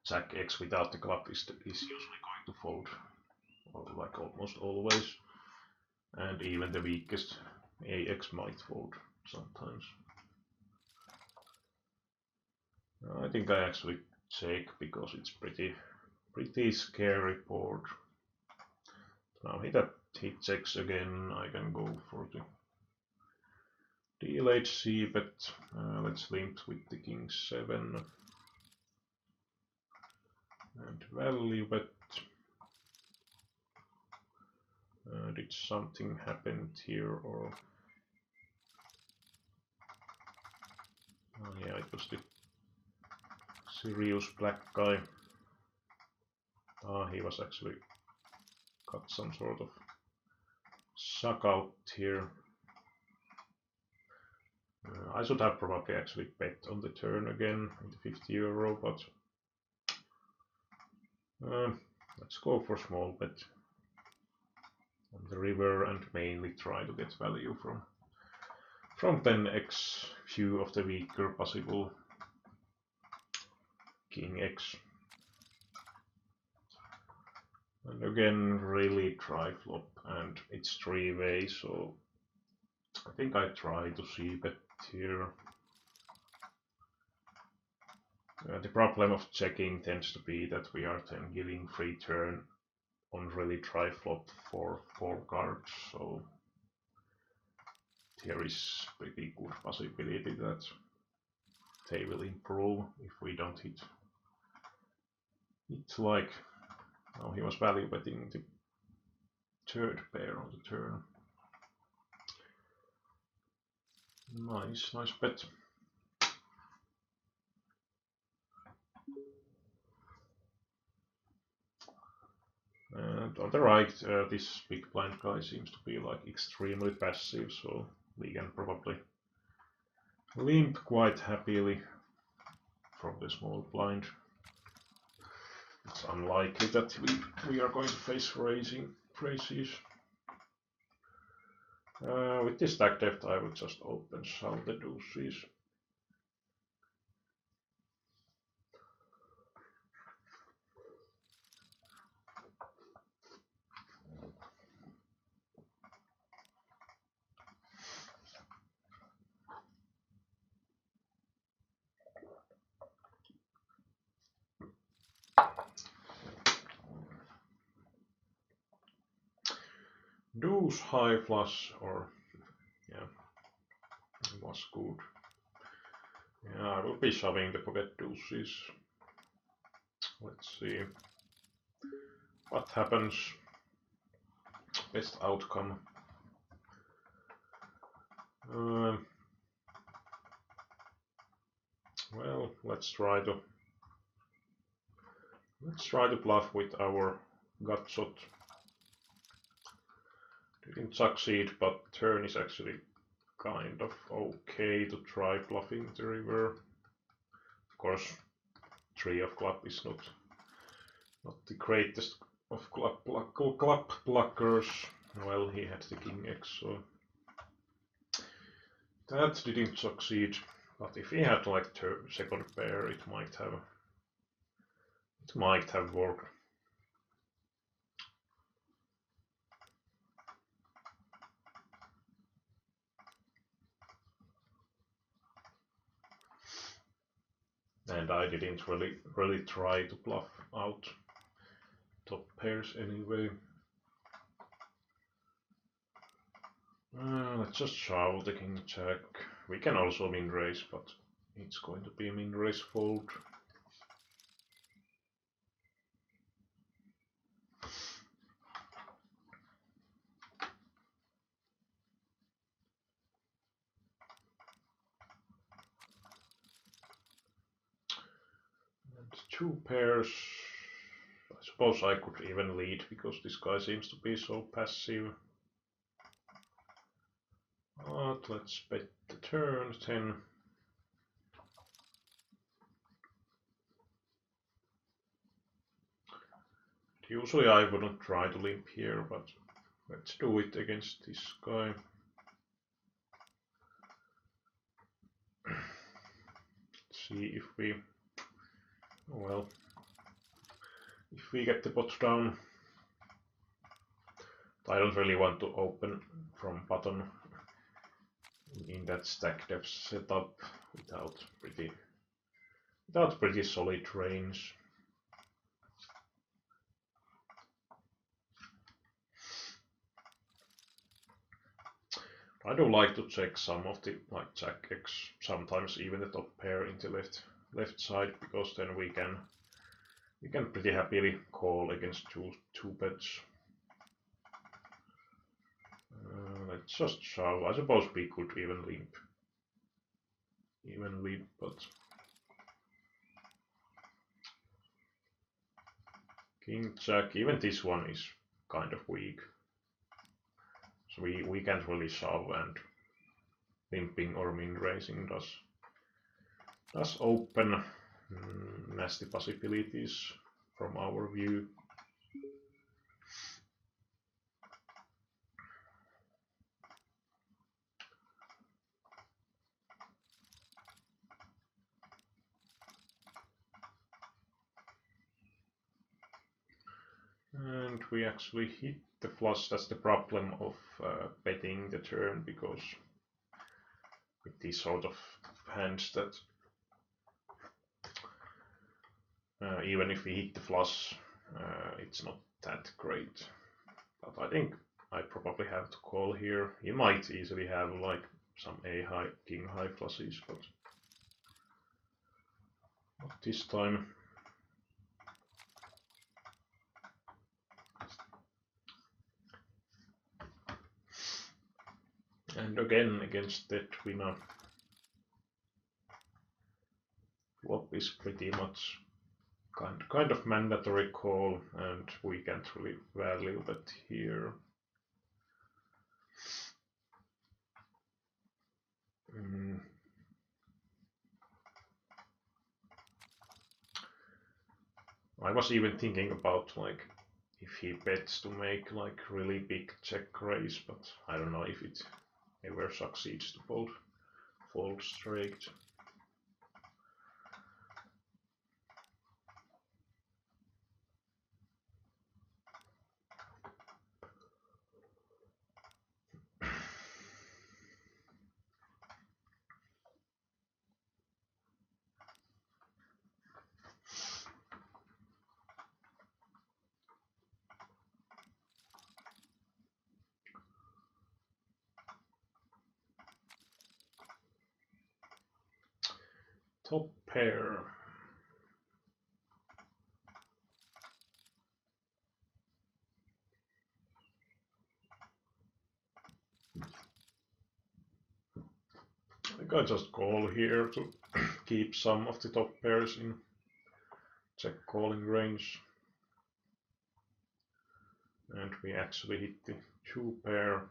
Speaker 1: Jack X without the club is usually going to fold, or like almost always, and even the weakest AX might fold sometimes. I think I actually check because it's pretty scary board. Now he checks again. I can go for the delayed C bet. Let's limp with the king 7 and value bet. Did something happen here or? Oh yeah, it was the serious black guy. He was actually got some sort of suck out here. I should have probably actually bet on the turn again in the €50, but let's go for small bet on the river and mainly try to get value from 10x, few of the weaker possible king x. And again, really try flop, and it's 3-way, so I think I try to see bet here. The problem of checking tends to be that we are then giving free turn on really try flop for 4 cards, so there is pretty good possibility that they will improve if we don't hit. It's like, oh, he was value betting the third pair on the turn. Nice bet. And on the right, this big blind guy seems to be like extremely passive, so we can probably limp quite happily from the small blind. It's unlikely that we are going to face raises. With this stack depth, I would just open shove the deuces. Deuce high flush, or yeah, it was good. Yeah, I will be shoving the pocket deuces. Let's see what happens. Best outcome. Well, let's try to bluff with our gut shot. Didn't succeed, but turn is actually kind of okay to try bluffing the river. Of course, 3 of club is not the greatest of club blockers. Well, he had the king x, so that didn't succeed. But if he had like second pair, it might have worked. And I didn't really try to bluff out top pairs anyway. Let's just shove the king jack. We can also min raise, but it's going to be a min raise fold. two pairs. I suppose I could even lead because this guy seems to be so passive. But let's bet the turn 10. Usually I wouldn't try to limp here, but let's do it against this guy. Let's see if we, well, if we get the pot down. I don't really want to open from bottom in that stack depth setup without pretty solid range. I do like to check some of the like Jack X, sometimes even the top pair in the left side, because then we can pretty happily call against two bets. Let's just shove. I suppose we could even limp, but King Jack, even this one is kind of weak. So we can't really shove, and limping or min raising does open nasty possibilities from our view. And we actually hit the flush. That's the problem of betting the turn, because with these sort of hands that even if we hit the flush, it's not that great. But I think I probably have to call here. He might easily have like some A high, king high flushes, but not this time. And again against that winner. Flop is pretty much kind of mandatory call, and we can't really value that here. I was even thinking about like if he bets to make like really big check raise, but I don't know if it ever succeeds to fold straight. Top pair. I think I just call here to keep some of the top pairs in check calling range. And we actually hit the two pair.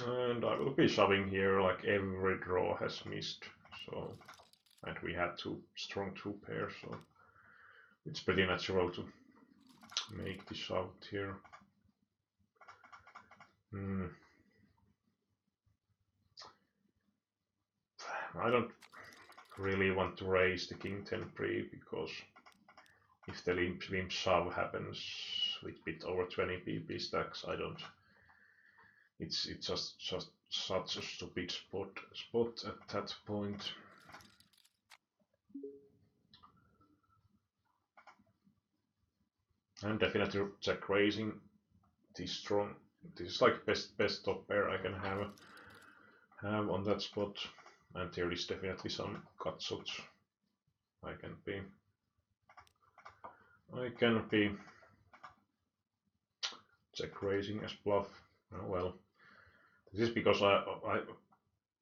Speaker 1: And I will be shoving here, like every draw has missed, so, and we had two strong two pairs, so it's pretty natural to make the shove here. I don't really want to raise the king 10 pre, because if the limp shove happens with bit over 20 pp stacks, I don't. It's just such a stupid spot at that point. I'm definitely check raising this strong. This is like best top pair I can have on that spot, and there is definitely some cut shots I can be check raising as bluff. Oh well. This is because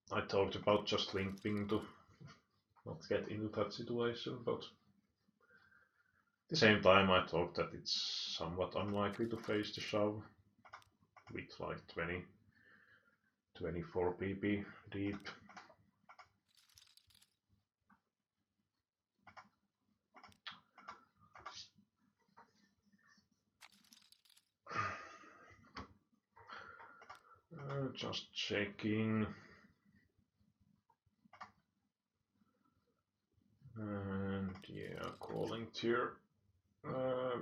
Speaker 1: I talked about just limping to not get into that situation, but at the same time I thought that it's somewhat unlikely to face the shove with like 20, 24 pp deep. Just checking. And yeah, calling tier. I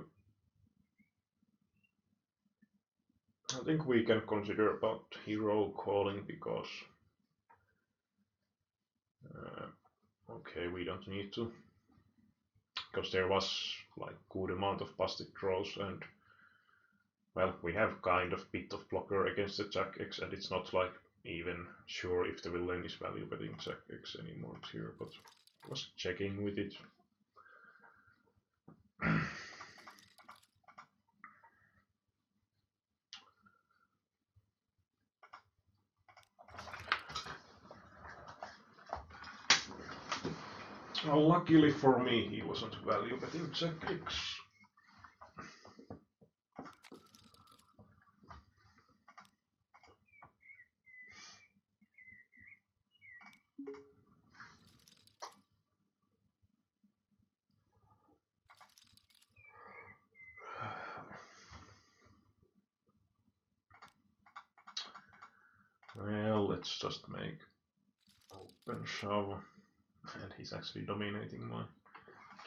Speaker 1: think we can consider about hero calling because okay, we don't need to, because there was like good amount of busted draws, and well, we have kind of bit of blocker against the Jack X, and it's not like even sure if the villain is value betting Jack X anymore here, but I was checking with it. Well, luckily for me, he wasn't value betting Jack X. Well, let's just make open shove, and he's actually dominating my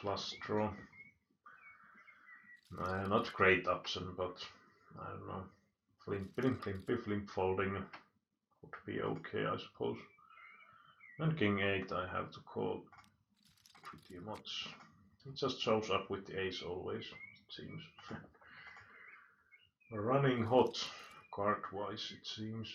Speaker 1: flush draw. Not great option, but I don't know. Flimp folding would be okay, I suppose. And king 8 I have to call pretty much. It just shows up with the ace always, it seems. Running hot card-wise, it seems.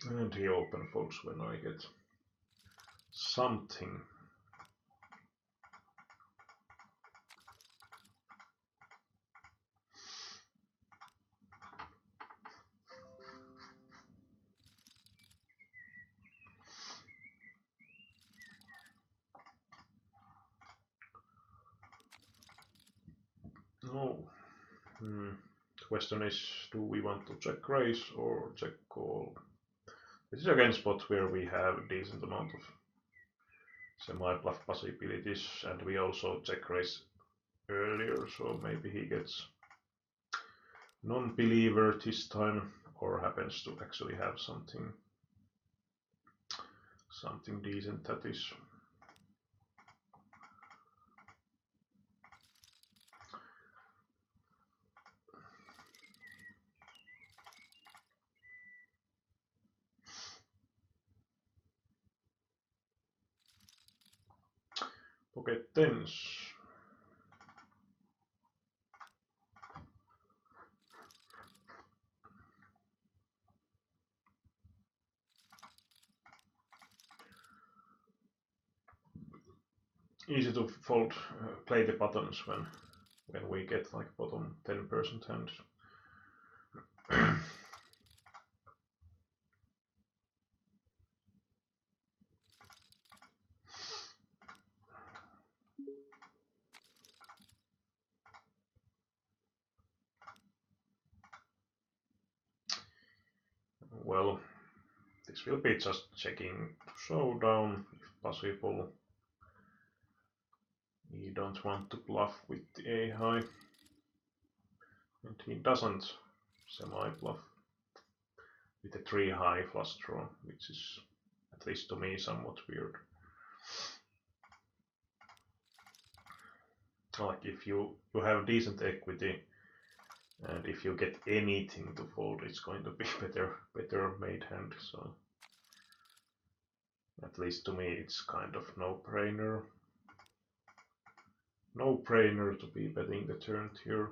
Speaker 1: And he open folds when I get something. No. Question is, do we want to check raise or check call? This is again spot where we have a decent amount of semi-bluff possibilities, and we also check raise earlier, so maybe he gets non-believer this time, or happens to actually have something decent that is. Pocket tens. Easy to fold, play the buttons when we get like bottom 10% hands. Well, this will be just checking to showdown if possible. We don't want to bluff with the A high, and he doesn't semi-bluff with the 3 high flush draw, which is, at least to me, somewhat weird. Like if you have decent equity, and if you get anything to fold, it's going to be better made hand. So at least to me, it's kind of no-brainer. No-brainer to be betting the turn here.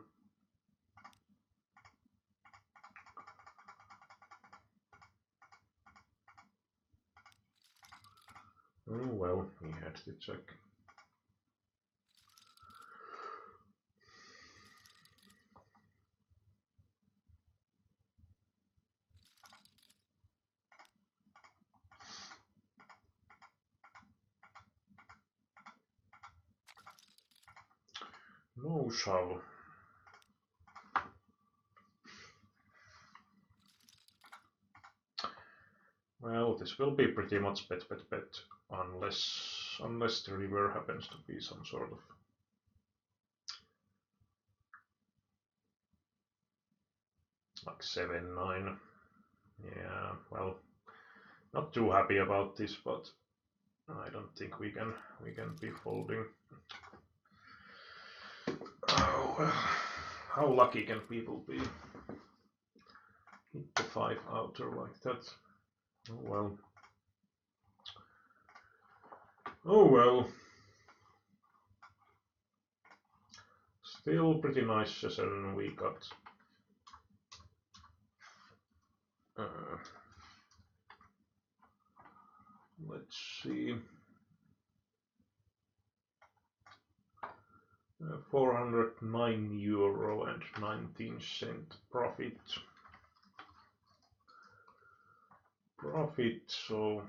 Speaker 1: Oh well, he had to check. No shove. Well, this will be pretty much bet unless the river happens to be some sort of like 7-9. Yeah, well, not too happy about this, but I don't think we can be folding. Oh well, how lucky can people be? Hit the 5 outer like that. Oh well. Oh well. Still pretty nice session we got. Let's see. 409 euro and 19-cent profit. So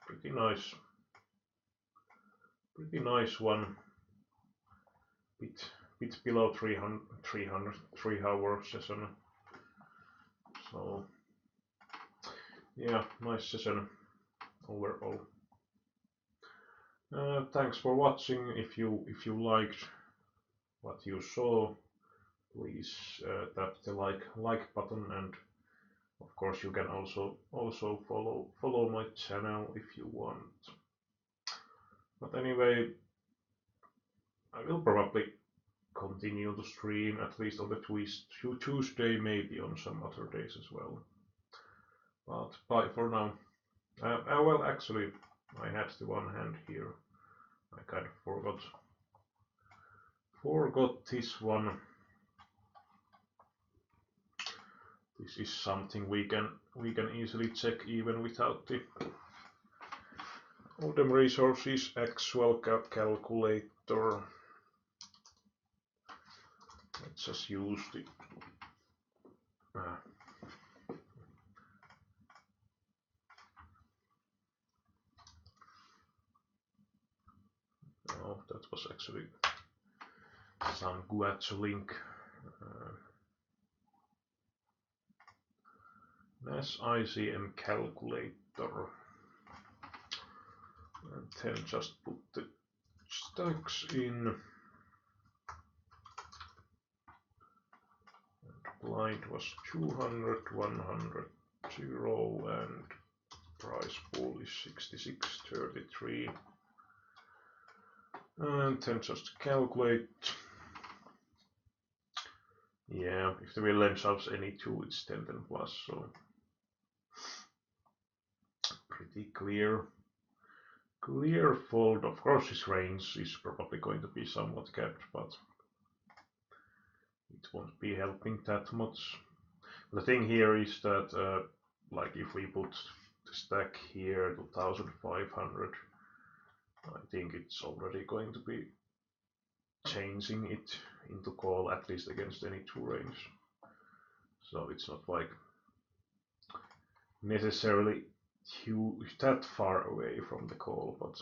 Speaker 1: pretty nice one. Bit below 3 hour session. So yeah, nice session overall. Thanks for watching. If you liked what you saw, please tap the like button, and of course you can also follow my channel if you want. But anyway, I will probably continue to stream at least on the Tuesday, maybe on some other days as well. But bye for now. Well, actually, I had the one hand here. I kind of forgot this one. This is something we can easily check even without the Odem Resources actual calculator. Let's just use the oh, that was actually some Guacho link. NAS ICM calculator. And then just put the stacks in. And blind was 200, 100, 0, and price pool is 66.33. And then just calculate. Yeah, if the villain solves any 2, it's 10 plus, so pretty clear fold. Of course his range is probably going to be somewhat kept, but it won't be helping that much. The thing here is that like if we put the stack here to 1500, I think it's already going to be changing it into call, at least against any 2 range. So it's not like necessarily that far away from the call, but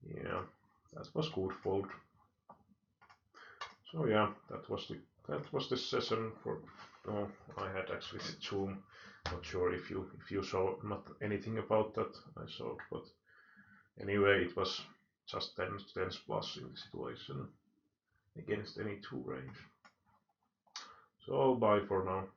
Speaker 1: yeah, that was good fold. So yeah, that was the session for. Oh, I had actually the zoom. Not sure if you saw not anything about that. I saw it, but anyway, it was just 10 plus in the situation against any 2 range. So bye for now.